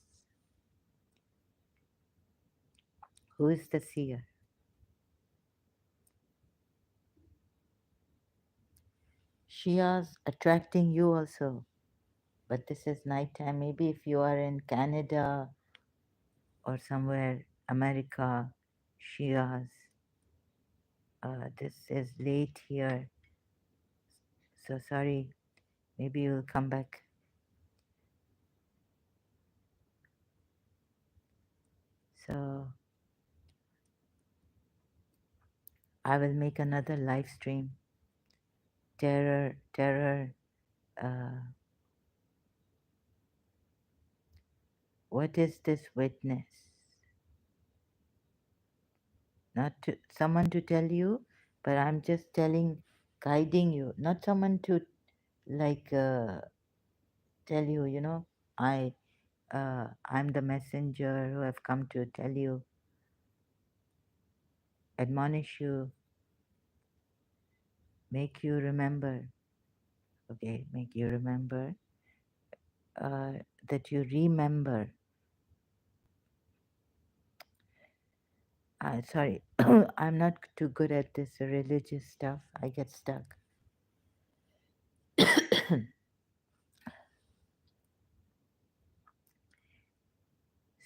Who is the seer? Shias attracting you also. But this is nighttime. Maybe if you are in Canada or somewhere, America, Shias, this is late here. So sorry. Maybe you'll come back. So I will make another live stream. Terror, terror. Uh, what is this witness? Not to, someone to tell you, but I'm just telling, guiding you. Not someone to like tell you. I'm the messenger who have come to tell you, admonish you, make you remember. Okay, make you remember uh, that you remember. Sorry, I'm not too good at this religious stuff. I get stuck.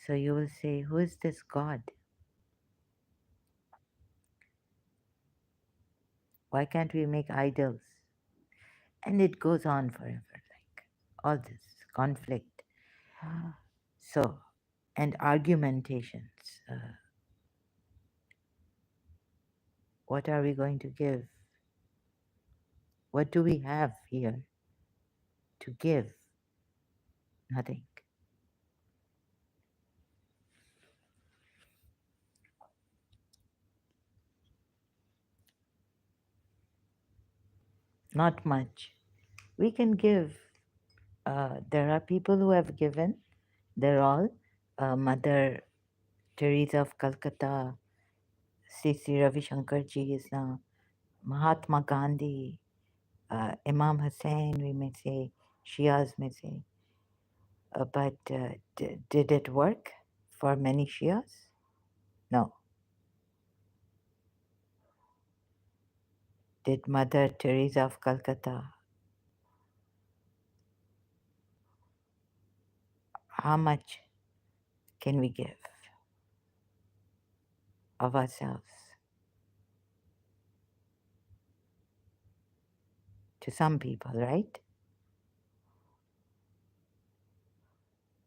So you will say, who is this God? Why can't we make idols? And it goes on forever, like all this conflict. So, and argumentations. What are we going to give? What do we have here to give? Nothing. Not much. We can give. There are people who have given. They're all Mother Teresa of Calcutta, C.C. Ravi Shankarji is now Mahatma Gandhi, Imam Hussain, we may say, Shias may say. But did it work for many Shias? No. Did Mother Teresa of Calcutta, how much can we give? of ourselves to some people, right?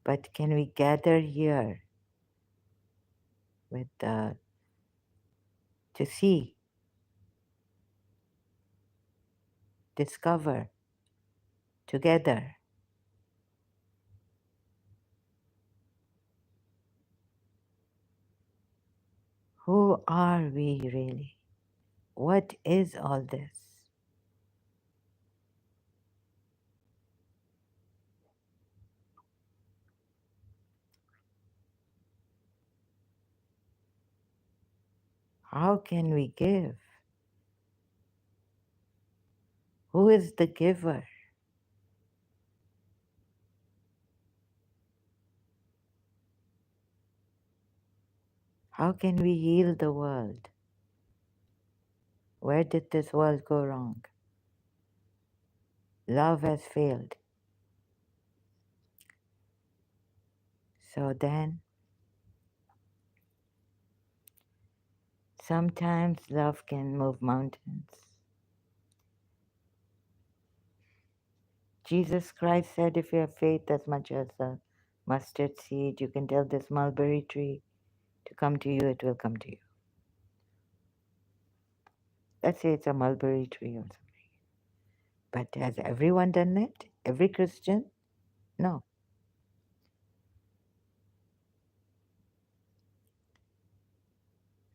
But can we gather here with to see, discover together who are we really? What is all this? How can we give? Who is the giver? How can we heal the world? Where did this world go wrong? Love has failed. So then, sometimes love can move mountains. Jesus Christ said, if you have faith as much as a mustard seed, you can tell this mulberry tree to come to you, it will come to you. Let's say it's a mulberry tree or something. But has everyone done it? Every Christian? No.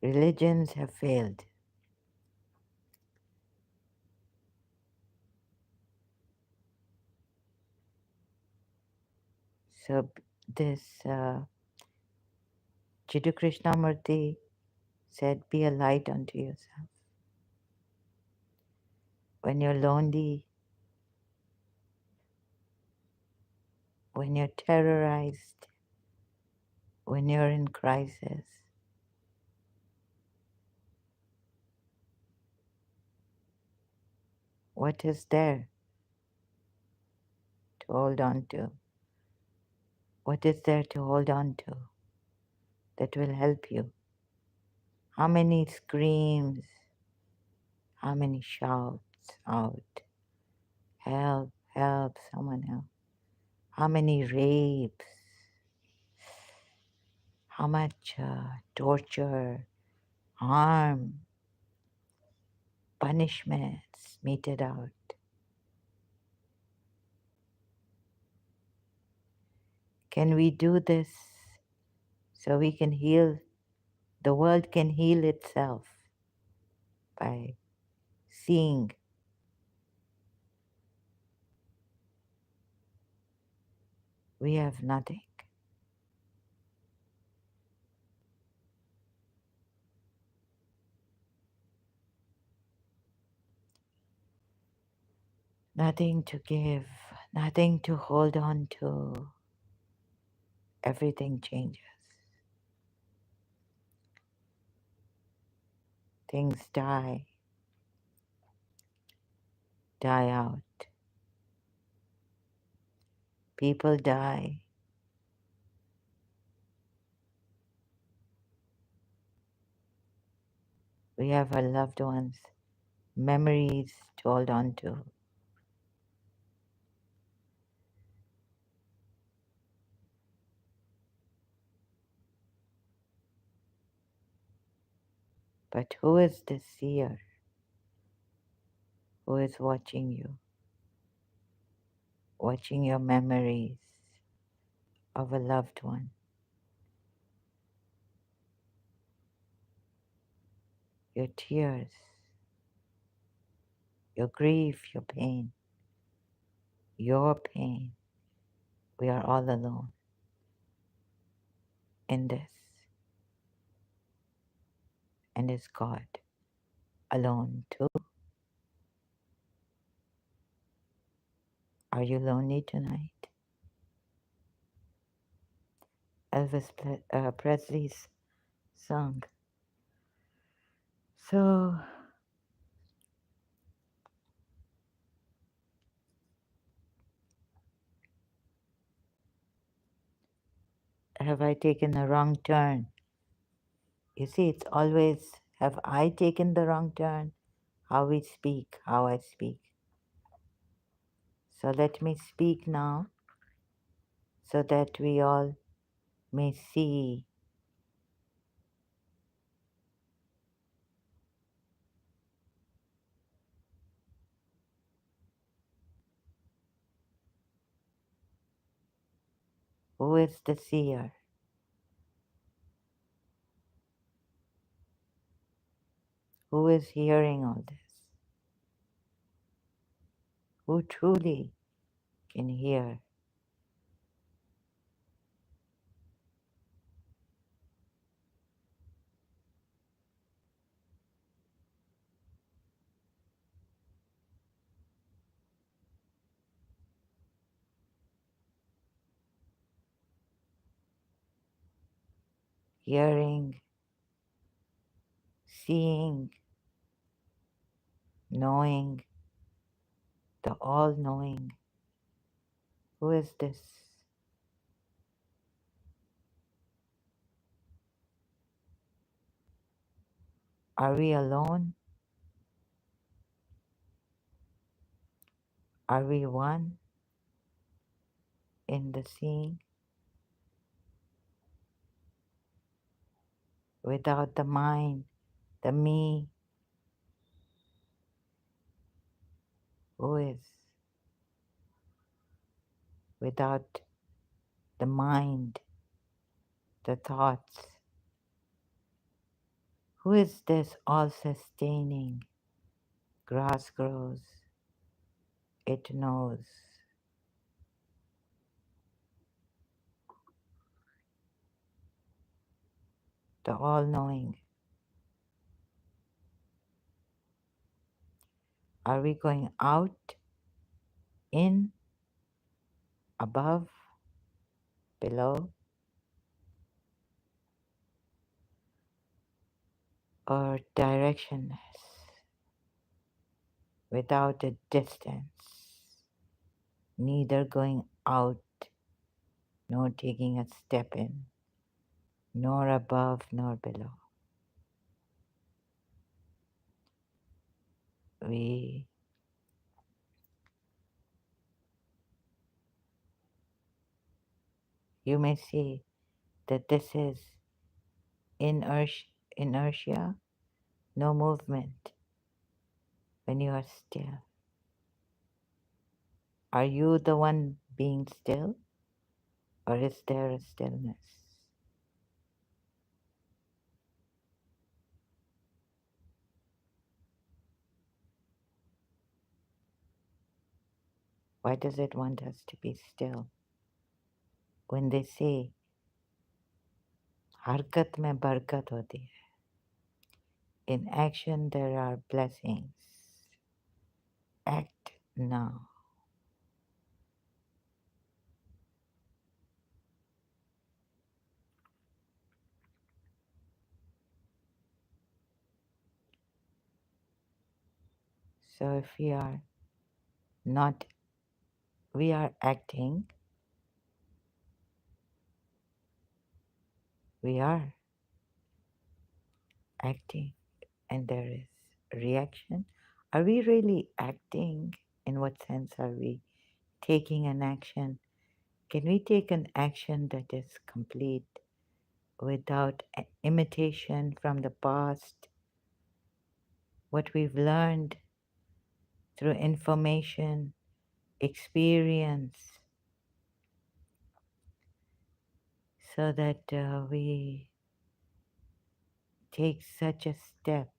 Religions have failed. So this Jiddu Krishnamurti said, be a light unto yourself. When you're lonely, when you're terrorized, when you're in crisis, what is there to hold on to? What is there to hold on to that will help you? How many screams, how many shouts out, help, help, someone help. How many rapes, how much torture, harm, punishments meted out. Can we do this so we can heal? The world can heal itself by seeing we have nothing. Nothing to give, nothing to hold on to. Everything changes. Things die, die out. People die. We have our loved ones, memories to hold on to. But who is the seer who is watching you, watching your memories of a loved one, your tears, your grief, your pain, your pain? We are all alone in this, and is God alone too? Are you lonely tonight? Presley's song. So, have I taken a wrong turn? You see, it's always, have I taken the wrong turn? How we speak, how I speak. So let me speak now so that we all may see who is the seer, who is hearing all this, who truly can hear, hearing, seeing, knowing, the all knowing. Who is this? Are we alone? Are we one in the seeing without the mind, the me? Who is without the mind, the thoughts? Who is this all sustaining? Grass grows, it knows, the all knowing. Are we going out, in, above, below, or directionless, without a distance, neither going out nor taking a step in, nor above nor below? We, you may see that this is inertia, no movement when you are still. Are you the one being still, or is there a stillness? Why does it want us to be still? When they say, हरकत में बरकत होती है, in action there are blessings. Act now. So if we are not, we are acting, we are acting, and there is reaction. Are we really acting? In what sense are we taking an action? Can we take an action that is complete without imitation from the past? What we've learned through information, experience, so that we take such a step,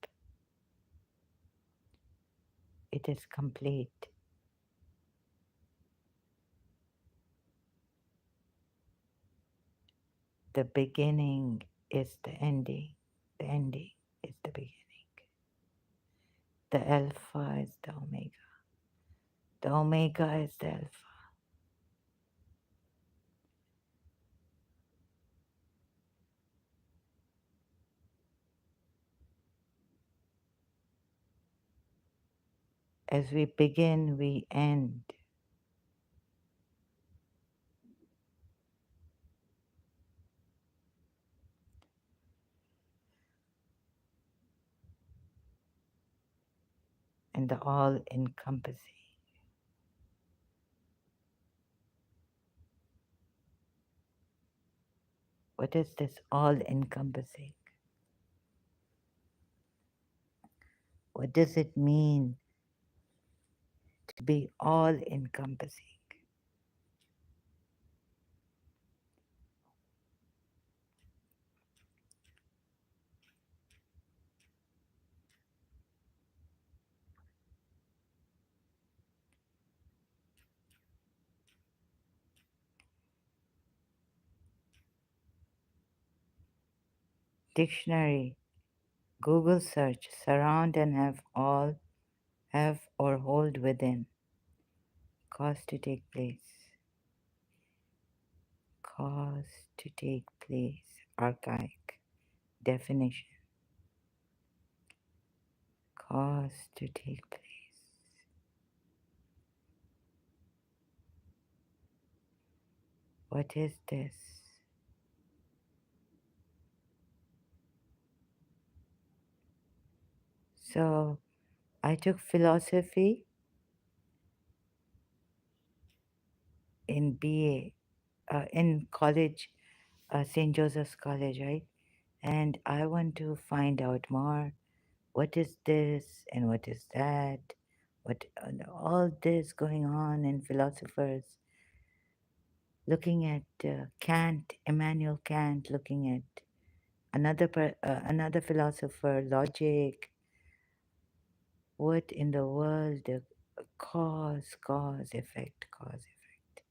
it is complete. The beginning is the ending. The ending is the beginning. The Alpha is the Omega. The Omega is the Alpha. As we begin, we end. and the all encompassing. What is this all encompassing? What does it mean to be all encompassing? Dictionary, Google search, surround and have all, have or hold within, cause to take place, cause to take place, archaic, definition, cause to take place. What is this? So I took philosophy in in college, St. Joseph's College, right? And I want to find out more. What is this and what is that? What all this going on, and philosophers looking at Kant, Immanuel Kant, looking at another philosopher, logic. What in the world? Cause, effect, cause, effect,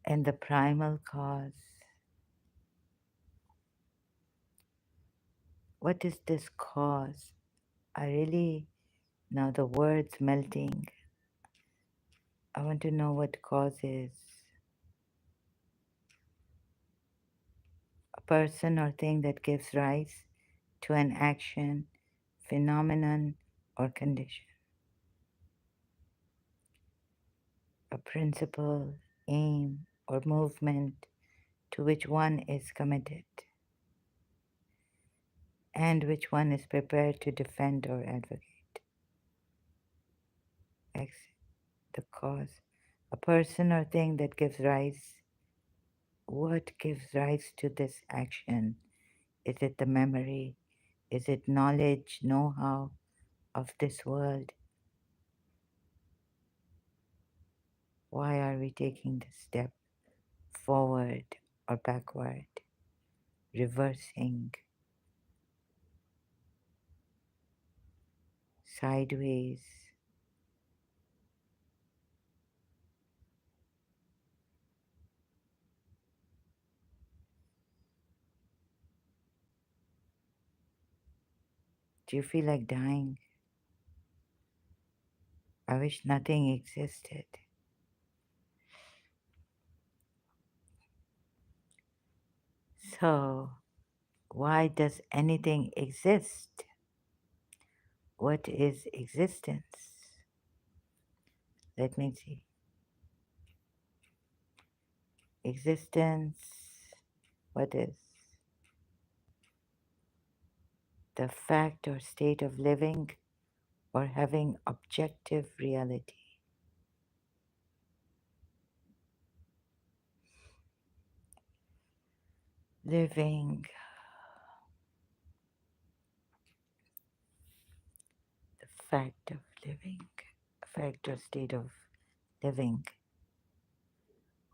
and the primal cause. What is this cause? I really, now the words melting. I want to know what cause is. A person or thing that gives rise to an action, phenomenon, or condition. A principle, aim, or movement to which one is committed and which one is prepared to defend or advocate. X, the cause. A person or thing that gives rise. What gives rise to this action? Is it the memory? Is it knowledge, know how of this world? Why are we taking this step forward or backward, reversing, sideways? Do you feel like dying? I wish nothing existed. So, why does anything exist? What is existence? Let me see. Existence, what is? The fact or state of living or having objective reality. Living, the fact of living, fact or state of living.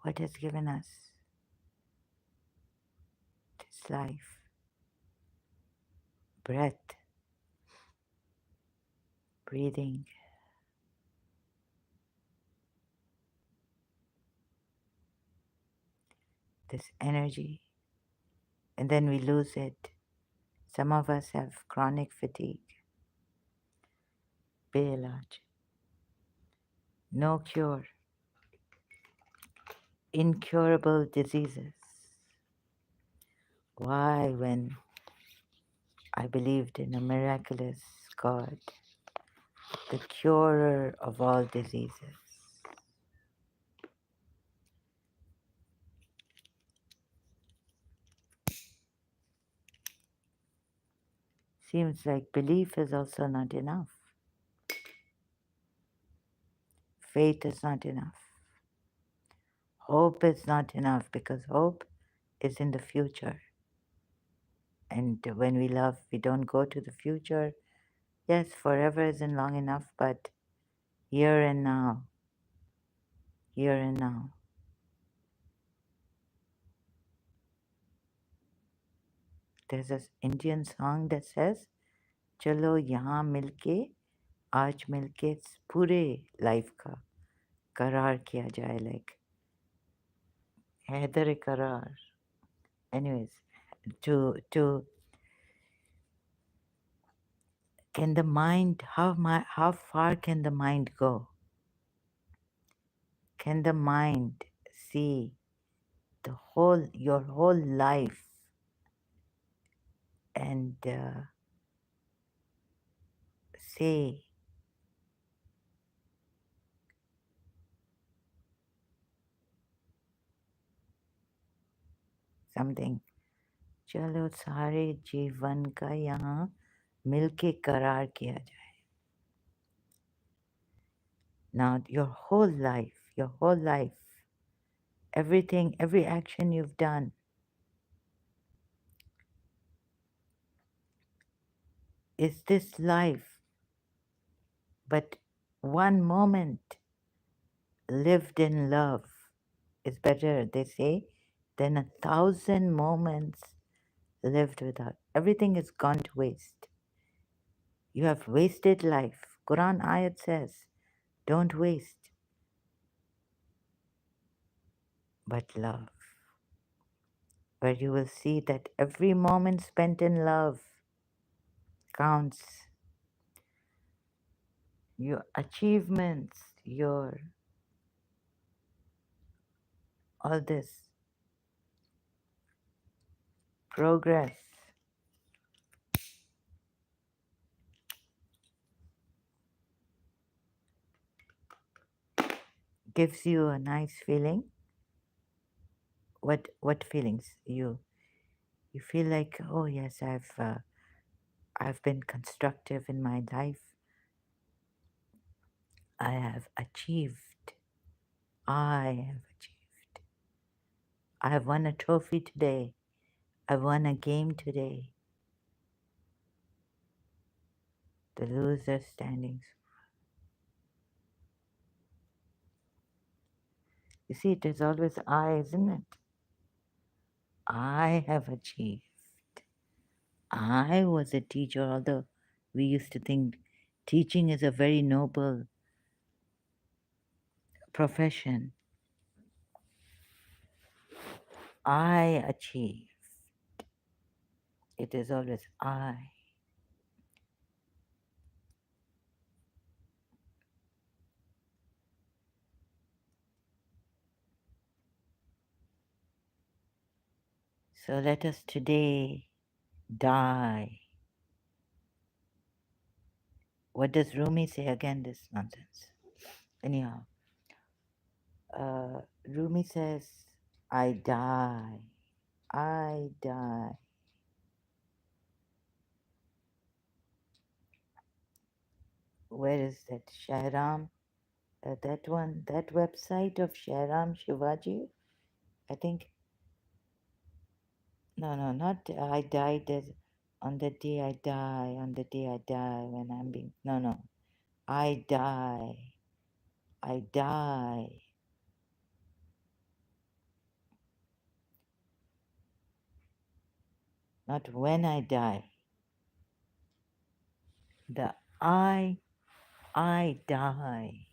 What has given us this life? Breath, breathing, this energy, and then we lose it. Some of us have chronic fatigue. बेइलाज, no cure, incurable diseases. Why, when I believed in a miraculous God, the curer of all diseases? Seems like belief is also not enough. Faith is not enough. Hope is not enough because hope is in the future. And when we love, we don't go to the future. Yes, forever isn't long enough, but here and now, here and now. There's this Indian song that says, चलो यहाँ मिलके आज मिलके पूरे life का करार किया जाए, like हैदर करार. Anyways, to can the mind, how far can the mind go? Can the mind see the whole your whole life and say something, चलो सारे जीवन का यहाँ मिलके करार किया जाए. Now your whole life, everything, every action you've done, is this life but one moment lived in love is better, they say, than 1,000 moments lived without. Everything is gone to waste. You have wasted life. Quran ayat says, don't waste, but love. Where you will see that every moment spent in love counts. Your achievements, your all this progress gives you a nice feeling. What feelings? You feel like, oh yes, I've been constructive in my life. I have achieved. I have achieved. I have won a trophy today. I won a game today. The loser standings. You see, it is always I, isn't it? I have achieved. I was a teacher, although we used to think teaching is a very noble profession. I achieve. It is always I. So let us today die. What does Rumi say again? This nonsense. Anyhow, Rumi says, I die. I die. Where is that? Shairam? That one, that website of Shairam Shivaji? I think, no, not I died as, on the day I die, on the day I die when I'm being, no. I die. I die. Not when I die. The I die.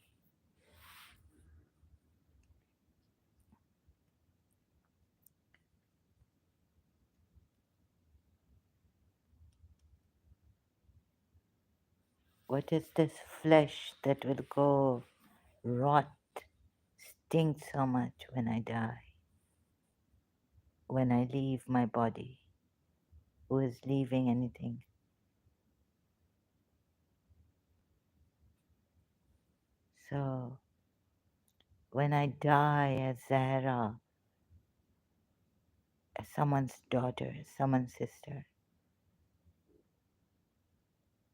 What is this flesh that will go rot, stink so much when I die? When I leave my body? Who is leaving anything? So, when I die as Zahra, as someone's daughter, someone's sister,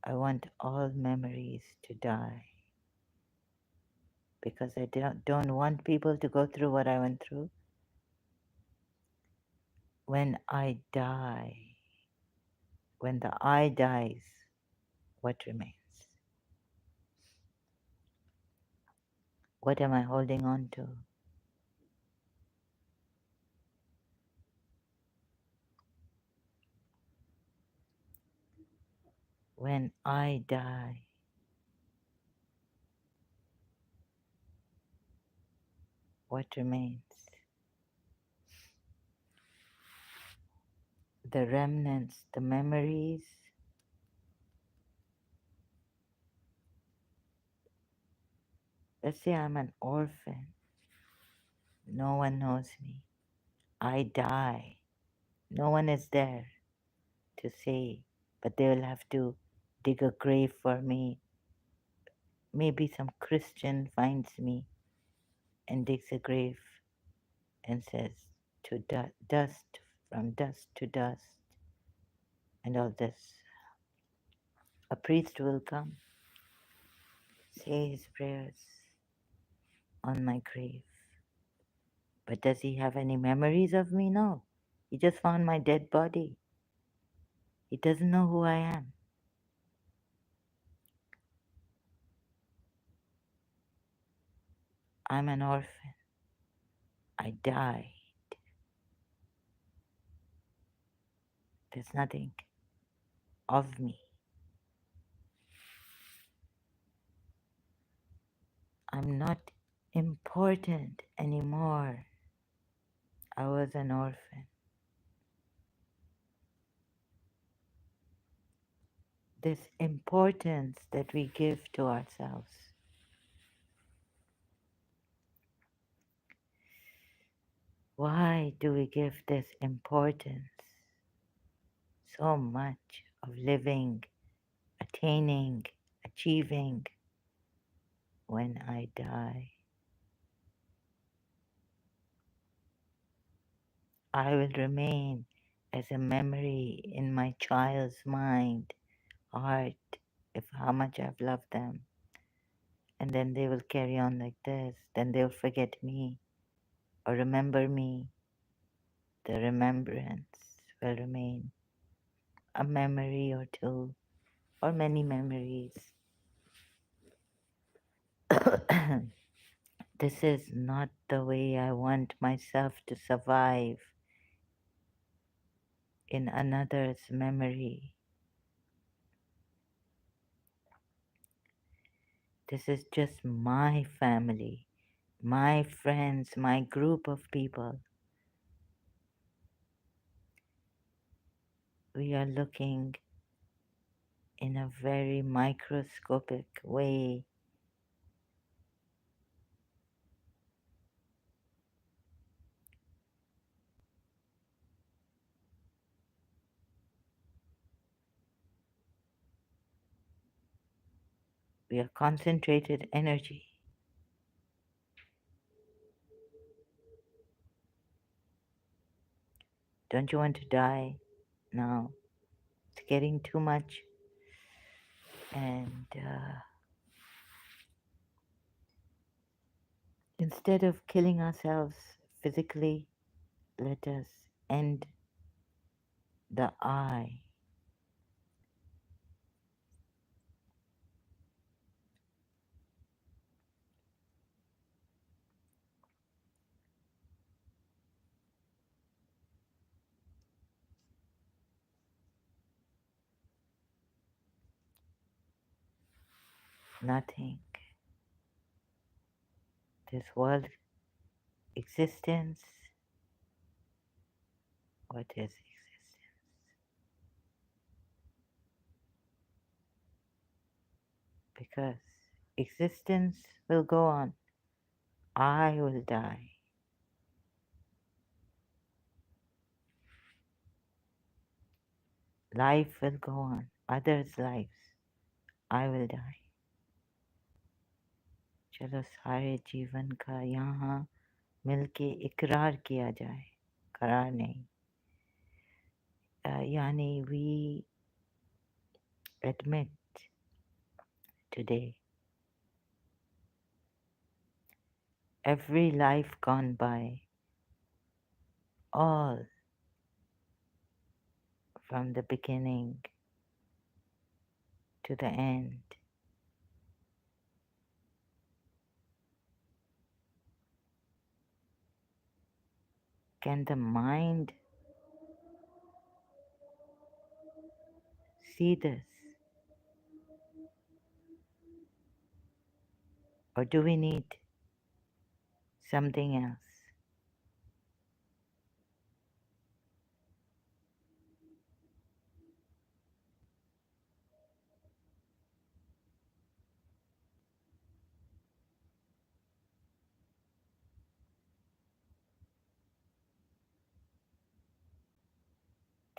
I want all memories to die because I don't want people to go through what I went through. When I die, when the I dies, what remains? What am I holding on to? When I die, what remains? The remnants, the memories. Let's say I'm an orphan. No one knows me. I die. No one is there to say, but they will have to dig a grave for me. Maybe some Christian finds me and digs a grave and says, to dust, from dust to dust, and all this. A priest will come, say his prayers on my grave. But does he have any memories of me? No. He just found my dead body. He doesn't know who I am. I'm an orphan. I died. There's nothing of me. I'm not important anymore. I was an orphan. This importance that we give to ourselves. Why do we give this importance so much of living, attaining, achieving when I die? I will remain as a memory in my child's mind, heart, if how much I've loved them. And then they will carry on like this. Then they'll forget me or remember me. The remembrance will remain a memory or two, or many memories. This is not the way I want myself to survive in another's memory. This is just my family, my friends, my group of people. We are looking in a very microscopic way. We are concentrated energy. Don't you want to die now? It's getting too much. And instead of killing ourselves physically, let us end the I. Nothing. This world existence. What is existence? Because existence will go on. I will die. Life will go on. Others' lives. I will die. चलो सारे जीवन का यहाँ मिलके इकरार किया जाए. करार नहीं. Yani we admit today. Every life gone by, all from the beginning to the end. Can the mind see this? Or do we need something else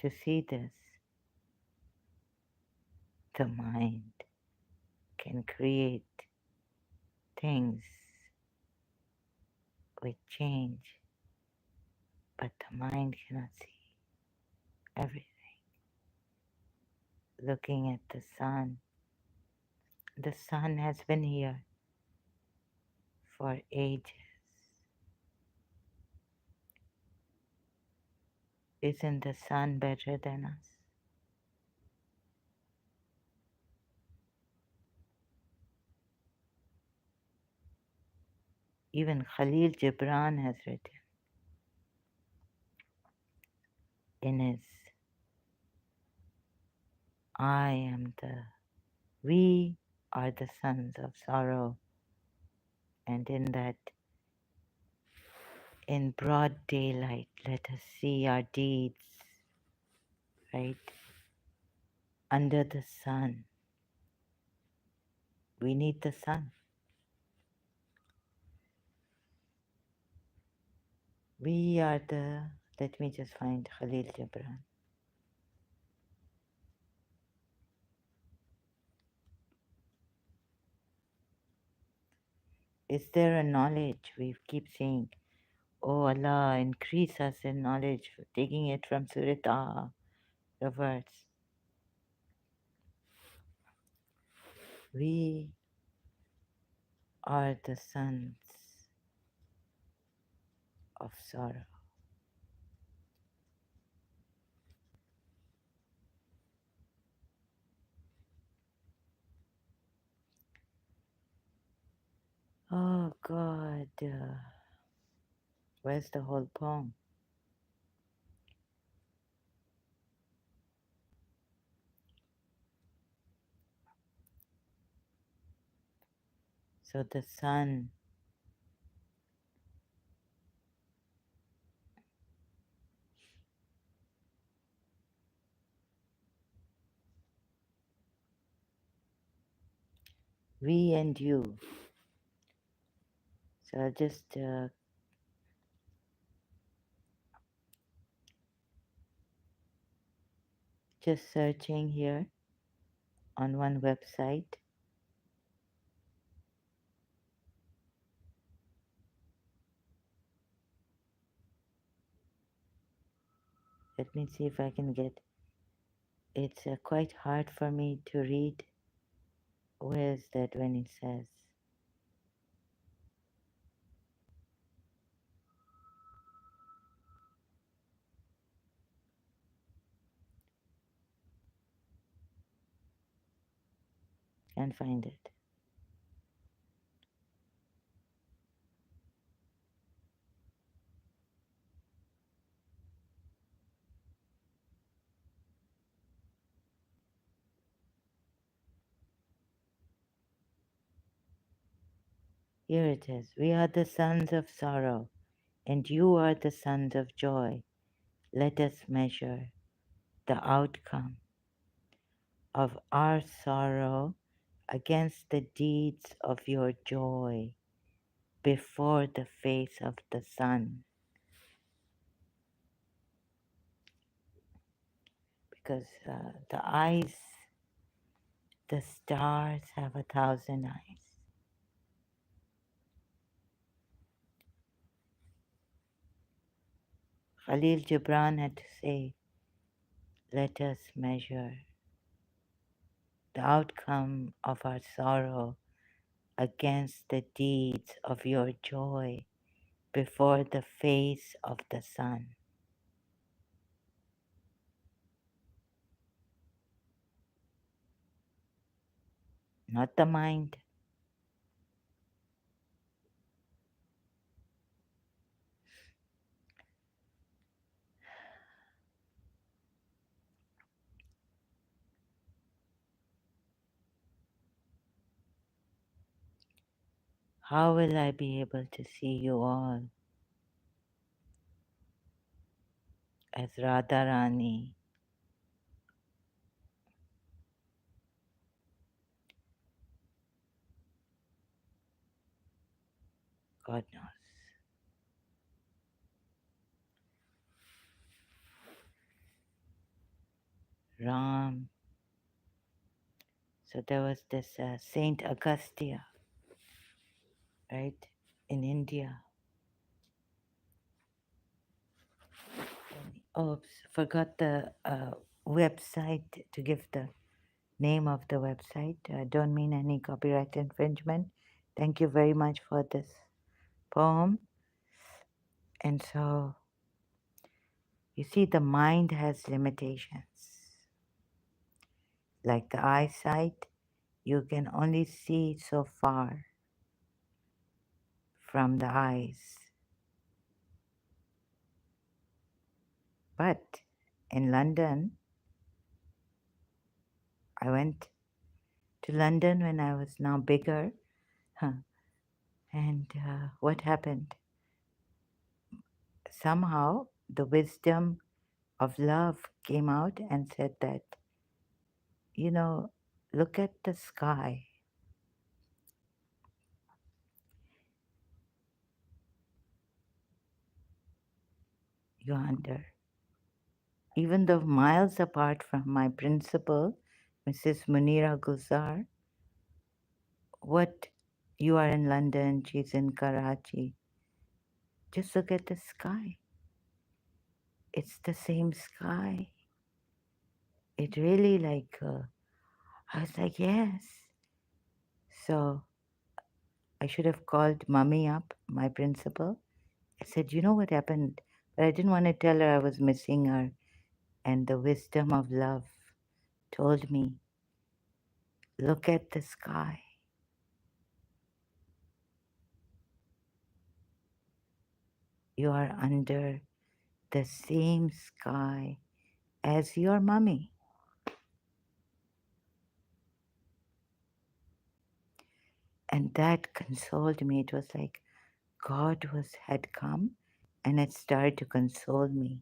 to see this? The mind can create things with change, but the mind cannot see everything. Looking at the sun has been here for ages. Isn't the sun better than us? Even Khalil Gibran has written in his we are the sons of sorrow, and in that, in broad daylight, let us see our deeds, right? Under the sun. We need the sun. We are let me just find Khalil Gibran. Is there a knowledge? We keep saying, oh Allah, increase us in knowledge, taking it from Surah Taha, the verse. We are the sons of sorrow. Oh God, where's the whole poem? So the sun, we and you. So I'll just searching here on one website. Let me see if I can get. It's quite hard for me to read. Where's that when it says? Can't find it. Here it is. We are the sons of sorrow, and you are the sons of joy. Let us measure the outcome of our sorrow against the deeds of your joy before the face of the sun. Because the eyes, the stars have 1,000 eyes. Khalil Gibran had to say, let us measure the outcome of our sorrow against the deeds of your joy before the face of the sun, not the mind. How will I be able to see you all as Radharani? God knows. Ram. So there was this Saint Augustia, right, in India. Oops, forgot the website to give the name of the website. Don't mean any copyright infringement. Thank you very much for this poem. And so, you see, the mind has limitations. Like the eyesight, you can only see so far from the eyes. But in London, I went to London when I was now bigger. Huh. And what happened? Somehow the wisdom of love came out and said that, you know, look at the sky yonder. Even though miles apart from my principal, Mrs. Munira Gulzar, what you are in London, she's in Karachi. Just look at the sky. It's the same sky. It really I was like, yes. So I should have called Mummy up, my principal. I said, you know what happened? But I didn't want to tell her I was missing her. And the wisdom of love told me, look at the sky. You are under the same sky as your mummy. And that consoled me. It was like had come and it started to console me.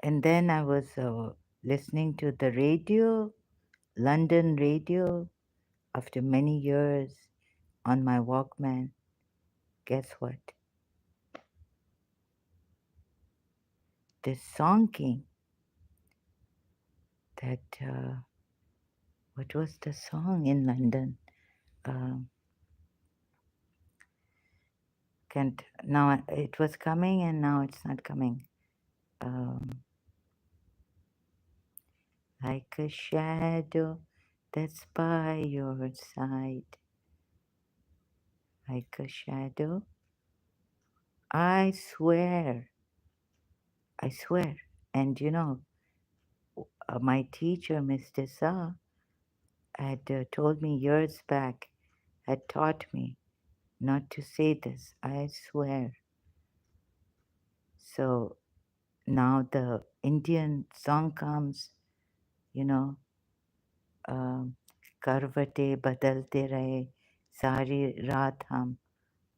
And then I was listening to the radio, London radio, after many years on my Walkman. Guess what? This song came that, what was the song in London? Um, can't, now it was coming and now it's not coming. Um, like a shadow that's by your side, like a shadow. I swear, I swear. And you know, my teacher, Mr. Sa, had told me years back, had taught me not to say this, I swear. So now the Indian song comes, you know, करवटे बदलते रहे सारी रात हम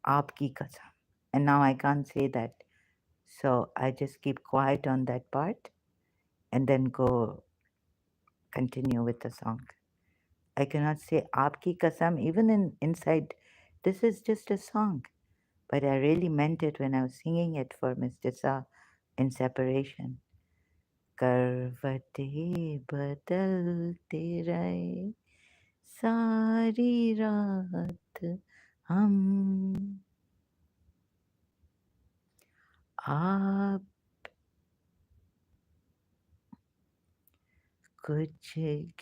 आपकी कसम. And now I can't say that. So I just keep quiet on that part and then go continue with the song. I cannot say aapki kasam even inside. This is just a song, but I really meant it when I was singing it for Mr. Sa in separation. करवटें बदलते रहे सारी रात हम आप कुछ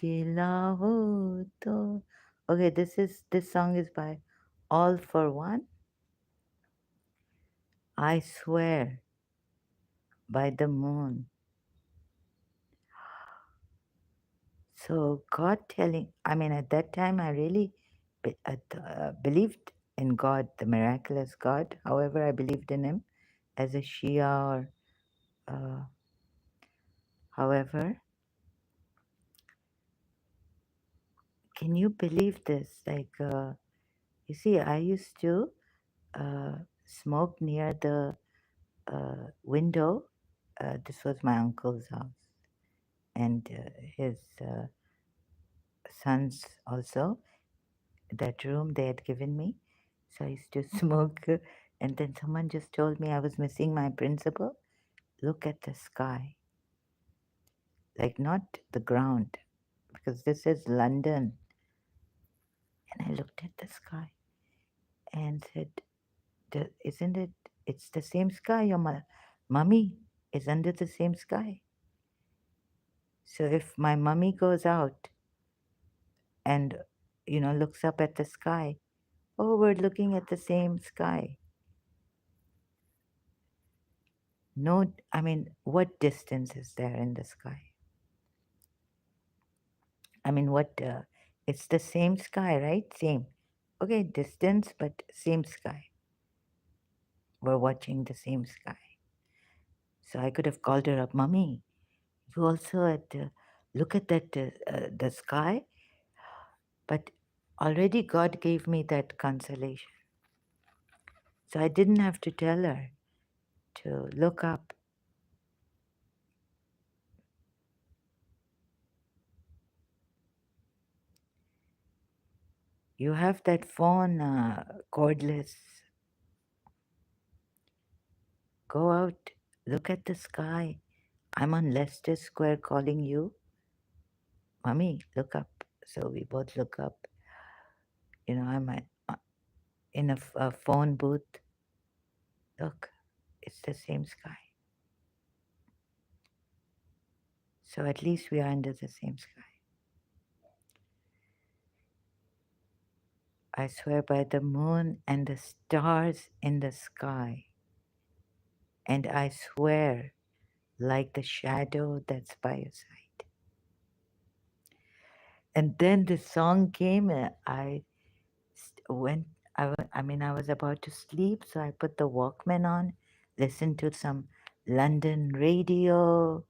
गिला हो तो. Okay, this song is by All for One. I swear by the moon. So God telling, I mean, at that time I really believed in God, the miraculous God. However, I believed in Him as a Shia or, however, can you believe this? Like, you see, I used to uh, smoke near the window. This was my uncle's house and his sons also. That room they had given me. So I used to smoke, and then someone just told me I was missing my principle. Look at the sky, like not the ground, because this is London. And I looked at the sky and said, Isn't it? It's the same sky. Your mummy is under the same sky. So if my mummy goes out and looks up at the sky, oh, we're looking at the same sky. No, I mean, what distance is there in the sky? I mean, it's the same sky, right? Same. Okay, distance, but same sky. We're watching the same sky. So I could have called her up, Mummy, you also look at the sky. But already God gave me that consolation. So I didn't have to tell her to look up. You have that phone cordless. Go out, look at the sky. I'm on Leicester Square calling you. Mommy, look up. So we both look up. I'm in a phone booth. Look, it's the same sky. So at least we are under the same sky. I swear by the moon and the stars in the sky. And I swear like the shadow that's by your side. And then the song came. I went. I was about to sleep, so I put the Walkman on, listened to some London radio,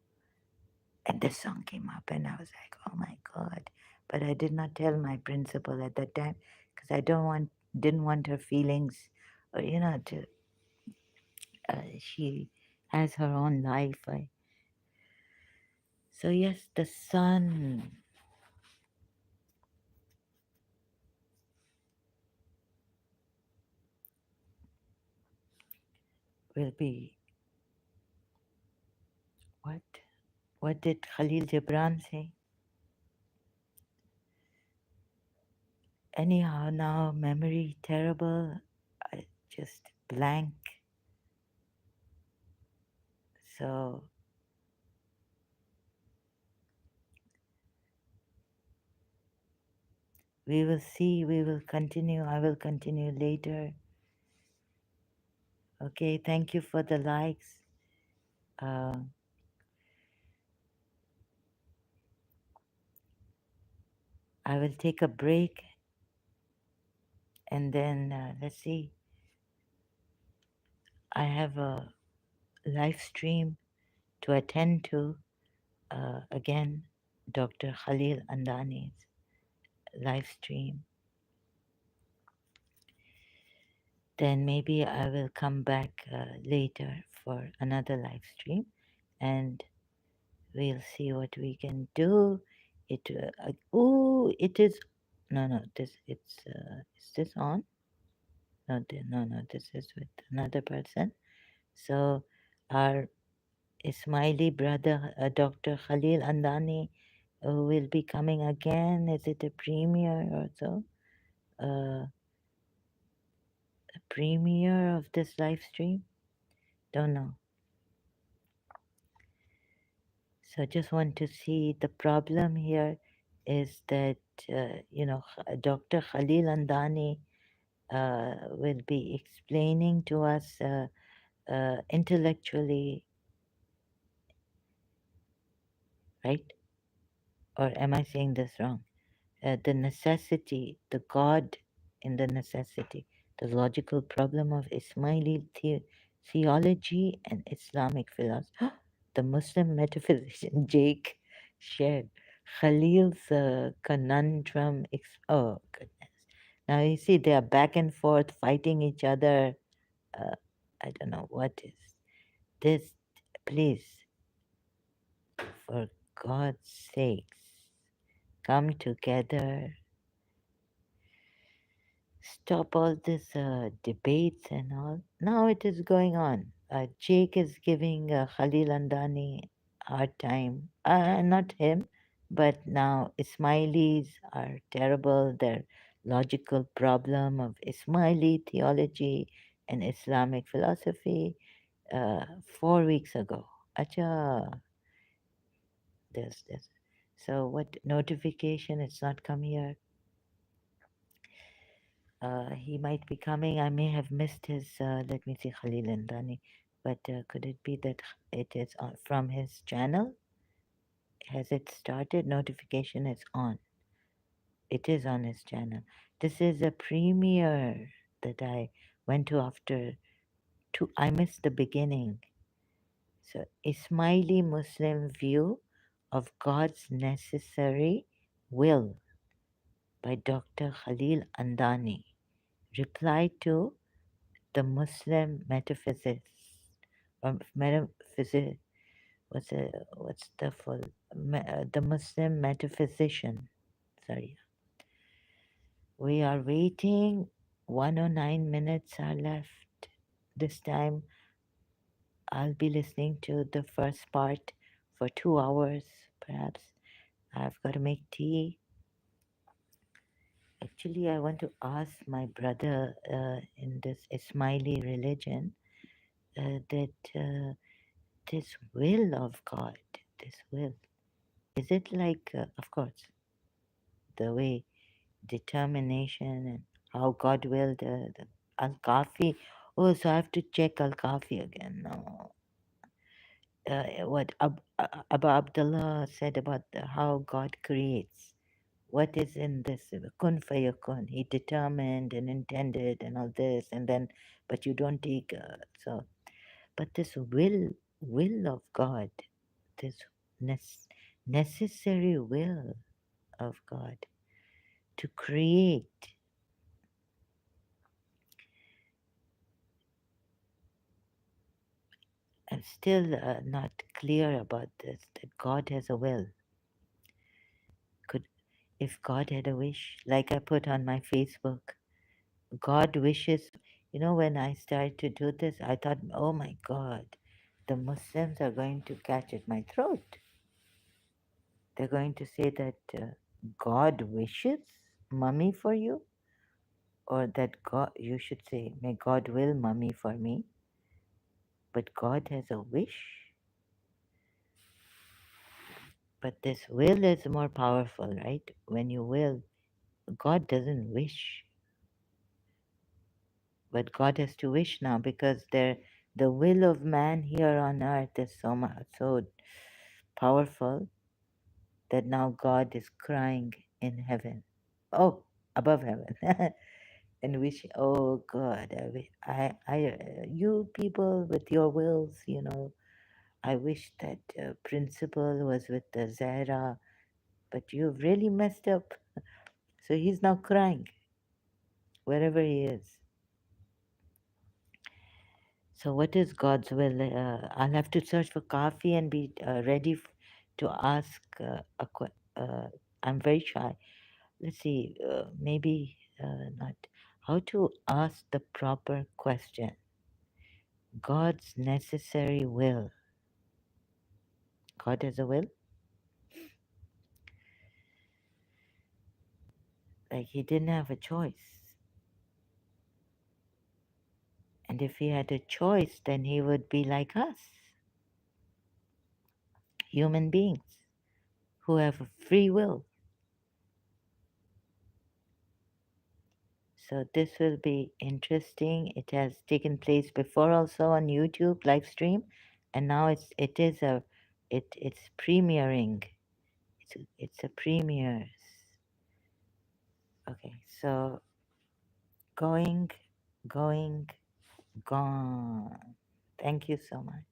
and the song came up, and I was like, "Oh my God!" But I did not tell my principal at that time because I didn't want her feelings, or to. She has her own life. So yes, the sun will be what? What did Khalil Gibran say? Anyhow, now memory terrible, I just blank. So we will see, we will continue. I will continue later. Okay, thank you for the likes. Uh, I will take a break and then let's see. I have a live stream to attend to. Again, Dr. Khalil Andani's live stream. Then maybe I will come back later for another live stream and we'll see what we can do. It is, no, is this on? No, no, this is with another person. So our Ismaili brother, Dr. Khalil Andani, will be coming again. Is it a premiere or so? A premiere of this live stream? Don't know. So I just want to see the problem here is that, Dr. Khalil Andani will be explaining to us intellectually, right? Or am I saying this wrong? The necessity, the God in the necessity, the logical problem of Ismaili theology and Islamic philosophy. The Muslim metaphysician Jake shared Khalil's conundrum. Oh, goodness. Now you see, they are back and forth fighting each other. Uh, I don't know what is this. Please, for God's sakes, come together. Stop all this debates and all. Now it is going on. Jake is giving Khalil Andani hard time. Not him, but now Ismailis are terrible. Their logical problem of Ismaili theology and Islamic philosophy 4 weeks ago. Acha, this. So what notification? It's not come here. He might be coming. I may have missed his, let me see, Khalil Andani. But could it be that it is from his channel? Has it started? Notification is on. It is on his channel. This is a premiere that I went to after two. I missed the beginning. So, Ismaili Muslim view of God's necessary will by Dr. Khalil Andani. Reply to the Muslim metaphysics, metaphysic, what's the full, the Muslim metaphysician. Sorry, we are waiting. 109 minutes are left. This time, I'll be listening to the first part for 2 hours, perhaps. I've got to make tea. Actually, I want to ask my brother in this Ismaili religion that. This will of God, this will, is it like, of course, the way determination and how God willed the Al Kafi? Oh, so I have to check Al Kafi again. No. What Abba Abdullah said about how God creates. What is in this kun fayakun? He determined and intended and all this, and then, but you don't take so. But this will of God, this necessary will of God to create. I'm still not clear about this, that God has a will. Could, if God had a wish, like I put on my Facebook, God wishes, when I started to do this, I thought, oh my God, the Muslims are going to catch at my throat. They're going to say that God wishes mummy for you, or that God, you should say, may God will mummy for me, but God has a wish. But this will is more powerful, right? When you will, God doesn't wish, but God has to wish now because the will of man here on earth is so powerful that now God is crying in heaven. Oh, above heaven. And wish, oh God, you people with your wills, I wish that principal was with the Zahra, but you've really messed up. So he's now crying wherever he is. So what is God's will? I'll have to search for coffee and be ready to ask I'm very shy. Let's see, maybe not. How to ask the proper question. God's necessary will. God has a will? Like he didn't have a choice. And if he had a choice, then he would be like us. human beings who have a free will. So this will be interesting. It has taken place before also on YouTube live stream, and now it's premiering. It's a premiere. Okay, so going, going, gone. Thank you so much.